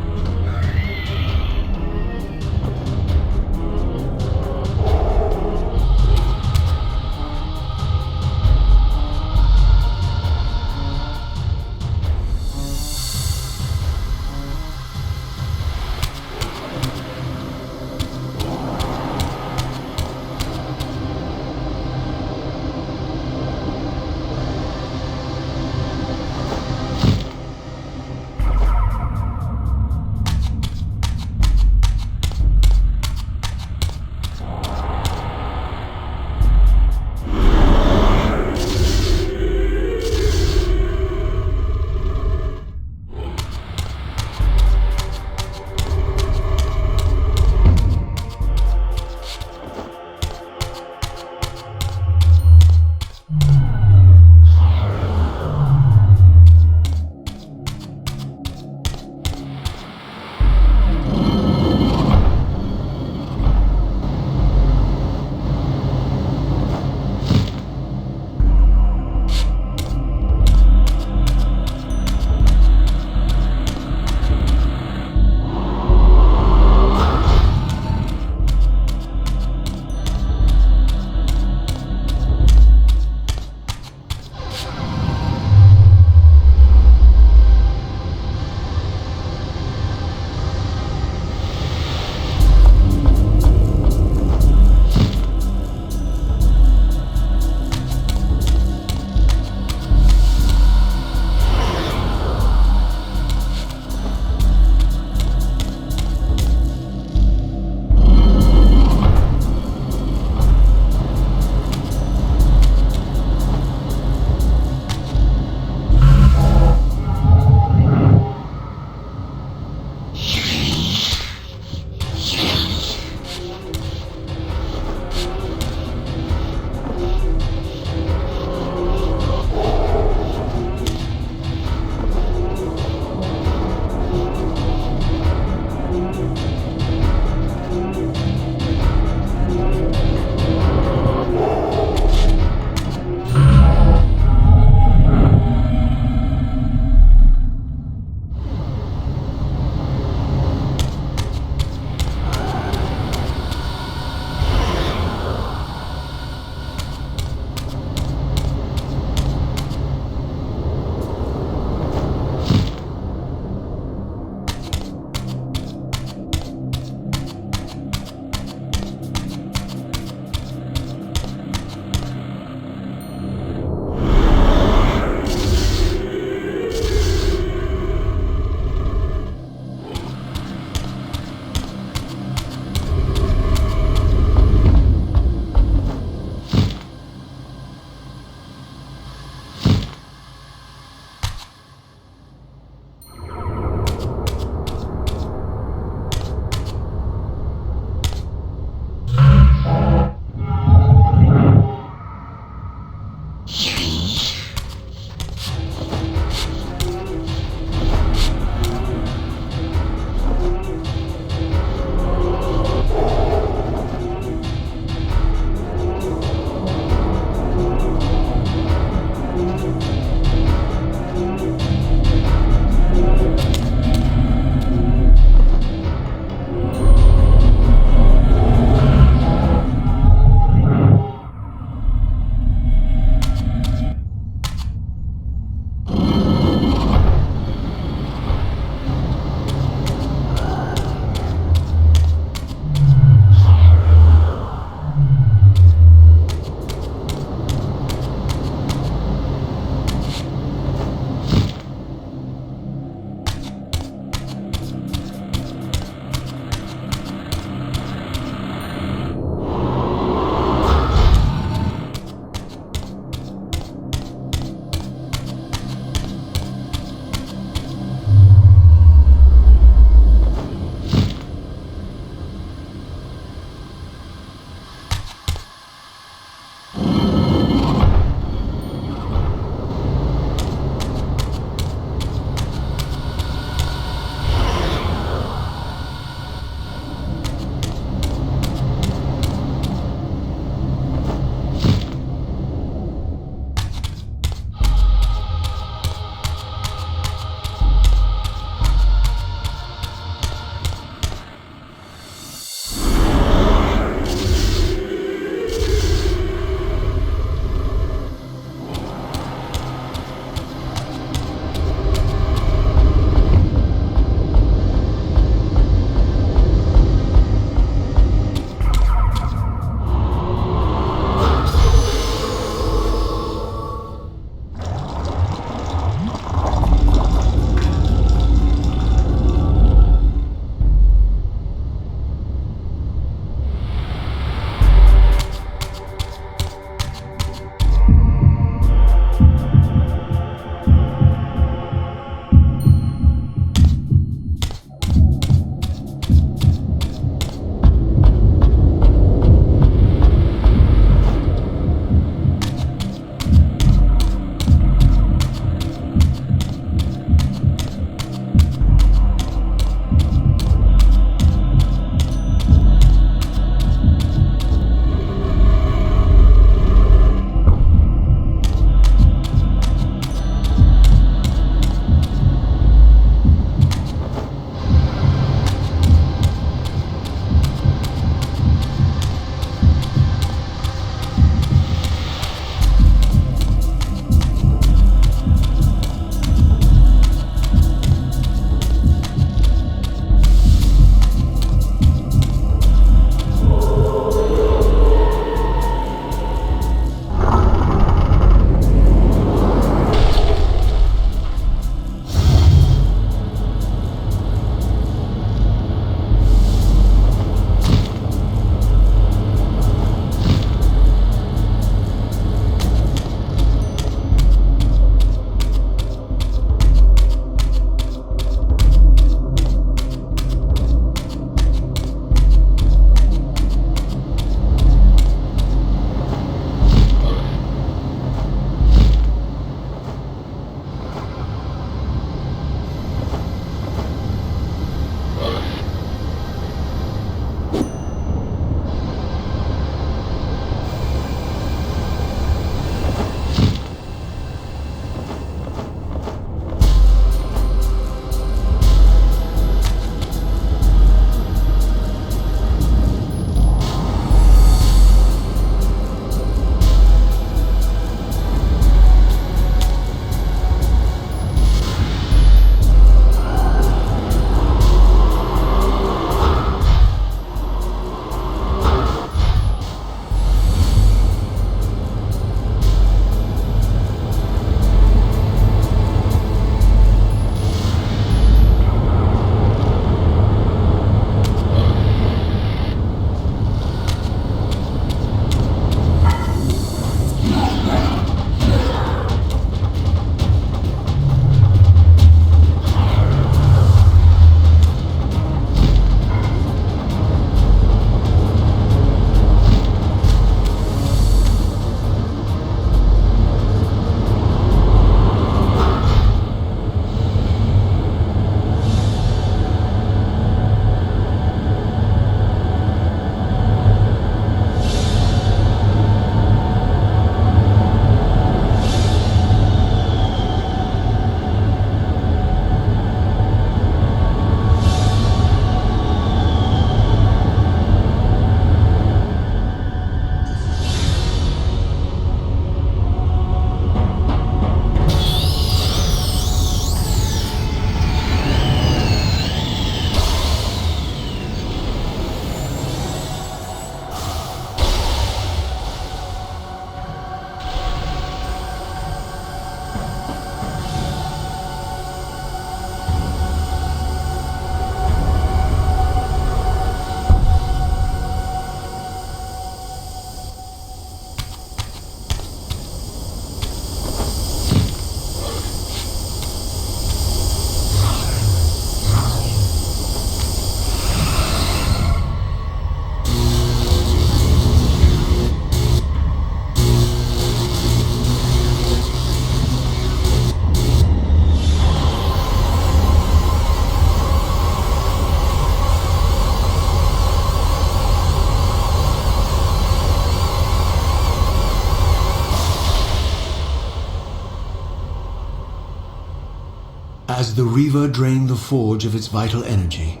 As the Reaver drained the forge of its vital energy,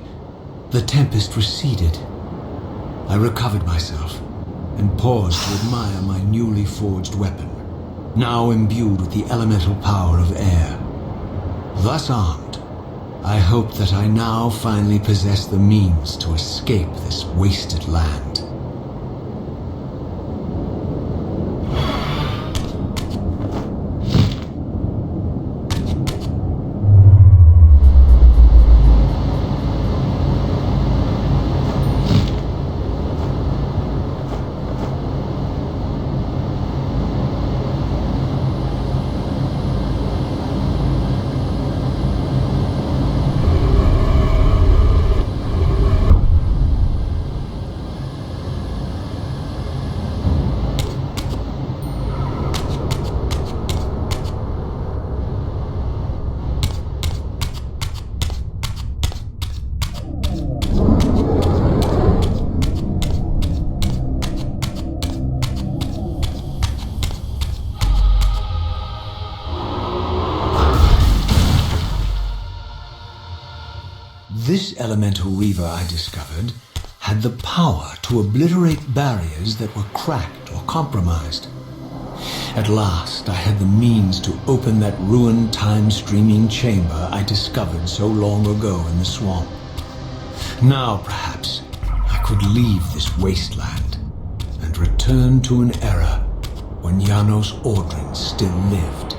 the tempest receded. I recovered myself and paused to admire my newly forged weapon, now imbued with the elemental power of air. Thus armed, I hoped that I now finally possessed the means to escape this wasted land. This elemental Reaver, I discovered, had the power to obliterate barriers that were cracked or compromised. At last, I had the means to open that ruined time-streaming chamber I discovered so long ago in the swamp. Now, perhaps, I could leave this wasteland and return to an era when Janos Ordrin still lived.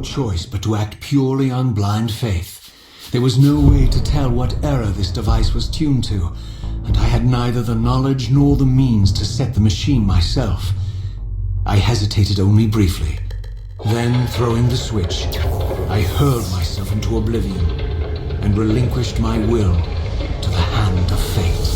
choice but to act purely on blind faith. There was no way to tell what error this device was tuned to, and I had neither the knowledge nor the means to set the machine myself. I hesitated only briefly. Then, throwing the switch, I hurled myself into oblivion and relinquished my will to the hand of fate.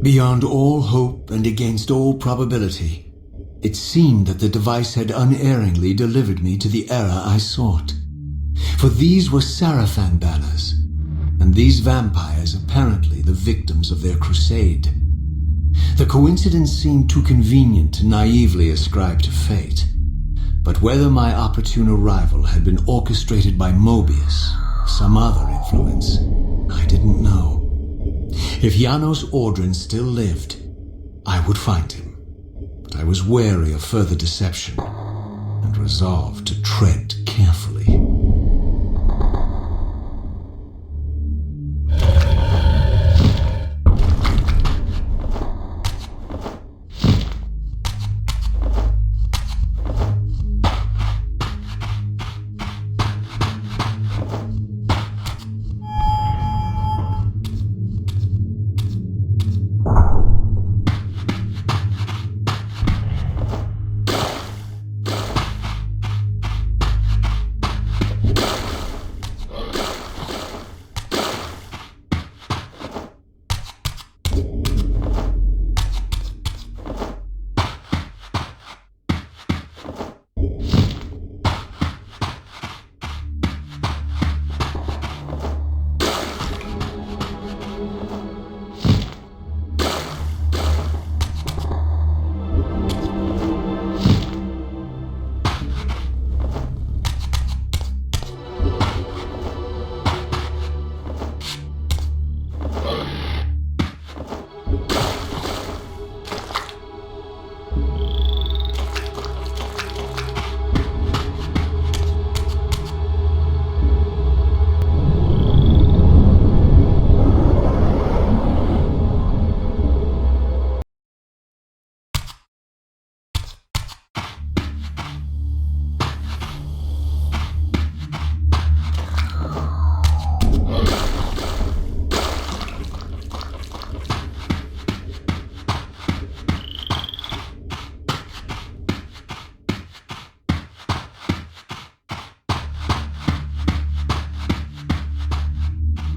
Beyond all hope and against all probability, it seemed that the device had unerringly delivered me to the era I sought. For these were Sarafan banners, and these vampires apparently the victims of their crusade. The coincidence seemed too convenient to naively ascribe to fate, but whether my opportune arrival had been orchestrated by Moebius, some other influence, I didn't know. If Janos Ordrin still lived, I would find him. But I was wary of further deception, and resolved to tread carefully.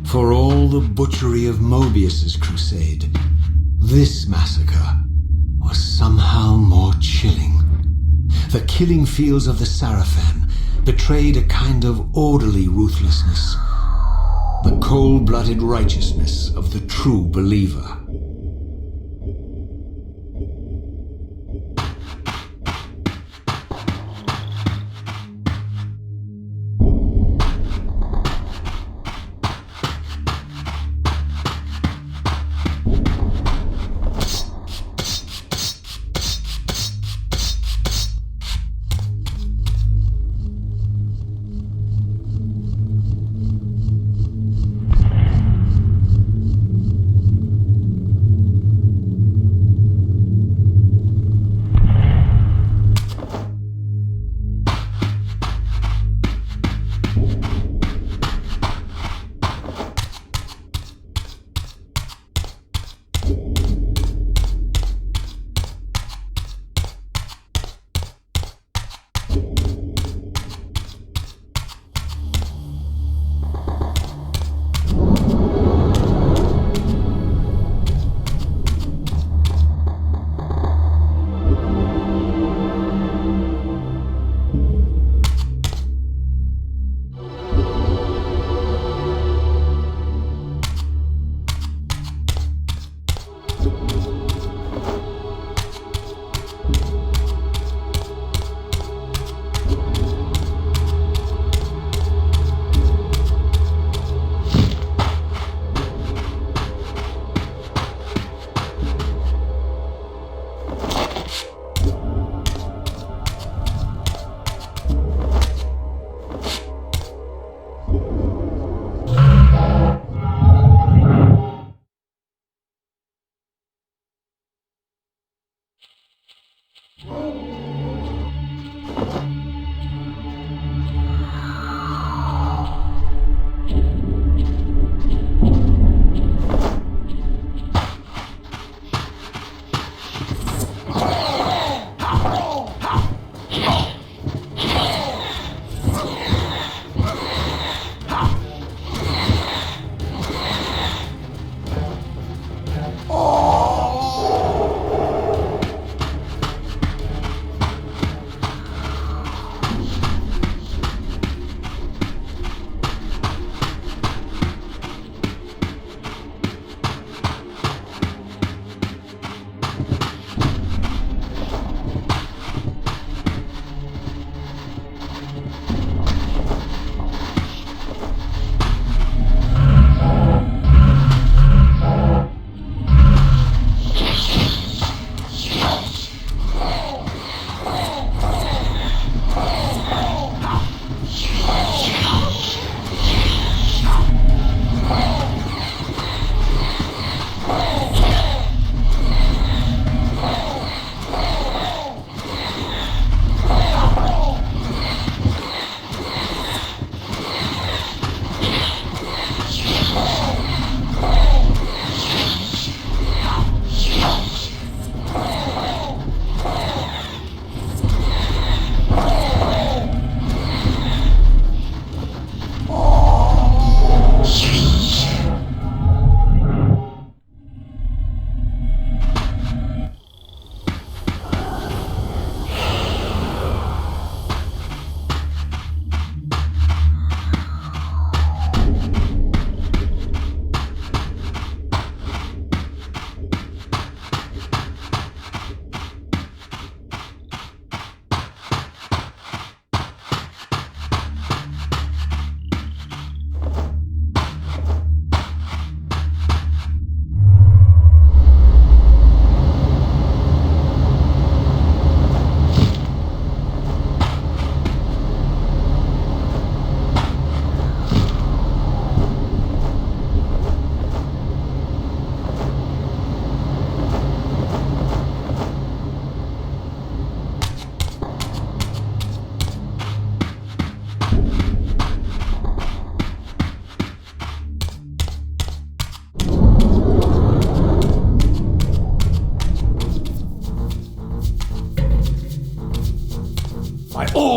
For all the butchery of Moebius's crusade, this massacre was somehow more chilling. The killing fields of the Sarafan betrayed a kind of orderly ruthlessness, the cold-blooded righteousness of the true believer.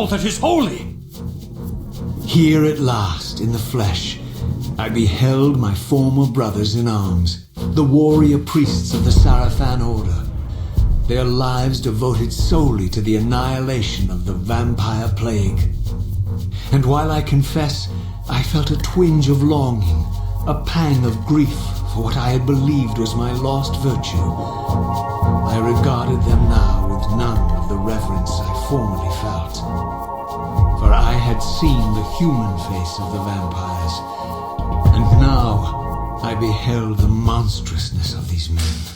all that is holy. Here at last, in the flesh, I beheld my former brothers in arms, the warrior priests of the Sarafan order, their lives devoted solely to the annihilation of the vampire plague. And while I confess I felt a twinge of longing, a pang of grief for what I had believed was my lost virtue, I regarded them now with none of the reverence I formerly felt. For I had seen the human face of the vampires, and now I beheld the monstrousness of these men.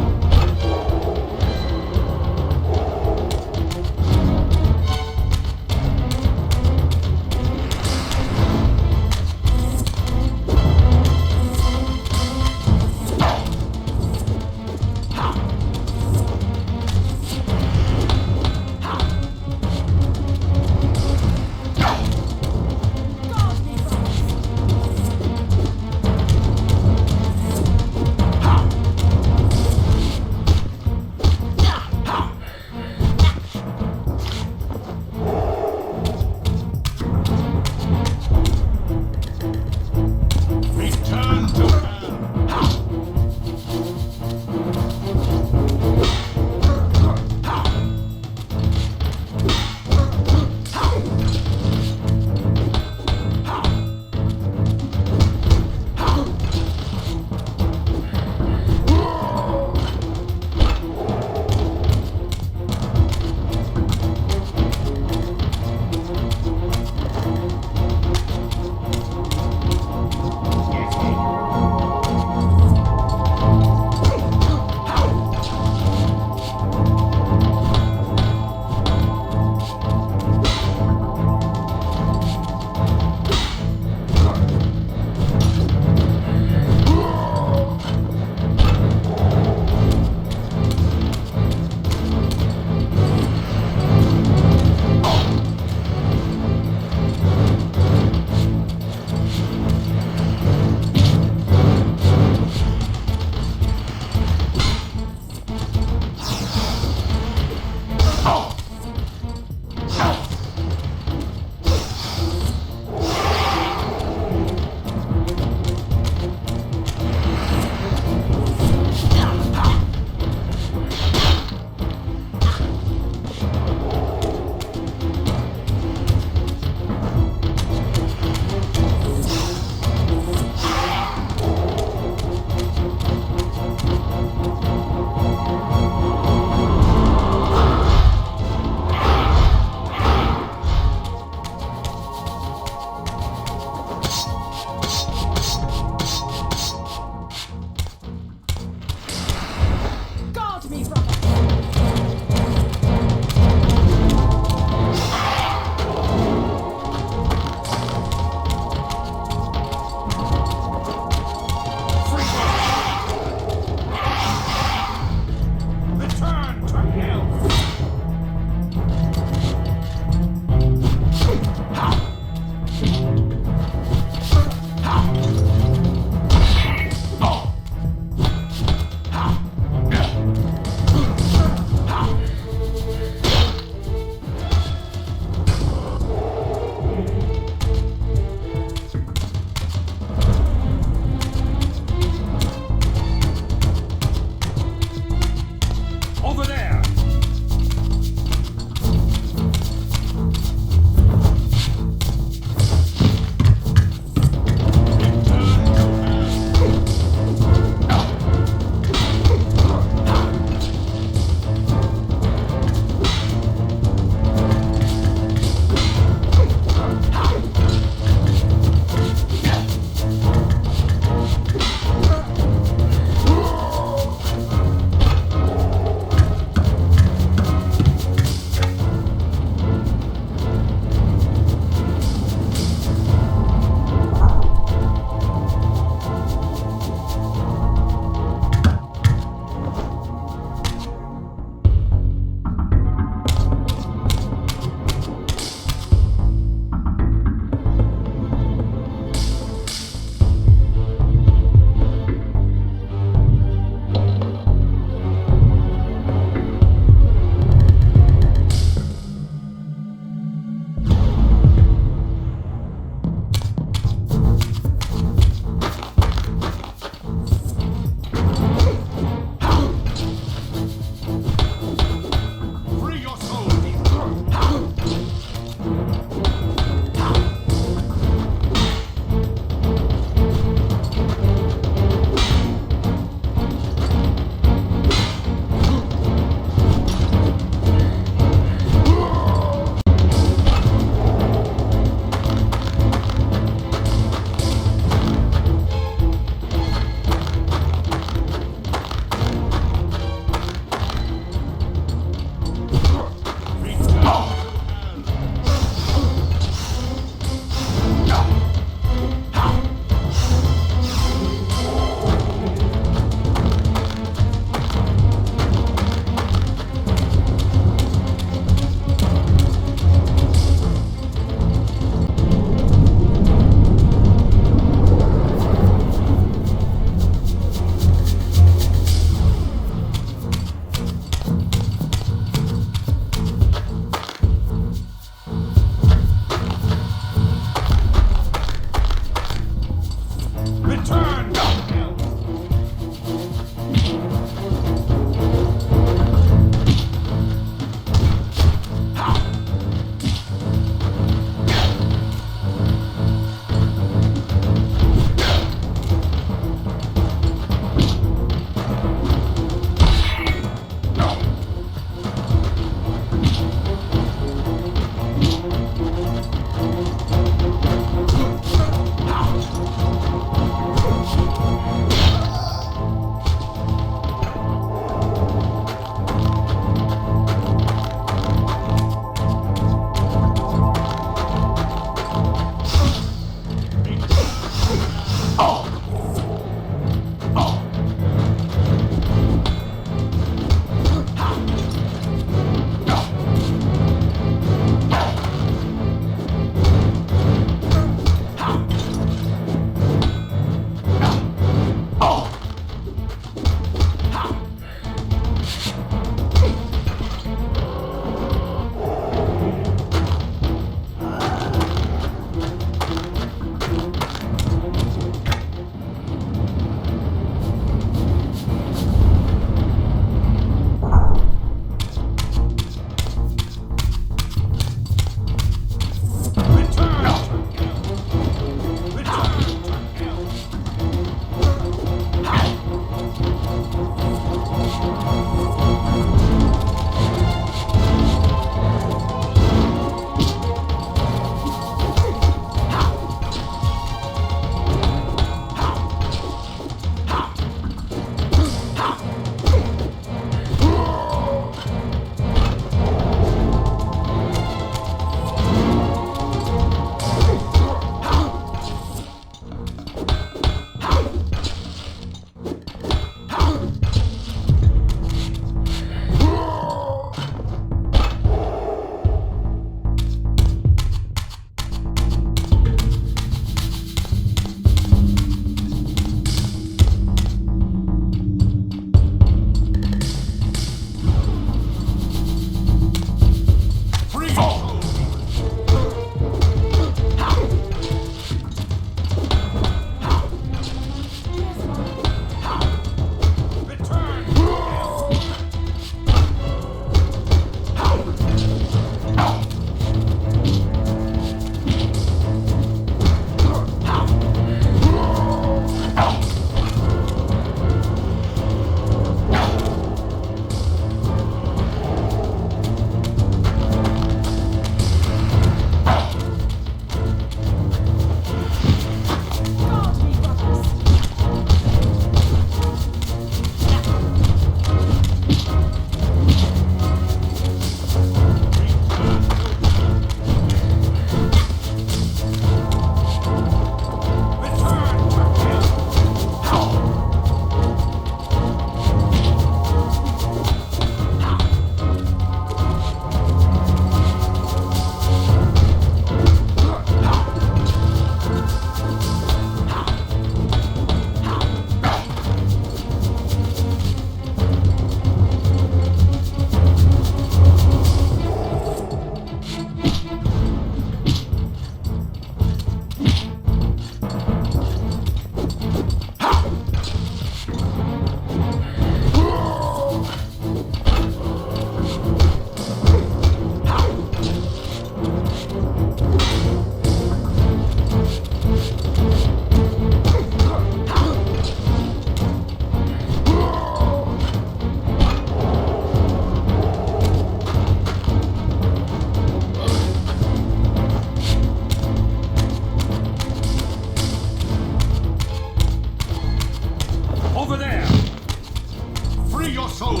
Free your soul!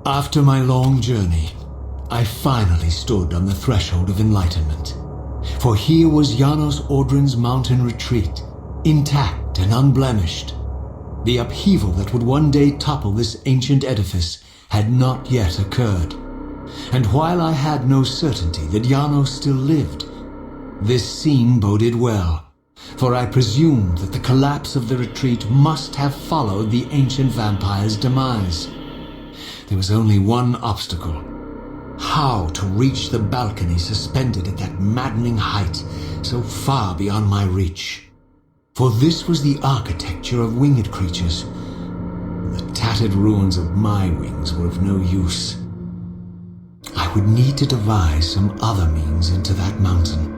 After my long journey, I finally stood on the threshold of enlightenment. For here was Janos Audrin's mountain retreat, intact and unblemished. The upheaval that would one day topple this ancient edifice had not yet occurred. And while I had no certainty that Janos still lived, this scene boded well, for I presumed that the collapse of the retreat must have followed the ancient vampire's demise. There was only one obstacle: how to reach the balcony suspended at that maddening height so far beyond my reach. For this was the architecture of winged creatures. The tattered ruins of my wings were of no use. I would need to devise some other means into that mountain.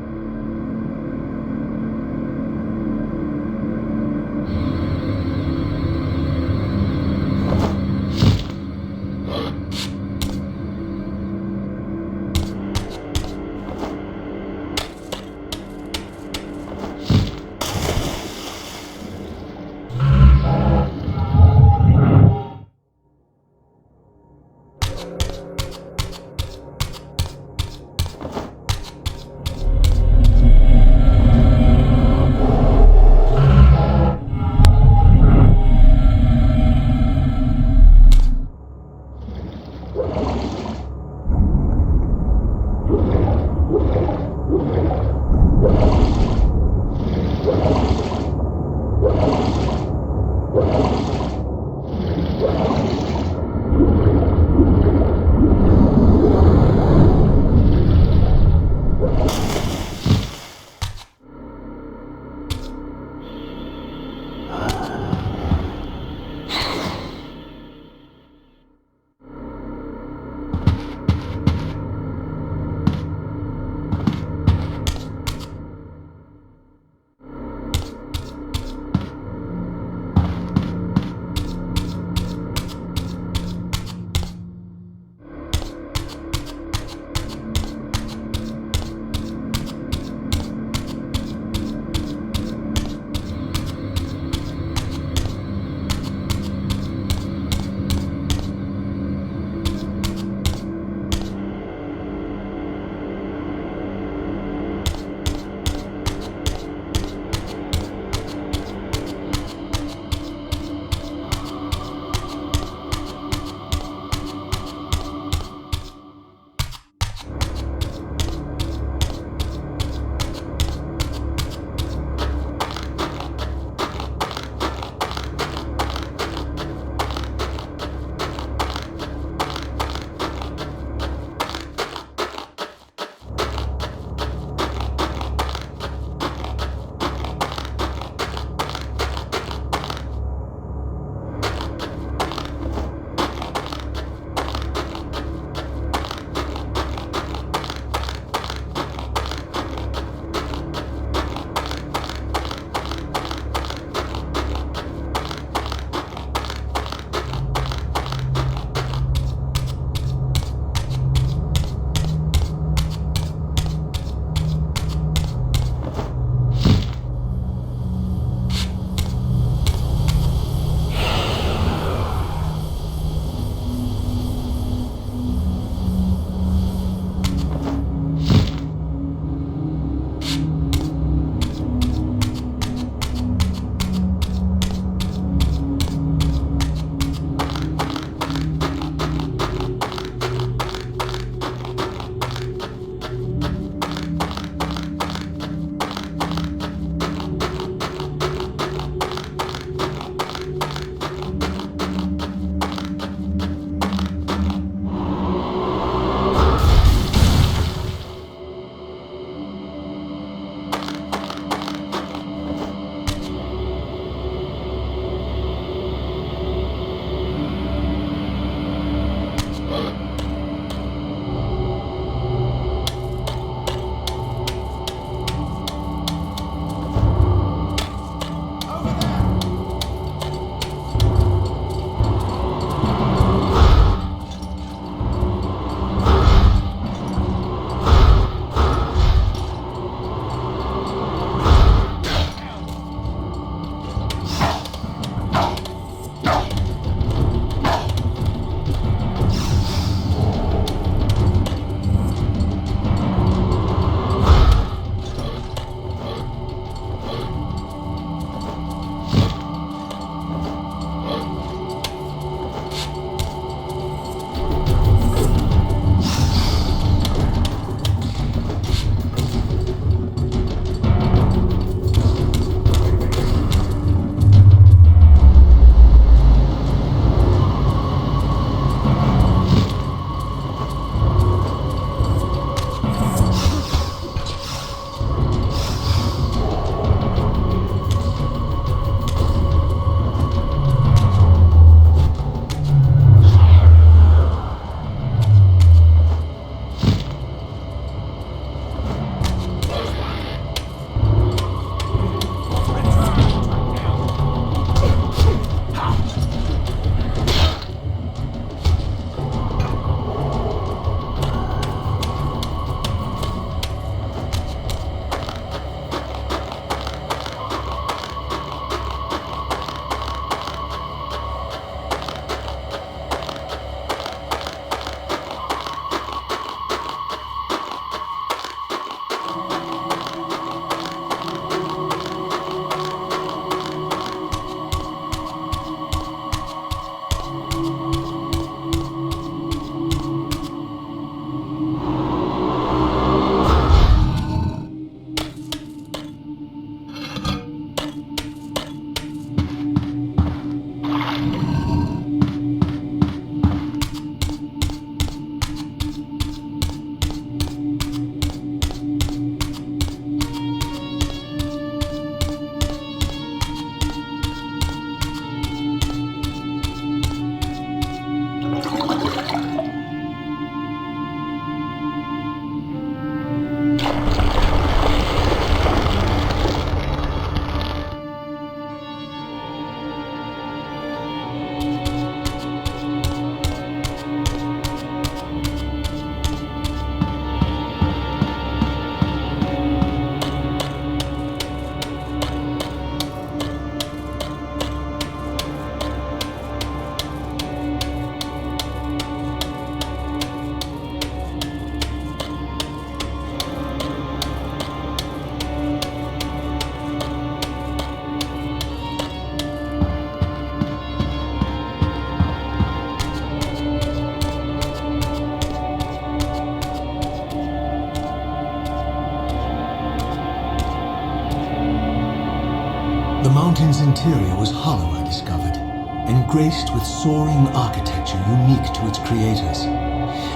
The mountain's interior was hollow, I discovered, and graced with soaring architecture unique to its creators.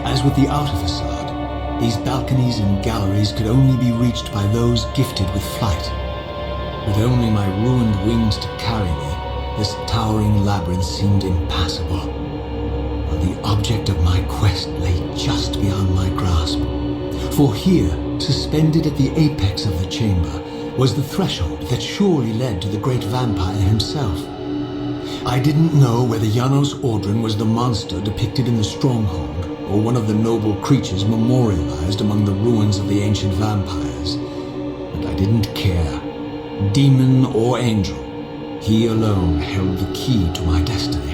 As with the outer facade, these balconies and galleries could only be reached by those gifted with flight. With only my ruined wings to carry me, this towering labyrinth seemed impassable, while the object of my quest lay just beyond my grasp. For here, suspended at the apex of the chamber, was the threshold that surely led to the great vampire himself. I didn't know whether Janos Ordran was the monster depicted in the stronghold, or one of the noble creatures memorialized among the ruins of the ancient vampires. But I didn't care. Demon or angel, he alone held the key to my destiny.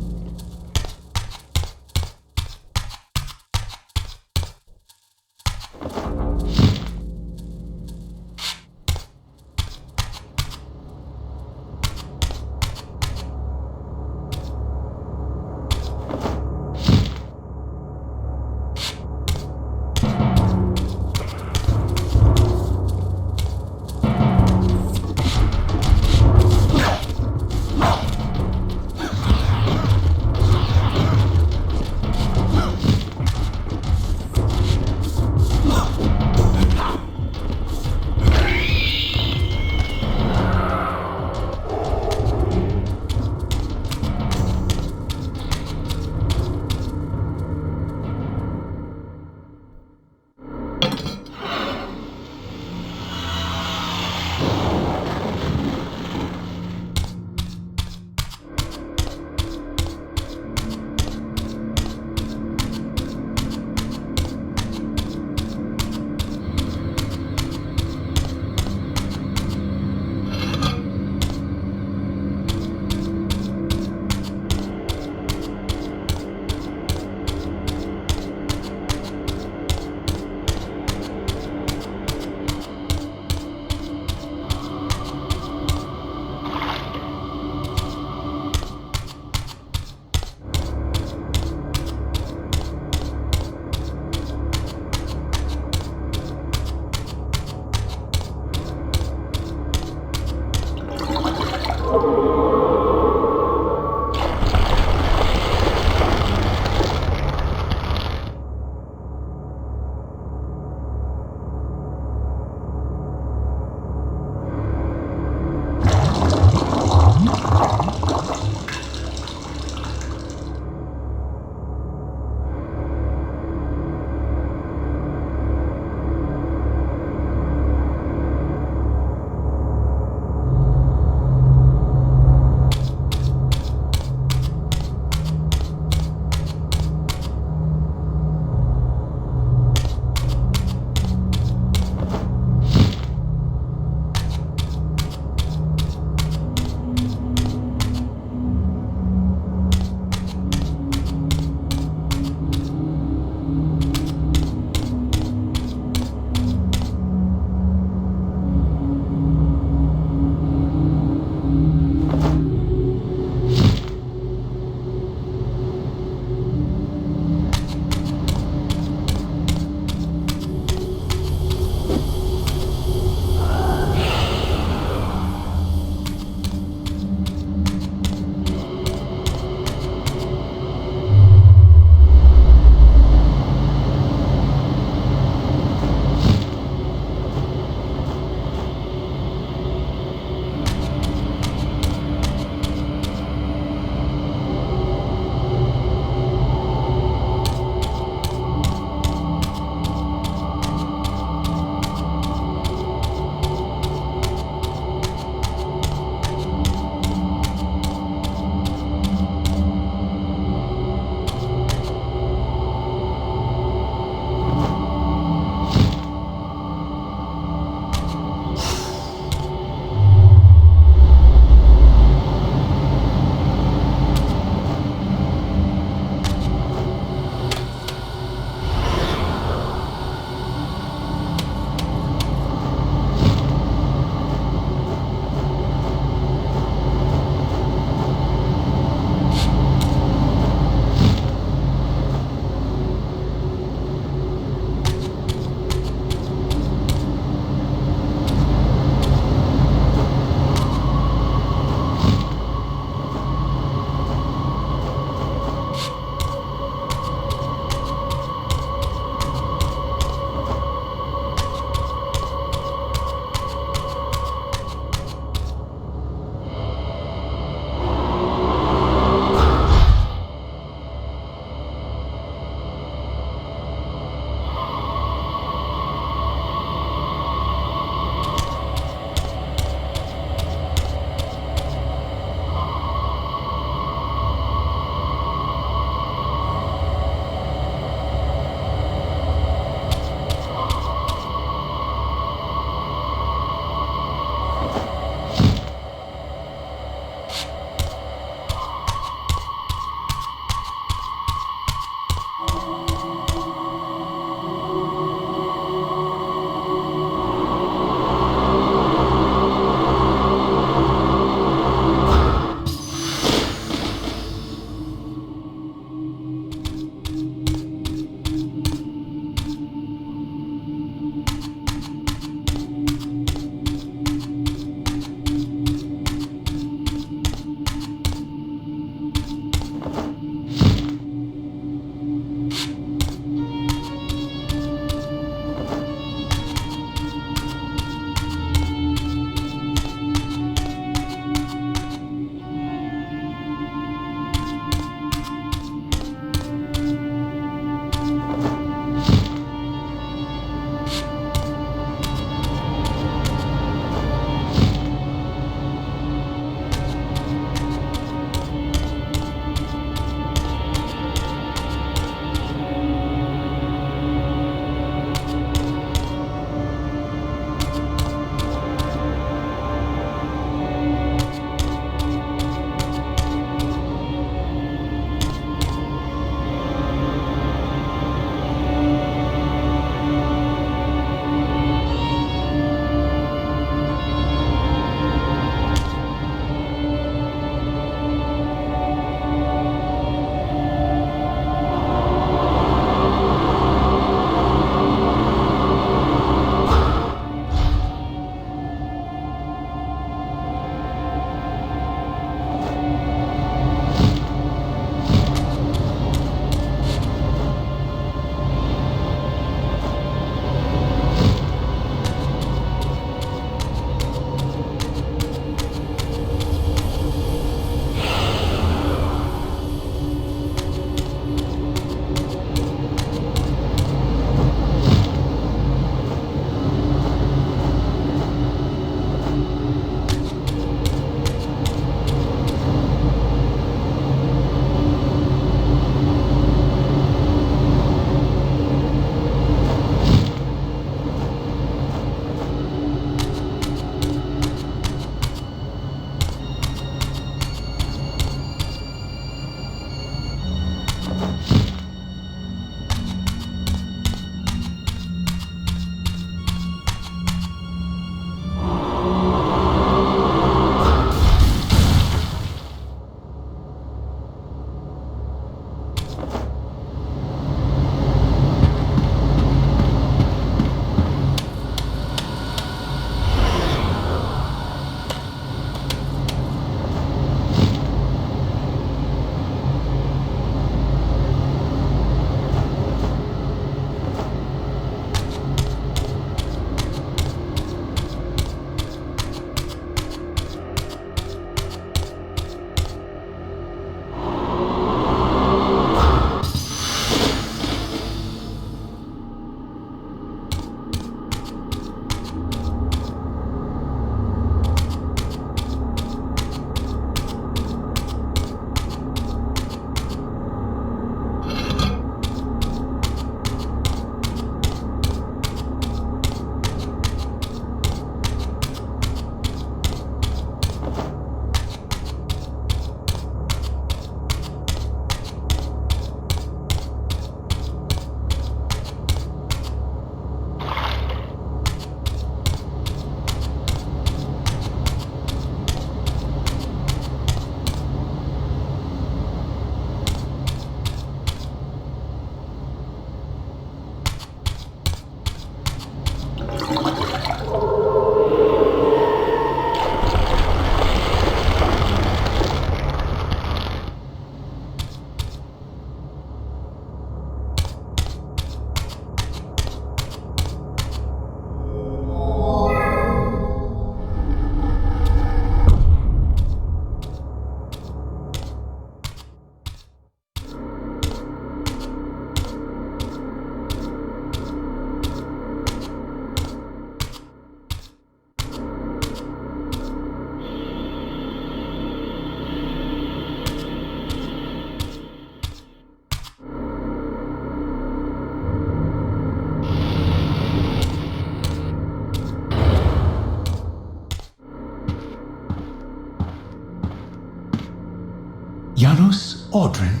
Janos Audrin?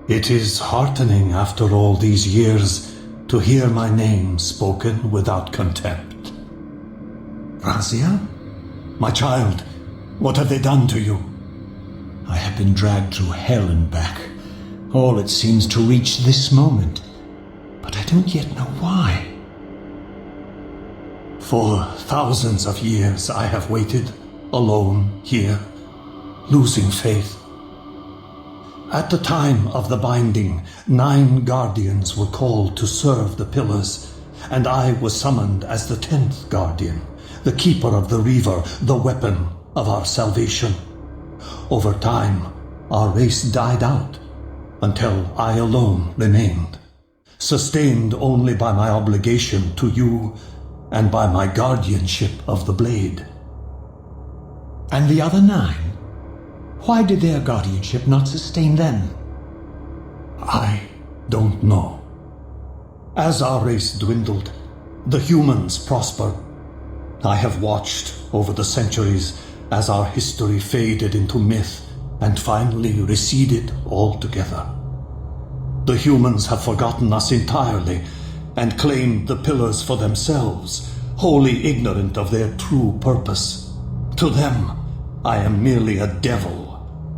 It is heartening after all these years to hear my name spoken without contempt. Raziel? My child, what have they done to you? I have been dragged through hell and back. All it seems to reach this moment. But I don't yet know why. For thousands of years I have waited, alone here, losing faith. At the time of the binding, 9 guardians were called to serve the Pillars, and I was summoned as the 10th guardian, the keeper of the Reaver, the weapon of our salvation. Over time, our race died out, until I alone remained, sustained only by my obligation to you and by my guardianship of the blade. And the other 9? Why did their guardianship not sustain them? I don't know. As our race dwindled, the humans prospered. I have watched over the centuries as our history faded into myth and finally receded altogether. The humans have forgotten us entirely and claimed the Pillars for themselves, wholly ignorant of their true purpose. To them, I am merely a devil,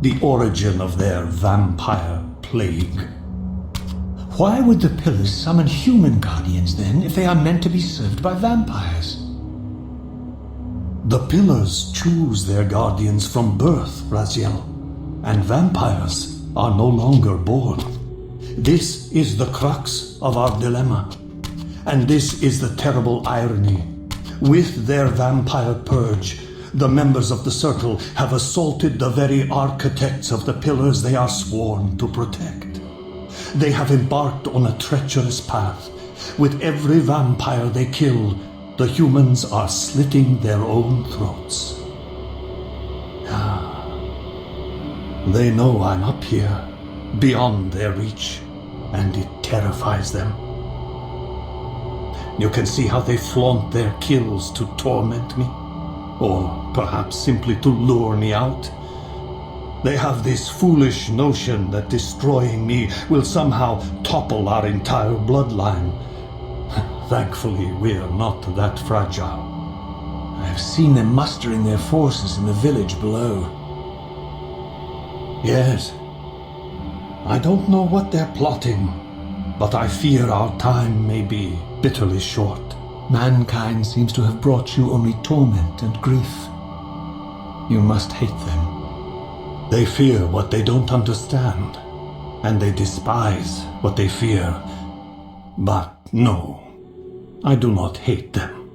the origin of their vampire plague. Why would the Pillars summon human guardians then, if they are meant to be served by vampires? The Pillars choose their guardians from birth, Raziel, and vampires are no longer born. This is the crux of our dilemma, and this is the terrible irony. With their vampire purge, the members of the Circle have assaulted the very architects of the Pillars they are sworn to protect. They have embarked on a treacherous path. With every vampire they kill, the humans are slitting their own throats. They know I'm up here, beyond their reach, and it terrifies them. You can see how they flaunt their kills to torment me, or perhaps simply to lure me out. They have this foolish notion that destroying me will somehow topple our entire bloodline. Thankfully, we're not that fragile. I have seen them mustering their forces in the village below. Yes. I don't know what they're plotting, but I fear our time may be bitterly short. Mankind seems to have brought you only torment and grief. You must hate them. They fear what they don't understand, and they despise what they fear. But no, I do not hate them.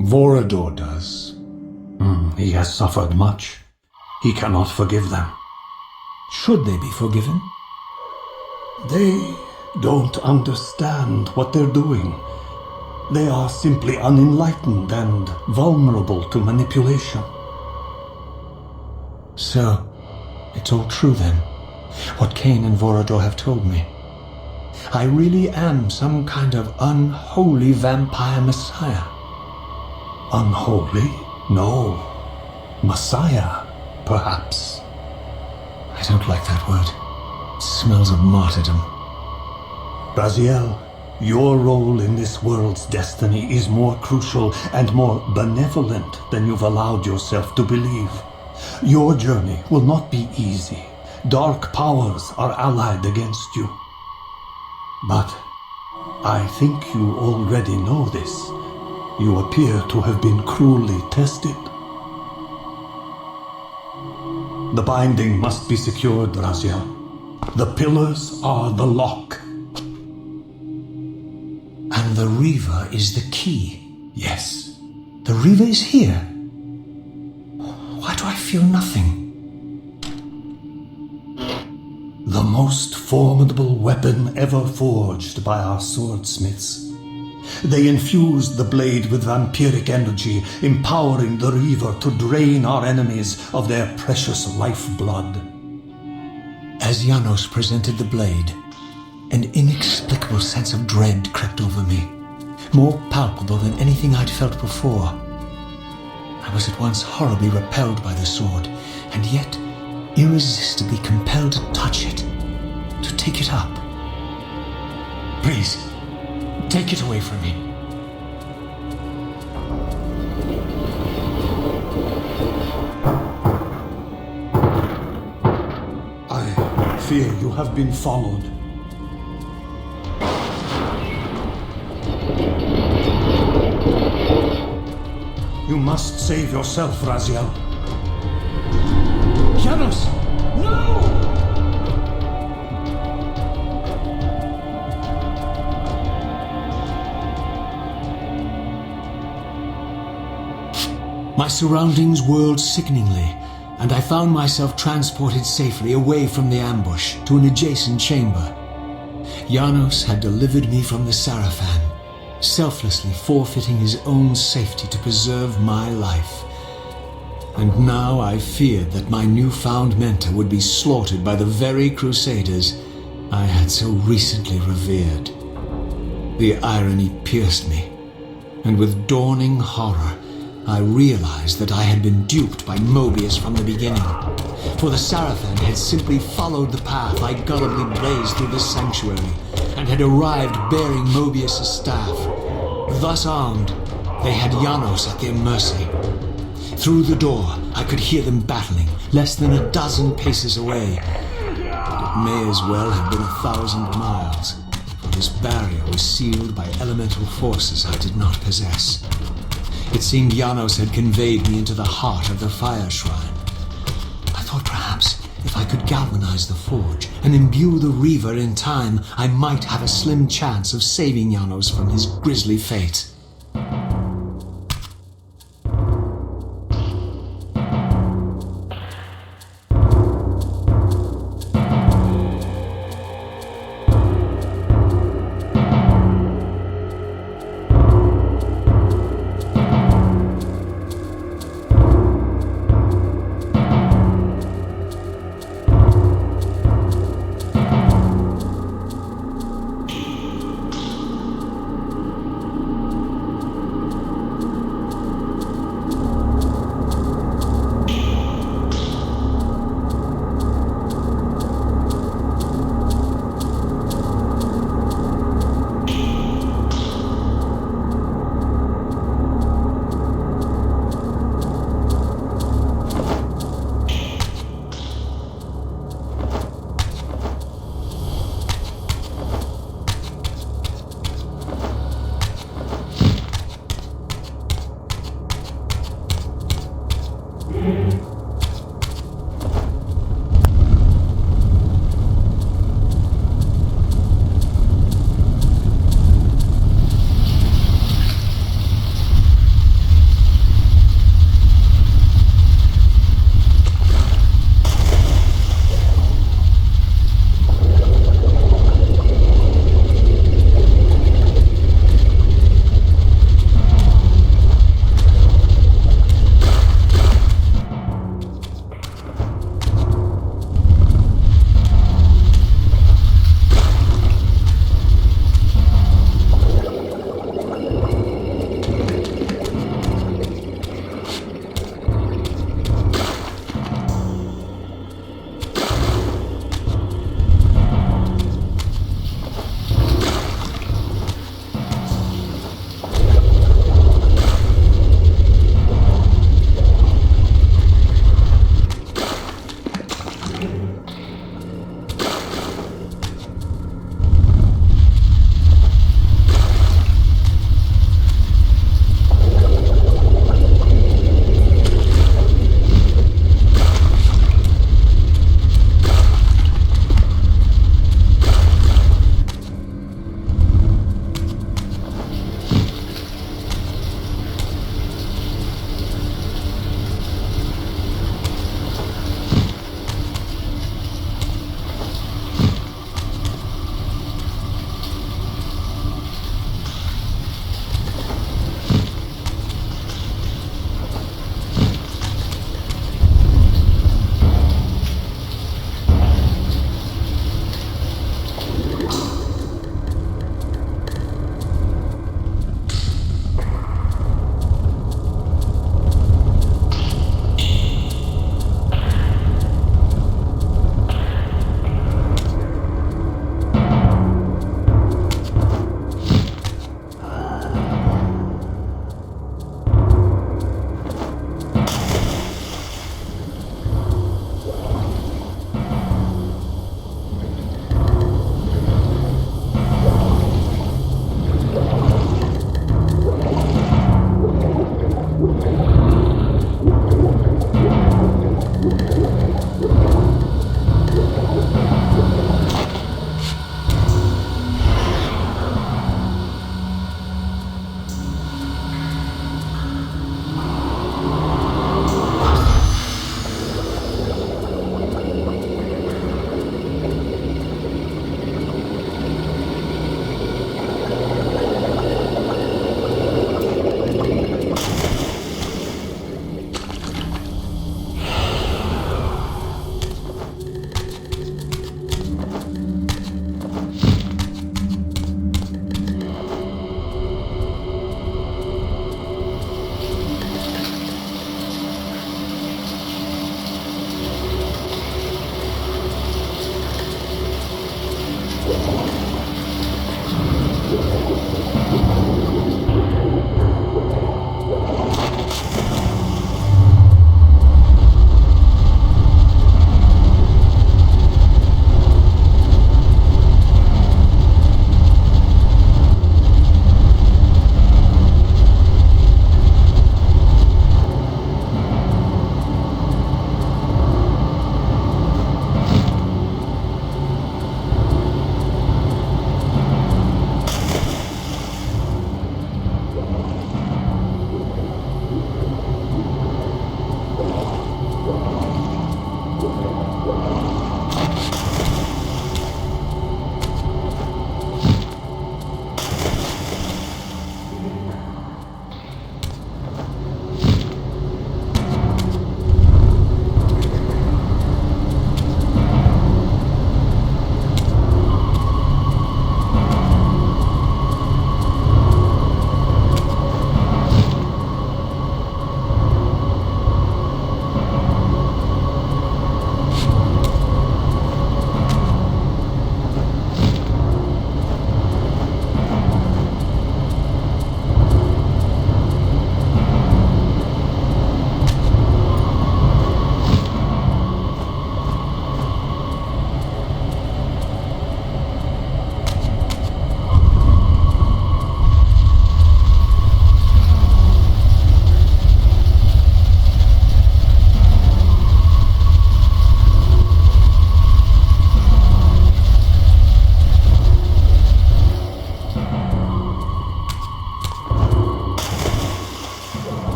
Vorador does. He has suffered much. He cannot forgive them. Should they be forgiven? They don't understand what they're doing. They are simply unenlightened and vulnerable to manipulation. So, it's all true then, what Kain and Vorador have told me. I really am some kind of unholy vampire messiah. Unholy? No. Messiah, perhaps. I don't like that word. It smells of martyrdom. Raziel, your role in this world's destiny is more crucial and more benevolent than you've allowed yourself to believe. Your journey will not be easy. Dark powers are allied against you. But I think you already know this. You appear to have been cruelly tested. The binding must be secured, Raziel. The Pillars are the lock. And the Reaver is the key. Yes. The Reaver is here. Why do I feel nothing? The most formidable weapon ever forged by our swordsmiths. They infused the blade with vampiric energy, empowering the Reaver to drain our enemies of their precious lifeblood. As Janos presented the blade, an inexplicable sense of dread crept over me, more palpable than anything I'd felt before. I was at once horribly repelled by the sword, and yet irresistibly compelled to touch it, to take it up. Please, take it away from me. I fear you have been followed. You must save yourself, Raziel. Janos! No! My surroundings whirled sickeningly, and I found myself transported safely away from the ambush to an adjacent chamber. Janos had delivered me from the Sarafan, selflessly forfeiting his own safety to preserve my life. And now I feared that my newfound mentor would be slaughtered by the very crusaders I had so recently revered. The irony pierced me, and with dawning horror, I realized that I had been duped by Moebius from the beginning. For the Sarafan had simply followed the path I gullibly blazed through the sanctuary, and had arrived bearing Moebius' staff. Thus armed, they had Janos at their mercy. Through the door, I could hear them battling, less than a dozen paces away. And it may as well have been 1,000 miles, for this barrier was sealed by elemental forces I did not possess. It seemed Janos had conveyed me into the heart of the fire shrine. I thought perhaps if I could galvanize the forge and imbue the Reaver in time, I might have a slim chance of saving Janos from his grisly fate.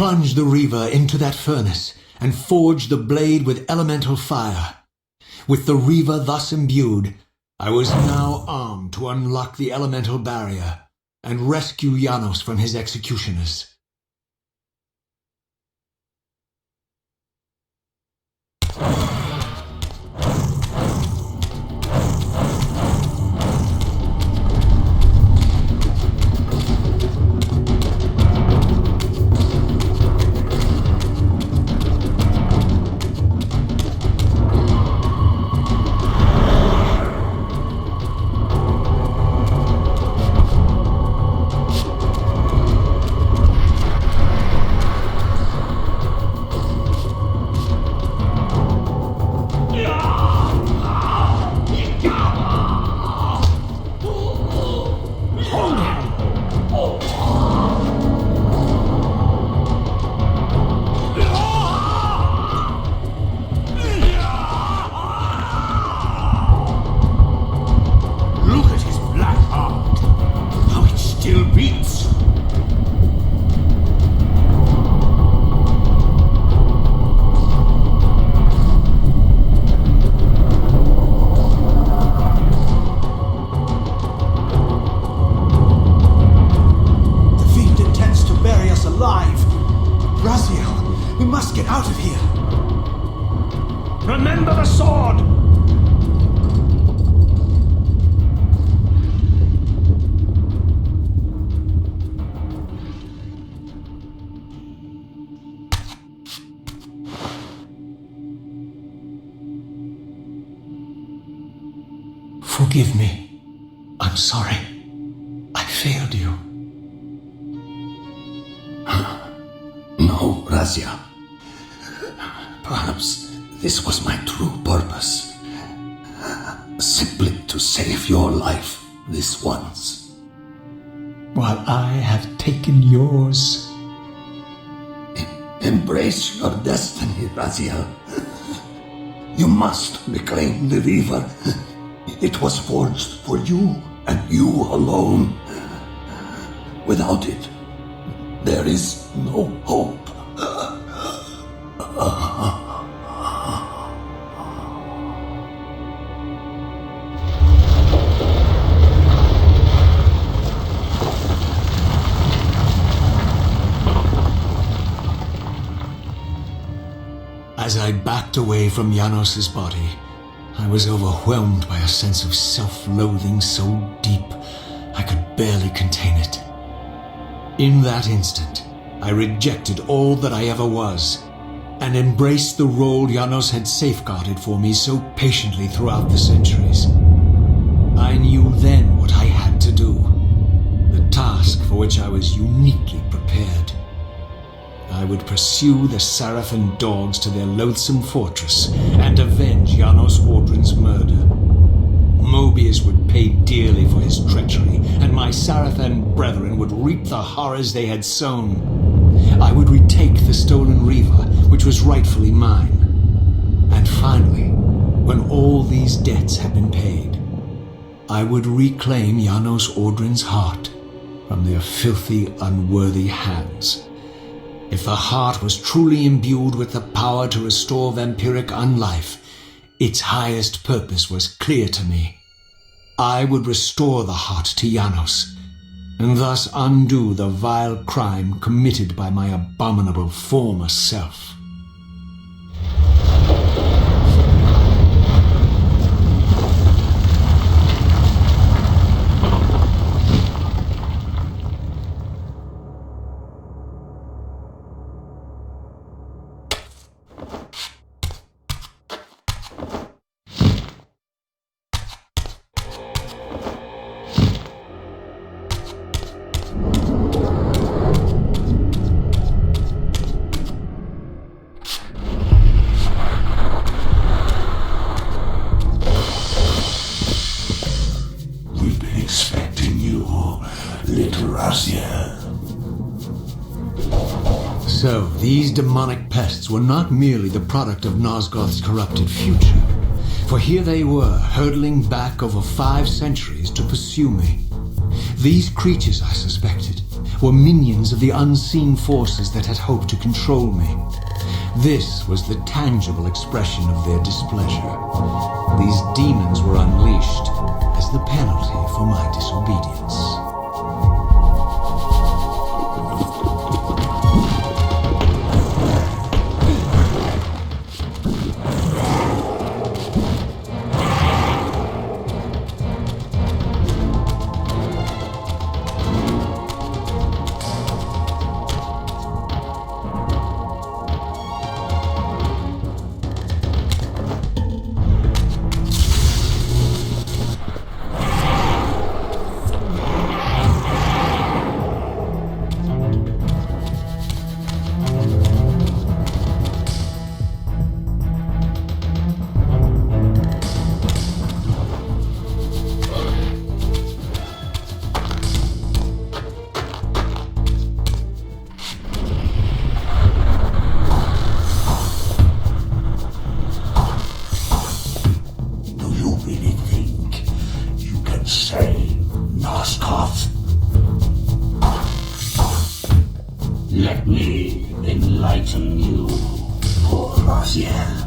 plunged the Reaver into that furnace and forged the blade with elemental fire. With the Reaver thus imbued, I was now armed to unlock the elemental barrier and rescue Janos from his executioners. Raziel, we must get out of here. Remember the sword! Forgive me. I'm sorry. I failed you. No, Raziel. Perhaps this was my true purpose. Simply to save your life this once. While I have taken yours. Embrace your destiny, Raziel. You must reclaim the Reaver. It was forged for you and you alone. Without it, there is no hope. As I backed away from Janos's body, I was overwhelmed by a sense of self-loathing so deep I could barely contain it. In that instant, I rejected all that I ever was and embraced the role Janos had safeguarded for me so patiently throughout the centuries. I knew then what I had to do, the task for which I was uniquely prepared. I would pursue the Sarafan dogs to their loathsome fortress and avenge Janos Audrin's murder. Moebius would pay dearly for his treachery, and my Sarafan brethren would reap the horrors they had sown. I would retake the stolen Reaver, which was rightfully mine. And finally, when all these debts had been paid, I would reclaim Janos Audrin's heart from their filthy, unworthy hands. If the heart was truly imbued with the power to restore vampiric unlife, its highest purpose was clear to me. I would restore the heart to Janos, and thus undo the vile crime committed by my abominable former self. So, these demonic pests were not merely the product of Nosgoth's corrupted future, for here they were, hurtling back over 5 centuries to pursue me. These creatures, I suspected, were minions of the unseen forces that had hoped to control me. This was the tangible expression of their displeasure. These demons were unleashed as the penalty for my disobedience. Let me enlighten you, poor Raziel.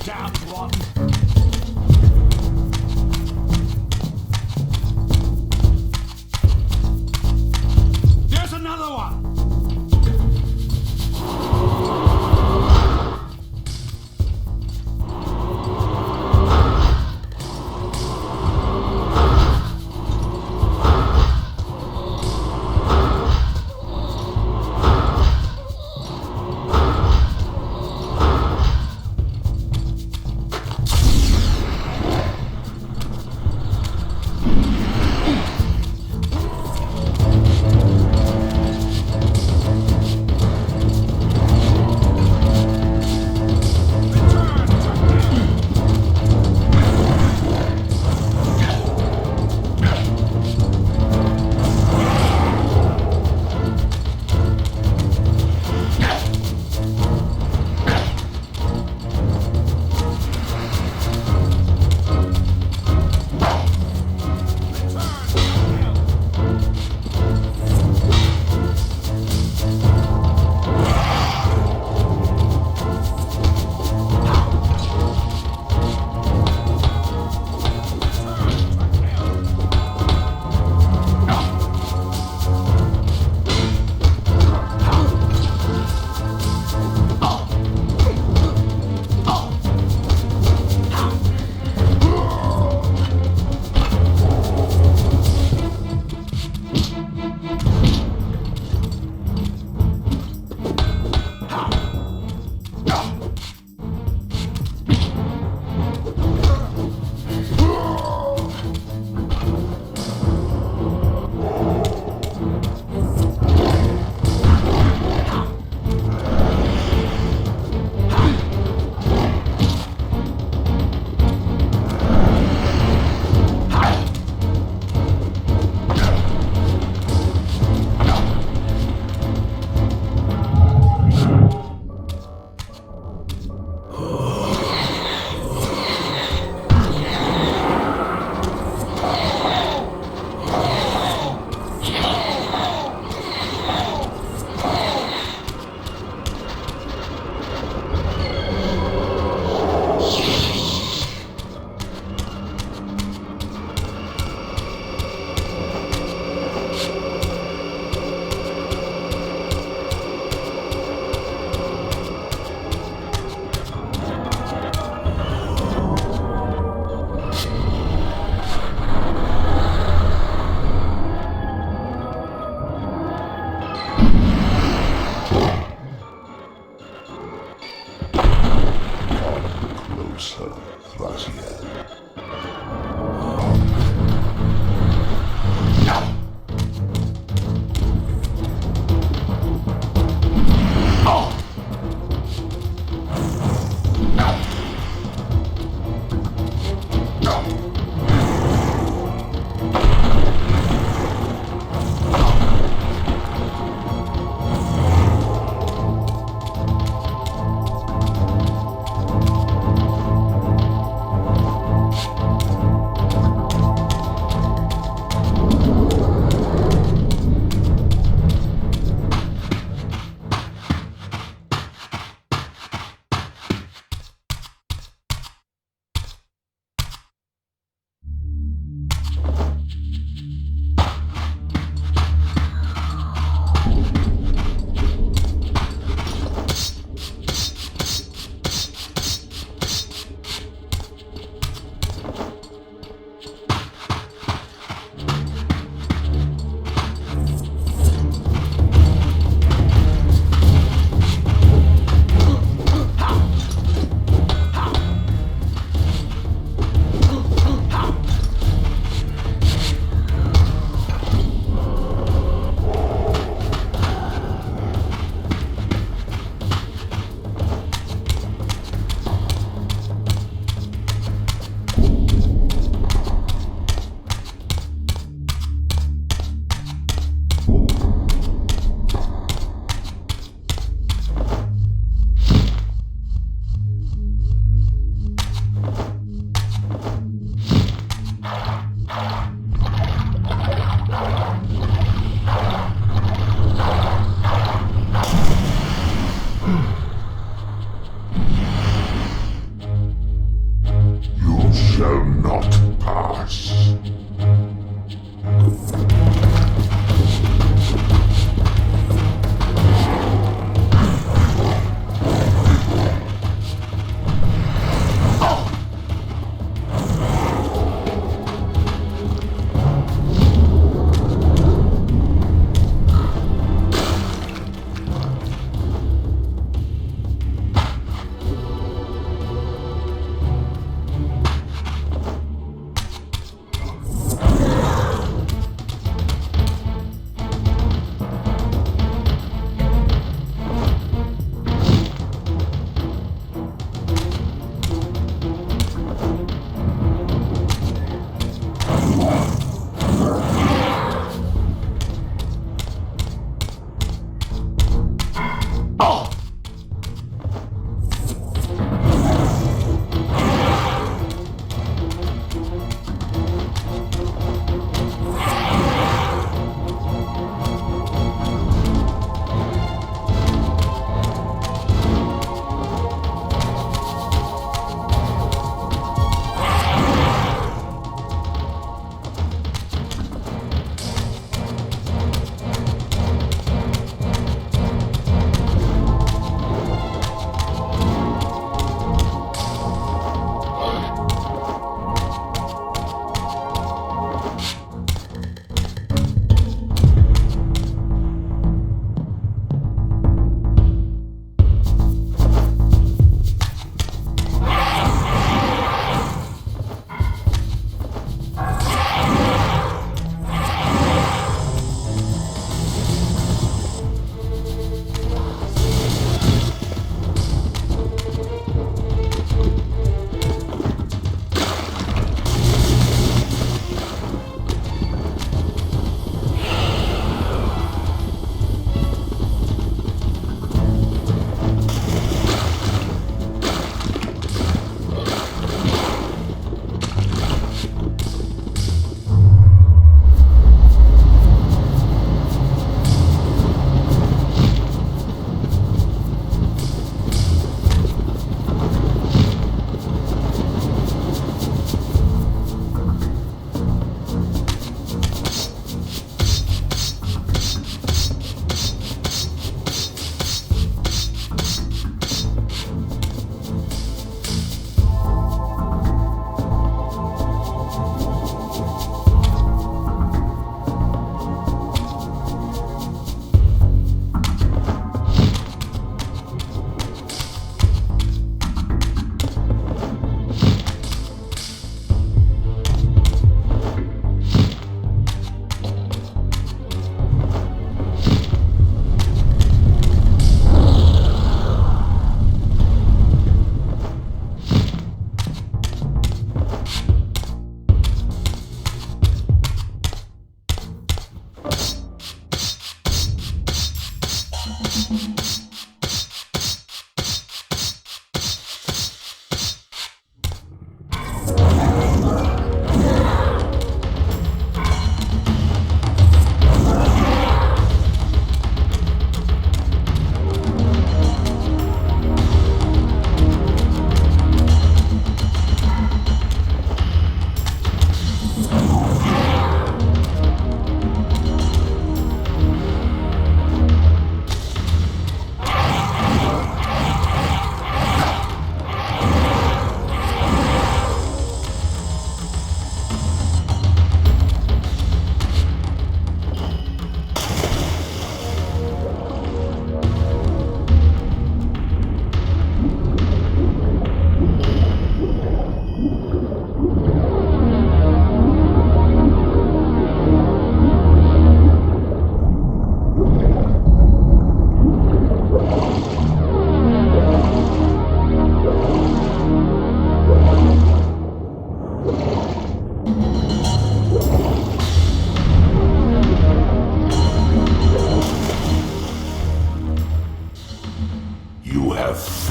damned rotten! There's another one! shall not pass.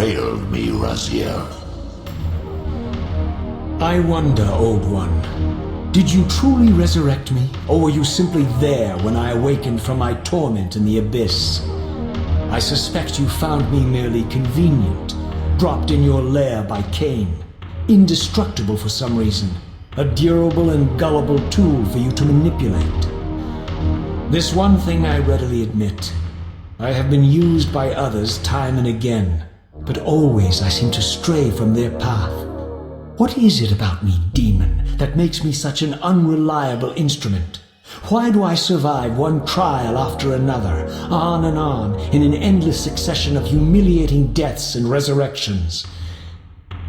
failed me, Raziel. I wonder, Old One. Did you truly resurrect me, or were you simply there when I awakened from my torment in the abyss? I suspect you found me merely convenient, dropped in your lair by Kain. indestructible for some reason, a durable and gullible tool for you to manipulate. This one thing I readily admit. I have been used by others time and again, but always I seem to stray from their path. What is it about me, demon, that makes me such an unreliable instrument? Why do I survive one trial after another, on and on, in an endless succession of humiliating deaths and resurrections?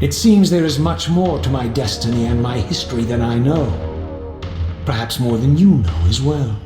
It seems there is much more to my destiny and my history than I know. Perhaps more than you know as well.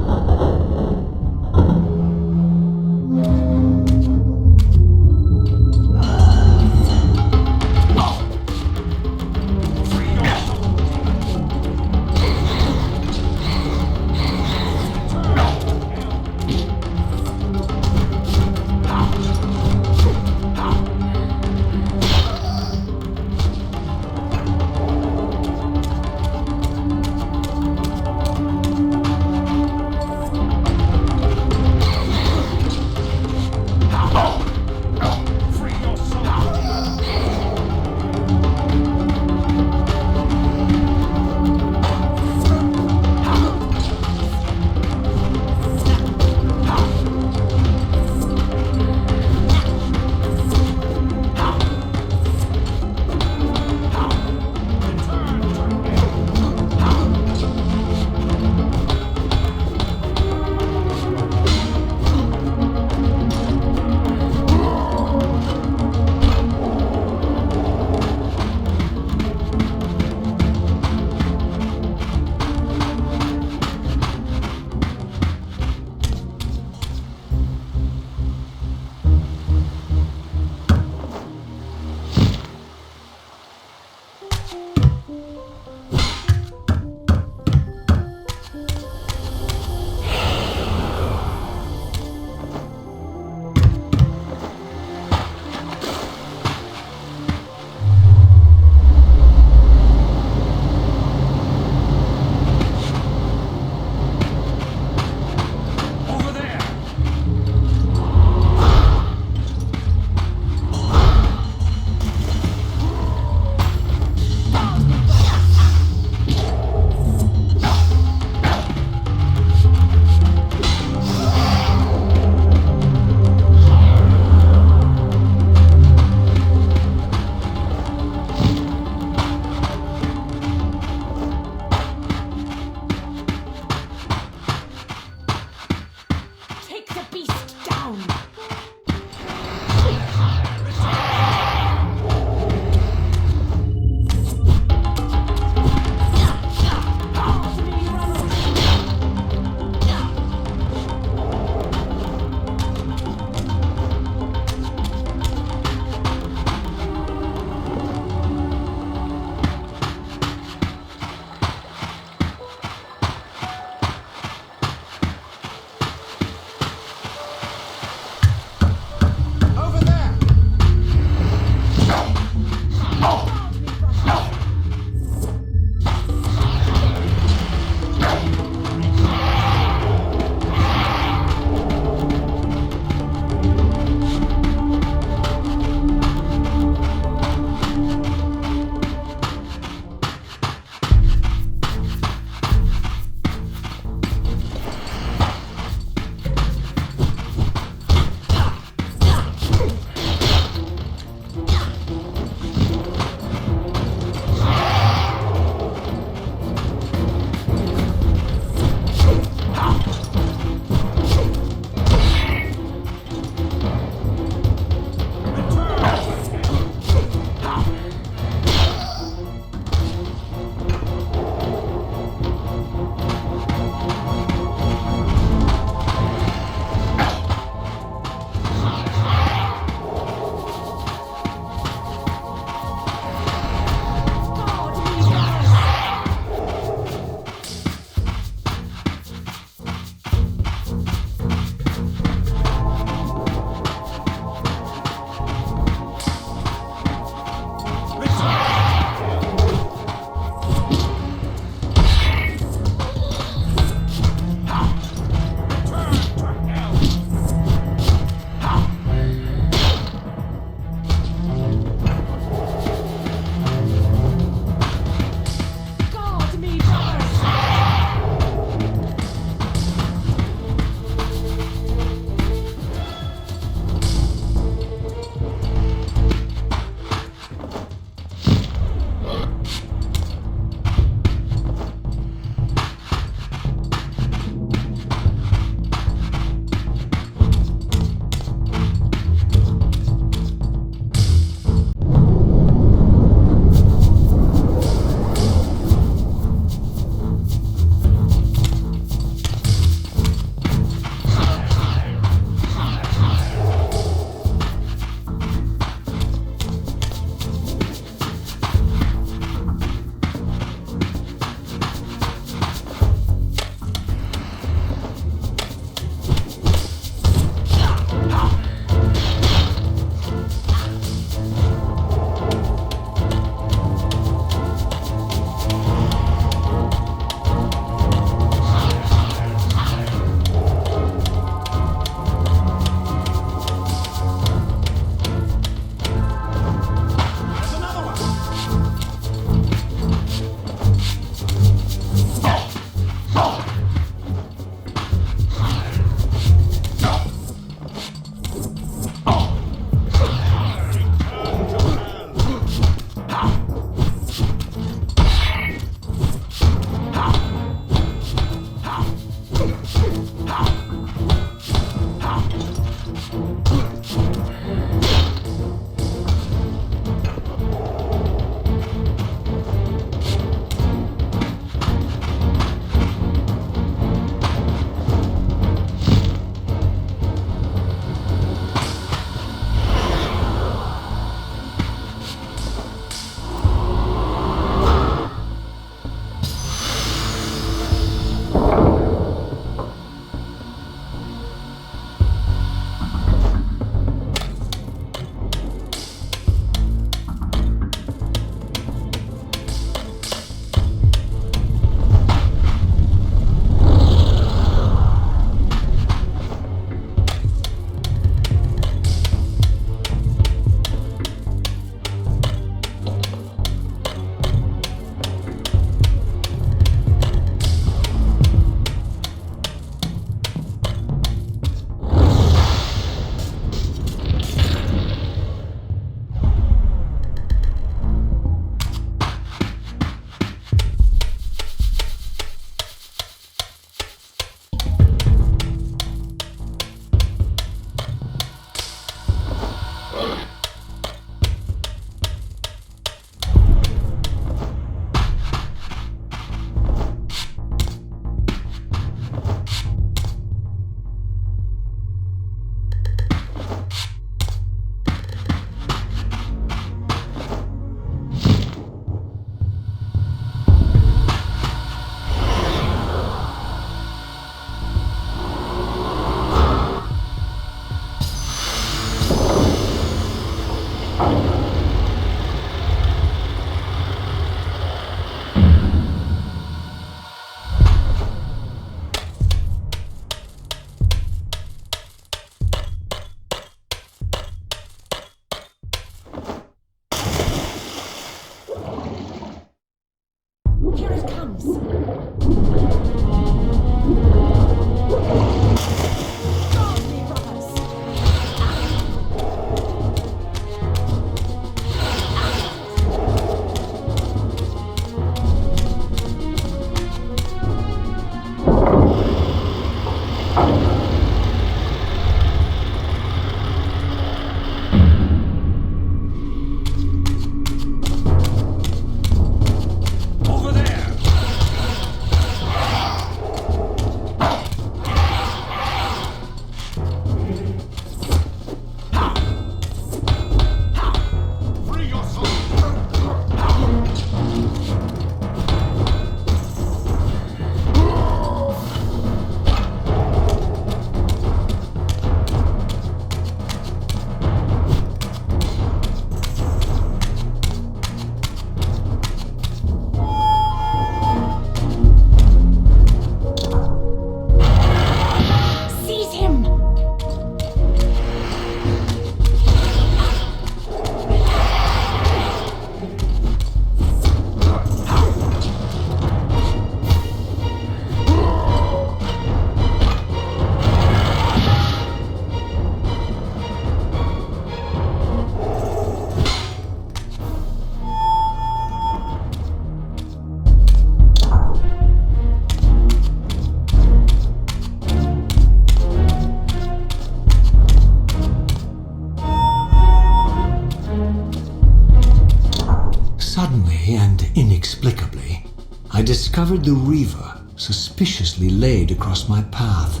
day, I discovered the Reaver suspiciously laid across my path.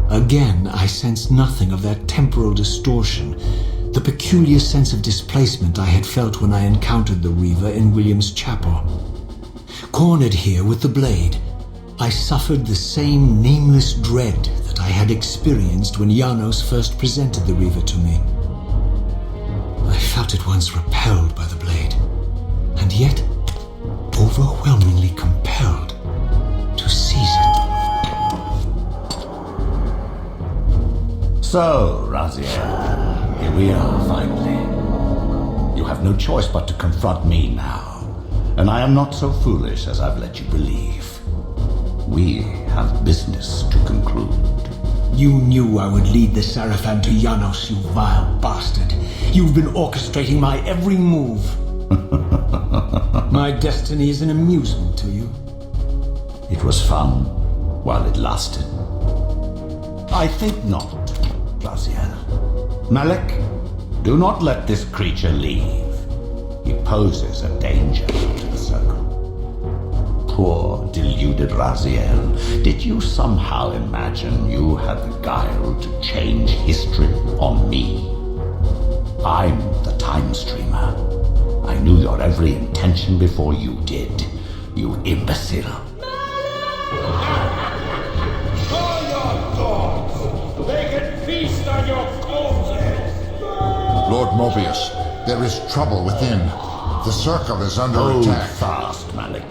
Again, I sensed nothing of that temporal distortion, the peculiar sense of displacement I had felt when I encountered the Reaver in William's chapel. Cornered here with the blade, I suffered the same nameless dread that I had experienced when Janos first presented the Reaver to me. I felt at once repelled by the blade, and yet overwhelmingly compelled to seize it. So, Raziel, here we are finally. You have no choice but to confront me now, and I am not so foolish as I've let you believe. We have business to conclude. You knew I would lead the Sarafan to Janos, you vile bastard. You've been orchestrating my every move. My destiny is an amusement to you. It was fun while it lasted. I think not, Raziel. Malek, do not let this creature leave. He poses a danger to the Circle. Poor, deluded Raziel, did you somehow imagine you had the guile to change history on me? I'm the Time Streamer. I knew your every intention before you did, you imbecile. Call your dogs! They can feast on your corpses! Lord Moebius, there is trouble within. The Circle is under attack. Fast, Malik.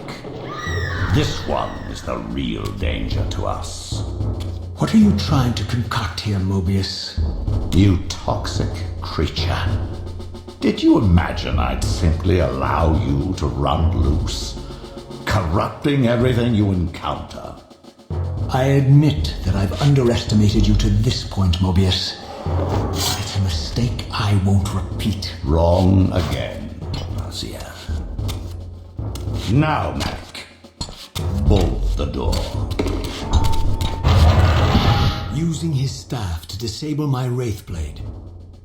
This one is the real danger to us. What are you trying to concoct here, Moebius? You toxic creature. Did you imagine I'd simply allow you to run loose, corrupting everything you encounter? I admit that I've underestimated you to this point, Moebius. It's a mistake I won't repeat. Wrong again, Raziel. Now, Malik. Bolt the door. Using his staff to disable my Wraithblade,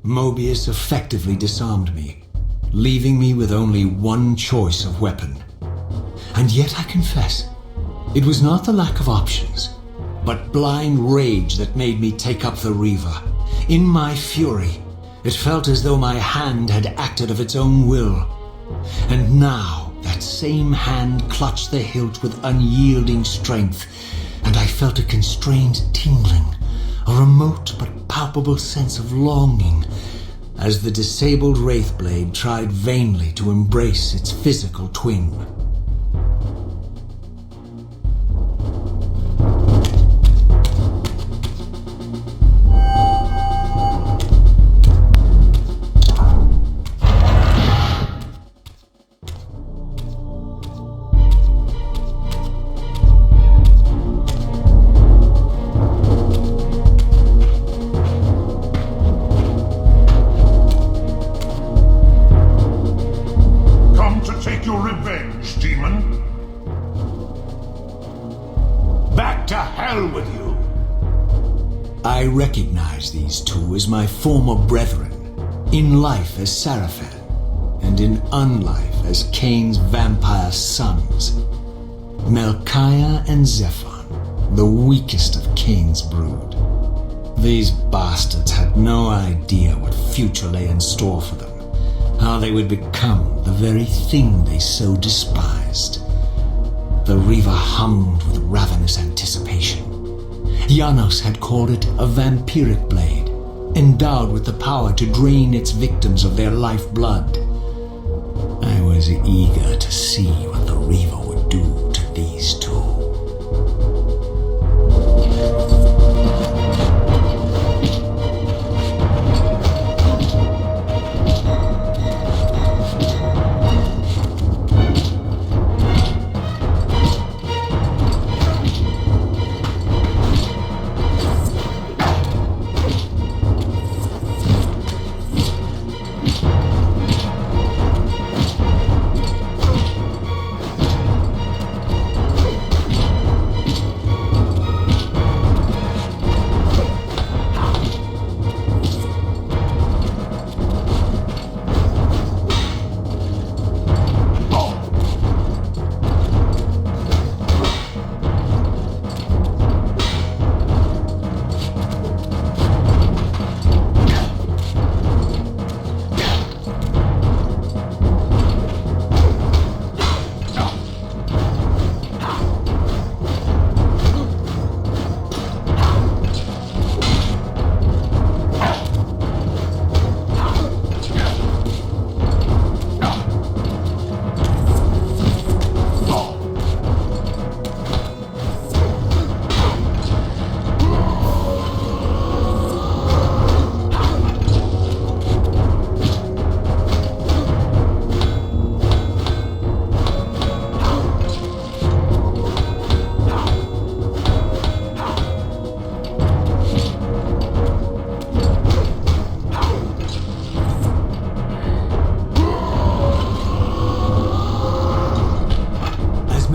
Moebius effectively disarmed me, leaving me with only one choice of weapon. And yet I confess, it was not the lack of options, but blind rage that made me take up the Reaver. In my fury, it felt as though my hand had acted of its own will. And now, that same hand clutched the hilt with unyielding strength, and I felt a constrained tingling, a remote but palpable sense of longing, as the disabled Wraithblade tried vainly to embrace its physical twin. I recognize these two as my former brethren, in life as Sarafan, and in unlife as Kain's vampire sons. Melchiah and Zephon, the weakest of Kain's brood. These bastards had no idea what future lay in store for them, how they would become the very thing they so despised. The Reaver hummed with ravenous anticipation. Janos had called it a vampiric blade, endowed with the power to drain its victims of their lifeblood. I was eager to see what the Reaver would do to these two.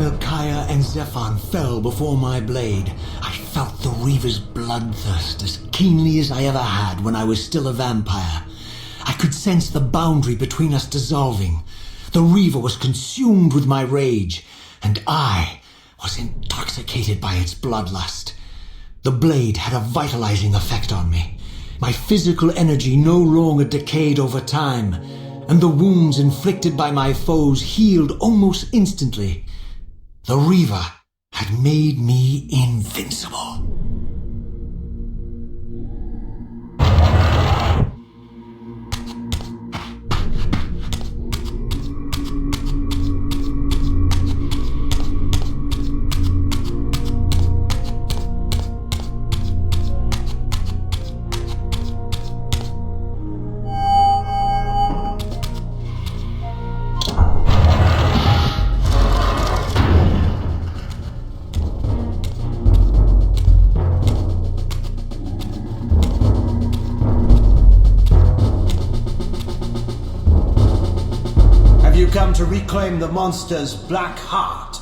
Melchiah and Zephon fell before my blade, I felt the Reaver's bloodthirst as keenly as I ever had when I was still a vampire. I could sense the boundary between us dissolving. The Reaver was consumed with my rage, and I was intoxicated by its bloodlust. The blade had a vitalizing effect on me. My physical energy no longer decayed over time, and the wounds inflicted by my foes healed almost instantly. The Reaver had made me invincible. Come to reclaim the monster's black heart.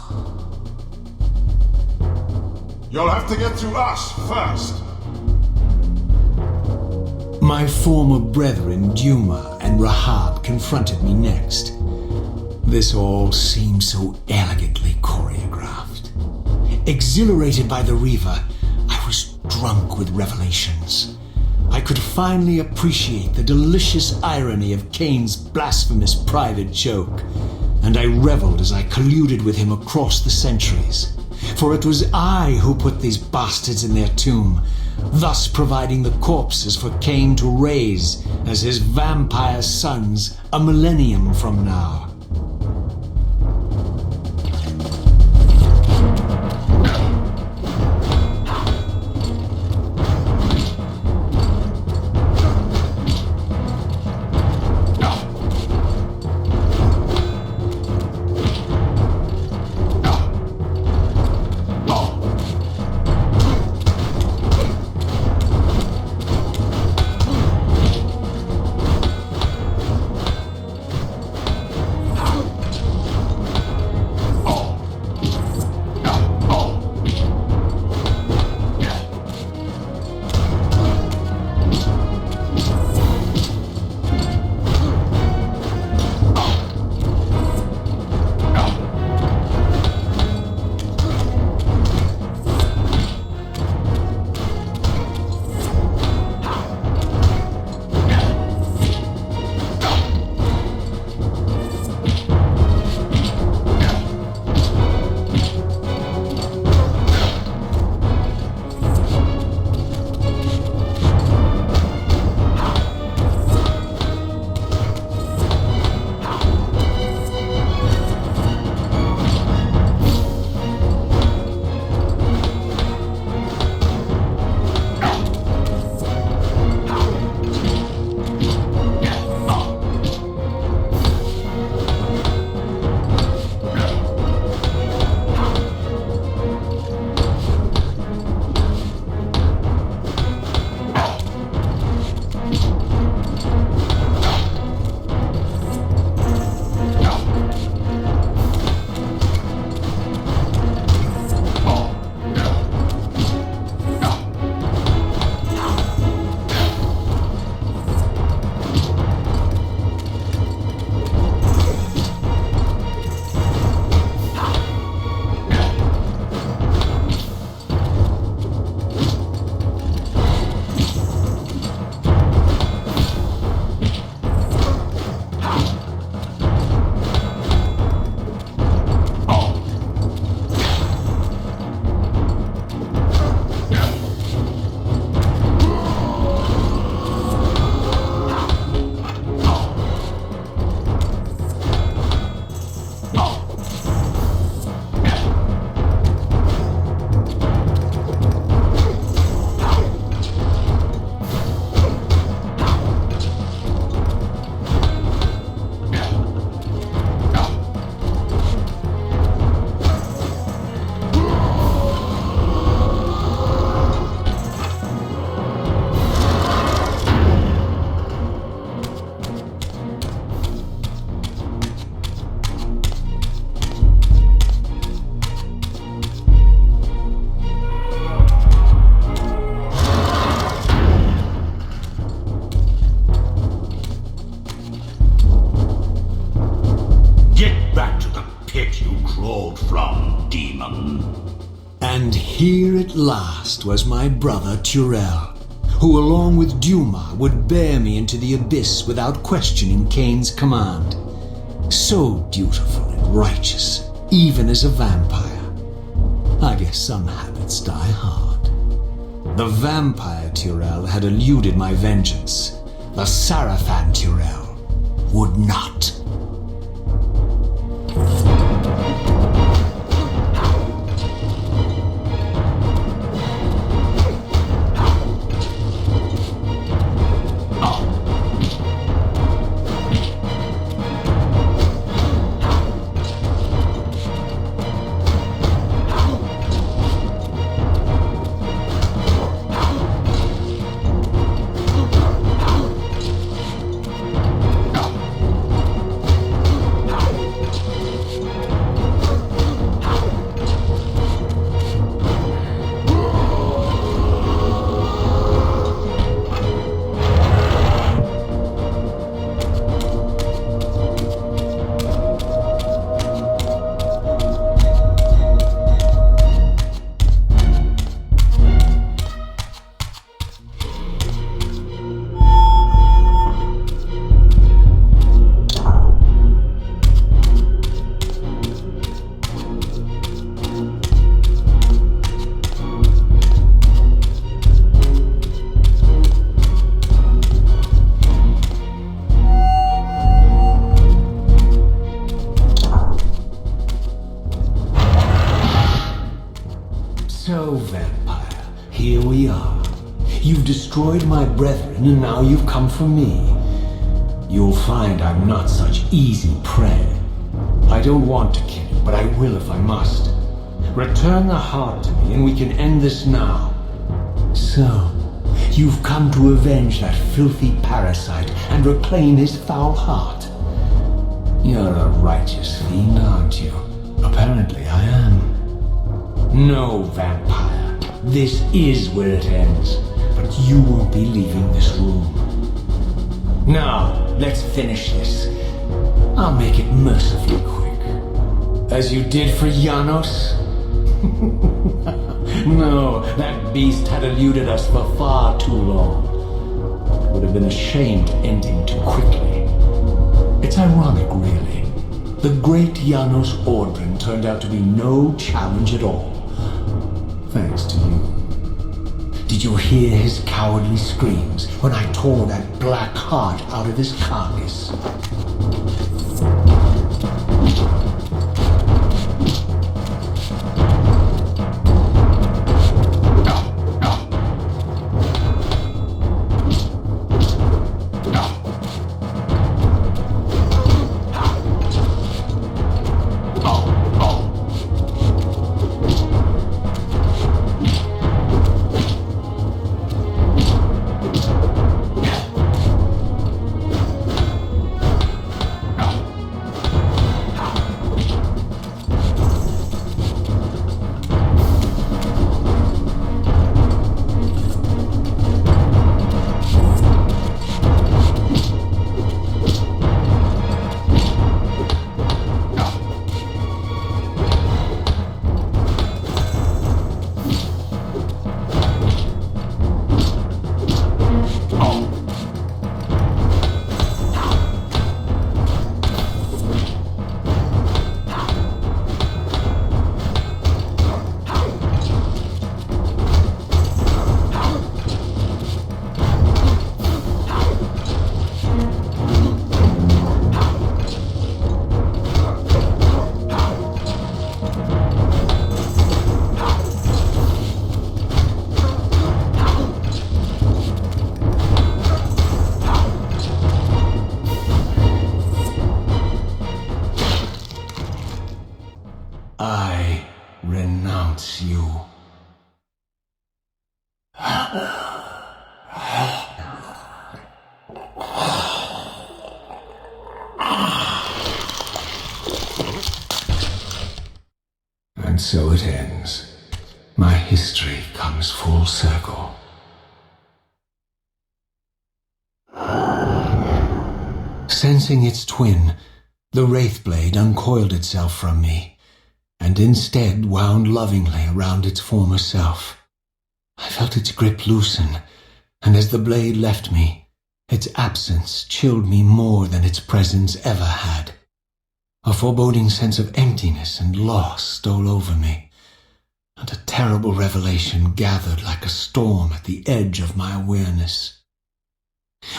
You'll have to get through us first. My former brethren, Duma and Rahab, confronted me next. This all seemed so elegantly choreographed. Exhilarated by the Reaver, I was drunk with revelations. I could finally appreciate the delicious irony of Kain's blasphemous private joke, and I reveled as I colluded with him across the centuries. For it was I who put these bastards in their tomb, thus providing the corpses for Kain to raise as his vampire sons a millennium from now. crawled from, demon. And here at last was my brother Turel, who along with Duma would bear me into the abyss without questioning Kain's command. So dutiful and righteous, even as a vampire. I guess some habits die hard. The vampire Turel had eluded my vengeance. The Sarafan Turel would not. So, vampire, here we are. You've destroyed my brethren, and now you've come for me. You'll find I'm not such easy prey. I don't want to kill you, but I will if I must. Return the heart to me, and we can end this now. So, you've come to avenge that filthy parasite and reclaim his foul heart. You're a righteous fiend, aren't you? Apparently I am. No, vampire. This is where it ends. But you won't be leaving this room. Now, let's finish this. I'll make it mercifully quick. As you did for Janos? No, that beast had eluded us for far too long. It would have been a shame to end him too quickly. It's ironic, really. The great Janos Ordrin turned out to be no challenge at all. Thanks to you. Did you hear his cowardly screams when I tore that black heart out of his carcass? I renounce you. And so it ends. My history comes full circle. Sensing its twin, the Wraithblade uncoiled itself from me, and instead wound lovingly around its former self. I felt its grip loosen, and as the blade left me, its absence chilled me more than its presence ever had. A foreboding sense of emptiness and loss stole over me, and a terrible revelation gathered like a storm at the edge of my awareness.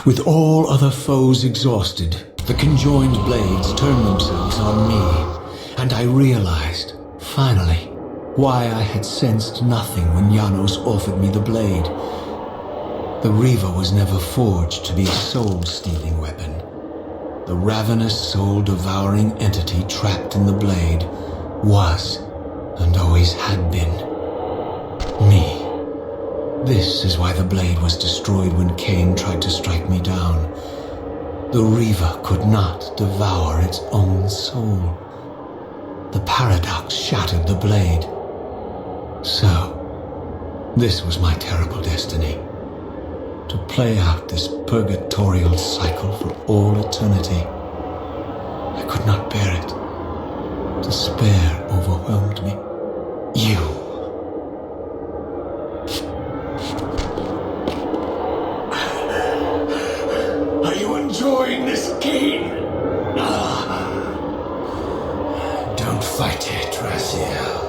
With all other foes exhausted, the conjoined blades turned themselves on me, and I realized, finally, why I had sensed nothing when Janos offered me the blade. The Reaver was never forged to be a soul-stealing weapon. The ravenous, soul-devouring entity trapped in the blade was, and always had been, me. This is why the blade was destroyed when Kain tried to strike me down. The Reaver could not devour its own soul. The paradox shattered the blade. So, this was my terrible destiny. To play out this purgatorial cycle for all eternity. I could not bear it. Despair overwhelmed me. You. Are you enjoying this game? Don't fight it, Raziel.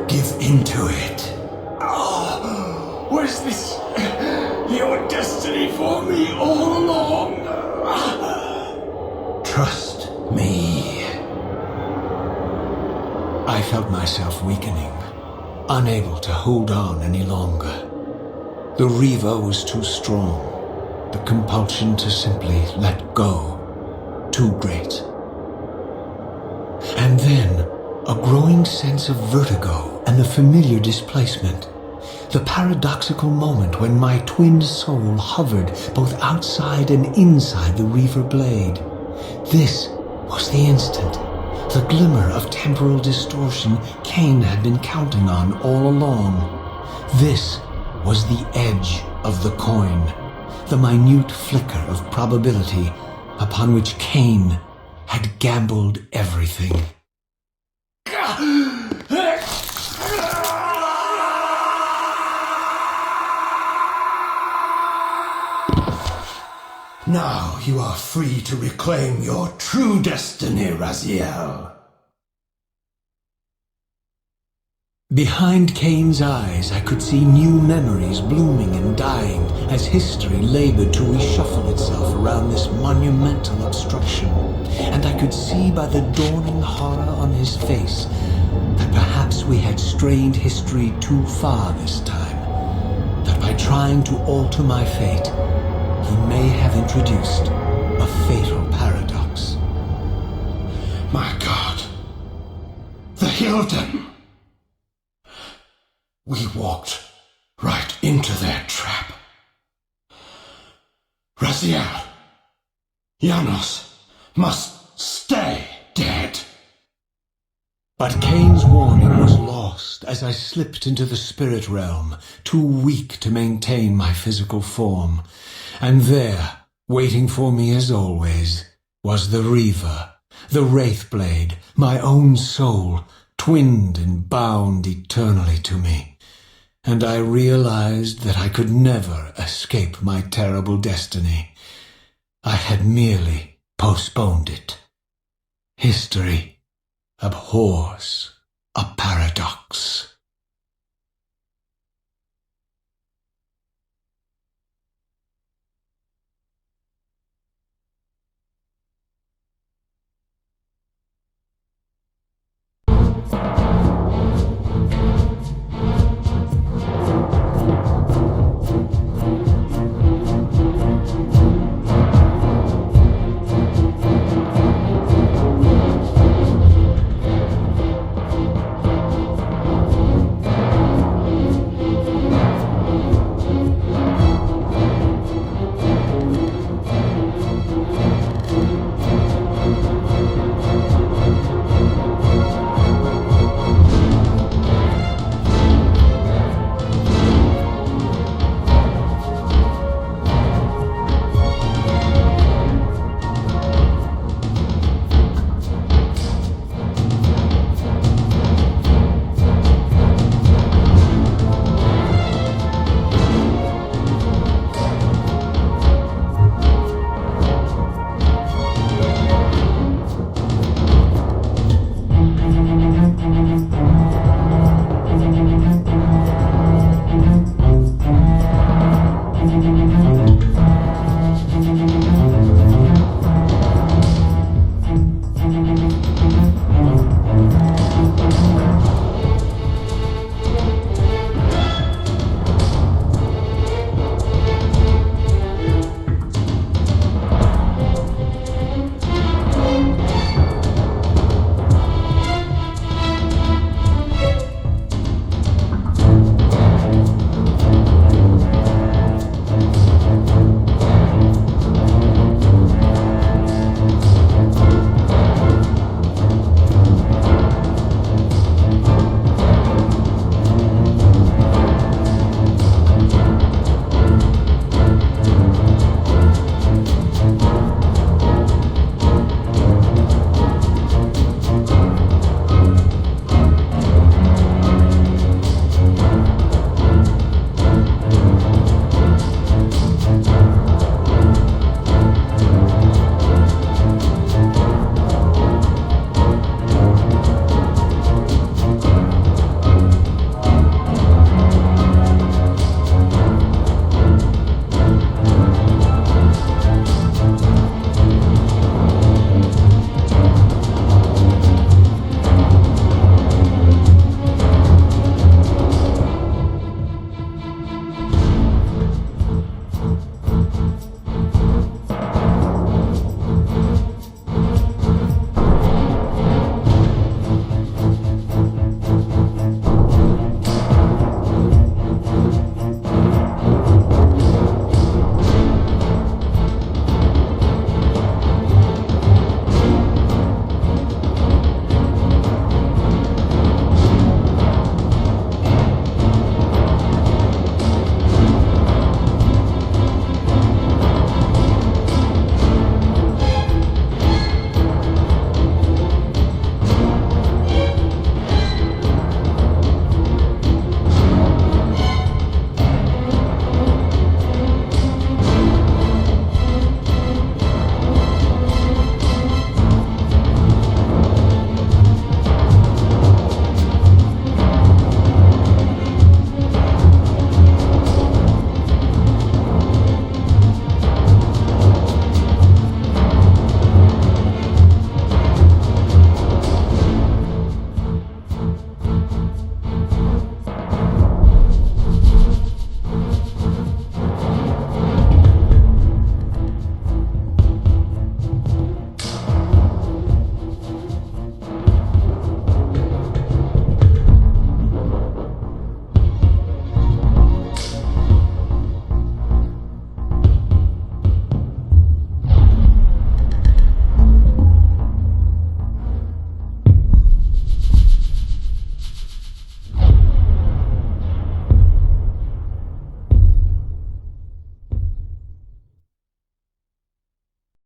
Give into it. Was this your destiny for me all along? Trust me. I felt myself weakening, unable to hold on any longer. The Reaver was too strong. The compulsion to simply let go, too great. And then, a growing sense of vertigo and the familiar displacement. The paradoxical moment when my twin soul hovered both outside and inside the Reaver blade. This was the instant, the glimmer of temporal distortion Kain had been counting on all along. This was the edge of the coin, the minute flicker of probability upon which Kain had gambled everything. Now you are free to reclaim your true destiny, Raziel. Behind Kain's eyes, I could see new memories blooming and dying as history labored to reshuffle itself around this monumental obstruction. And I could see by the dawning horror on his face that perhaps we had strained history too far this time. That by trying to alter my fate, he may have introduced a fatal paradox. My God. The Hilden. We walked right into their trap. Raziel, Janos must stay dead. But Kain's warning was lost as I slipped into the spirit realm, too weak to maintain my physical form. And there, waiting for me as always, was the Reaver, the Wraithblade, my own soul, twinned and bound eternally to me. And I realized that I could never escape my terrible destiny. I had merely postponed it. History abhors a paradox.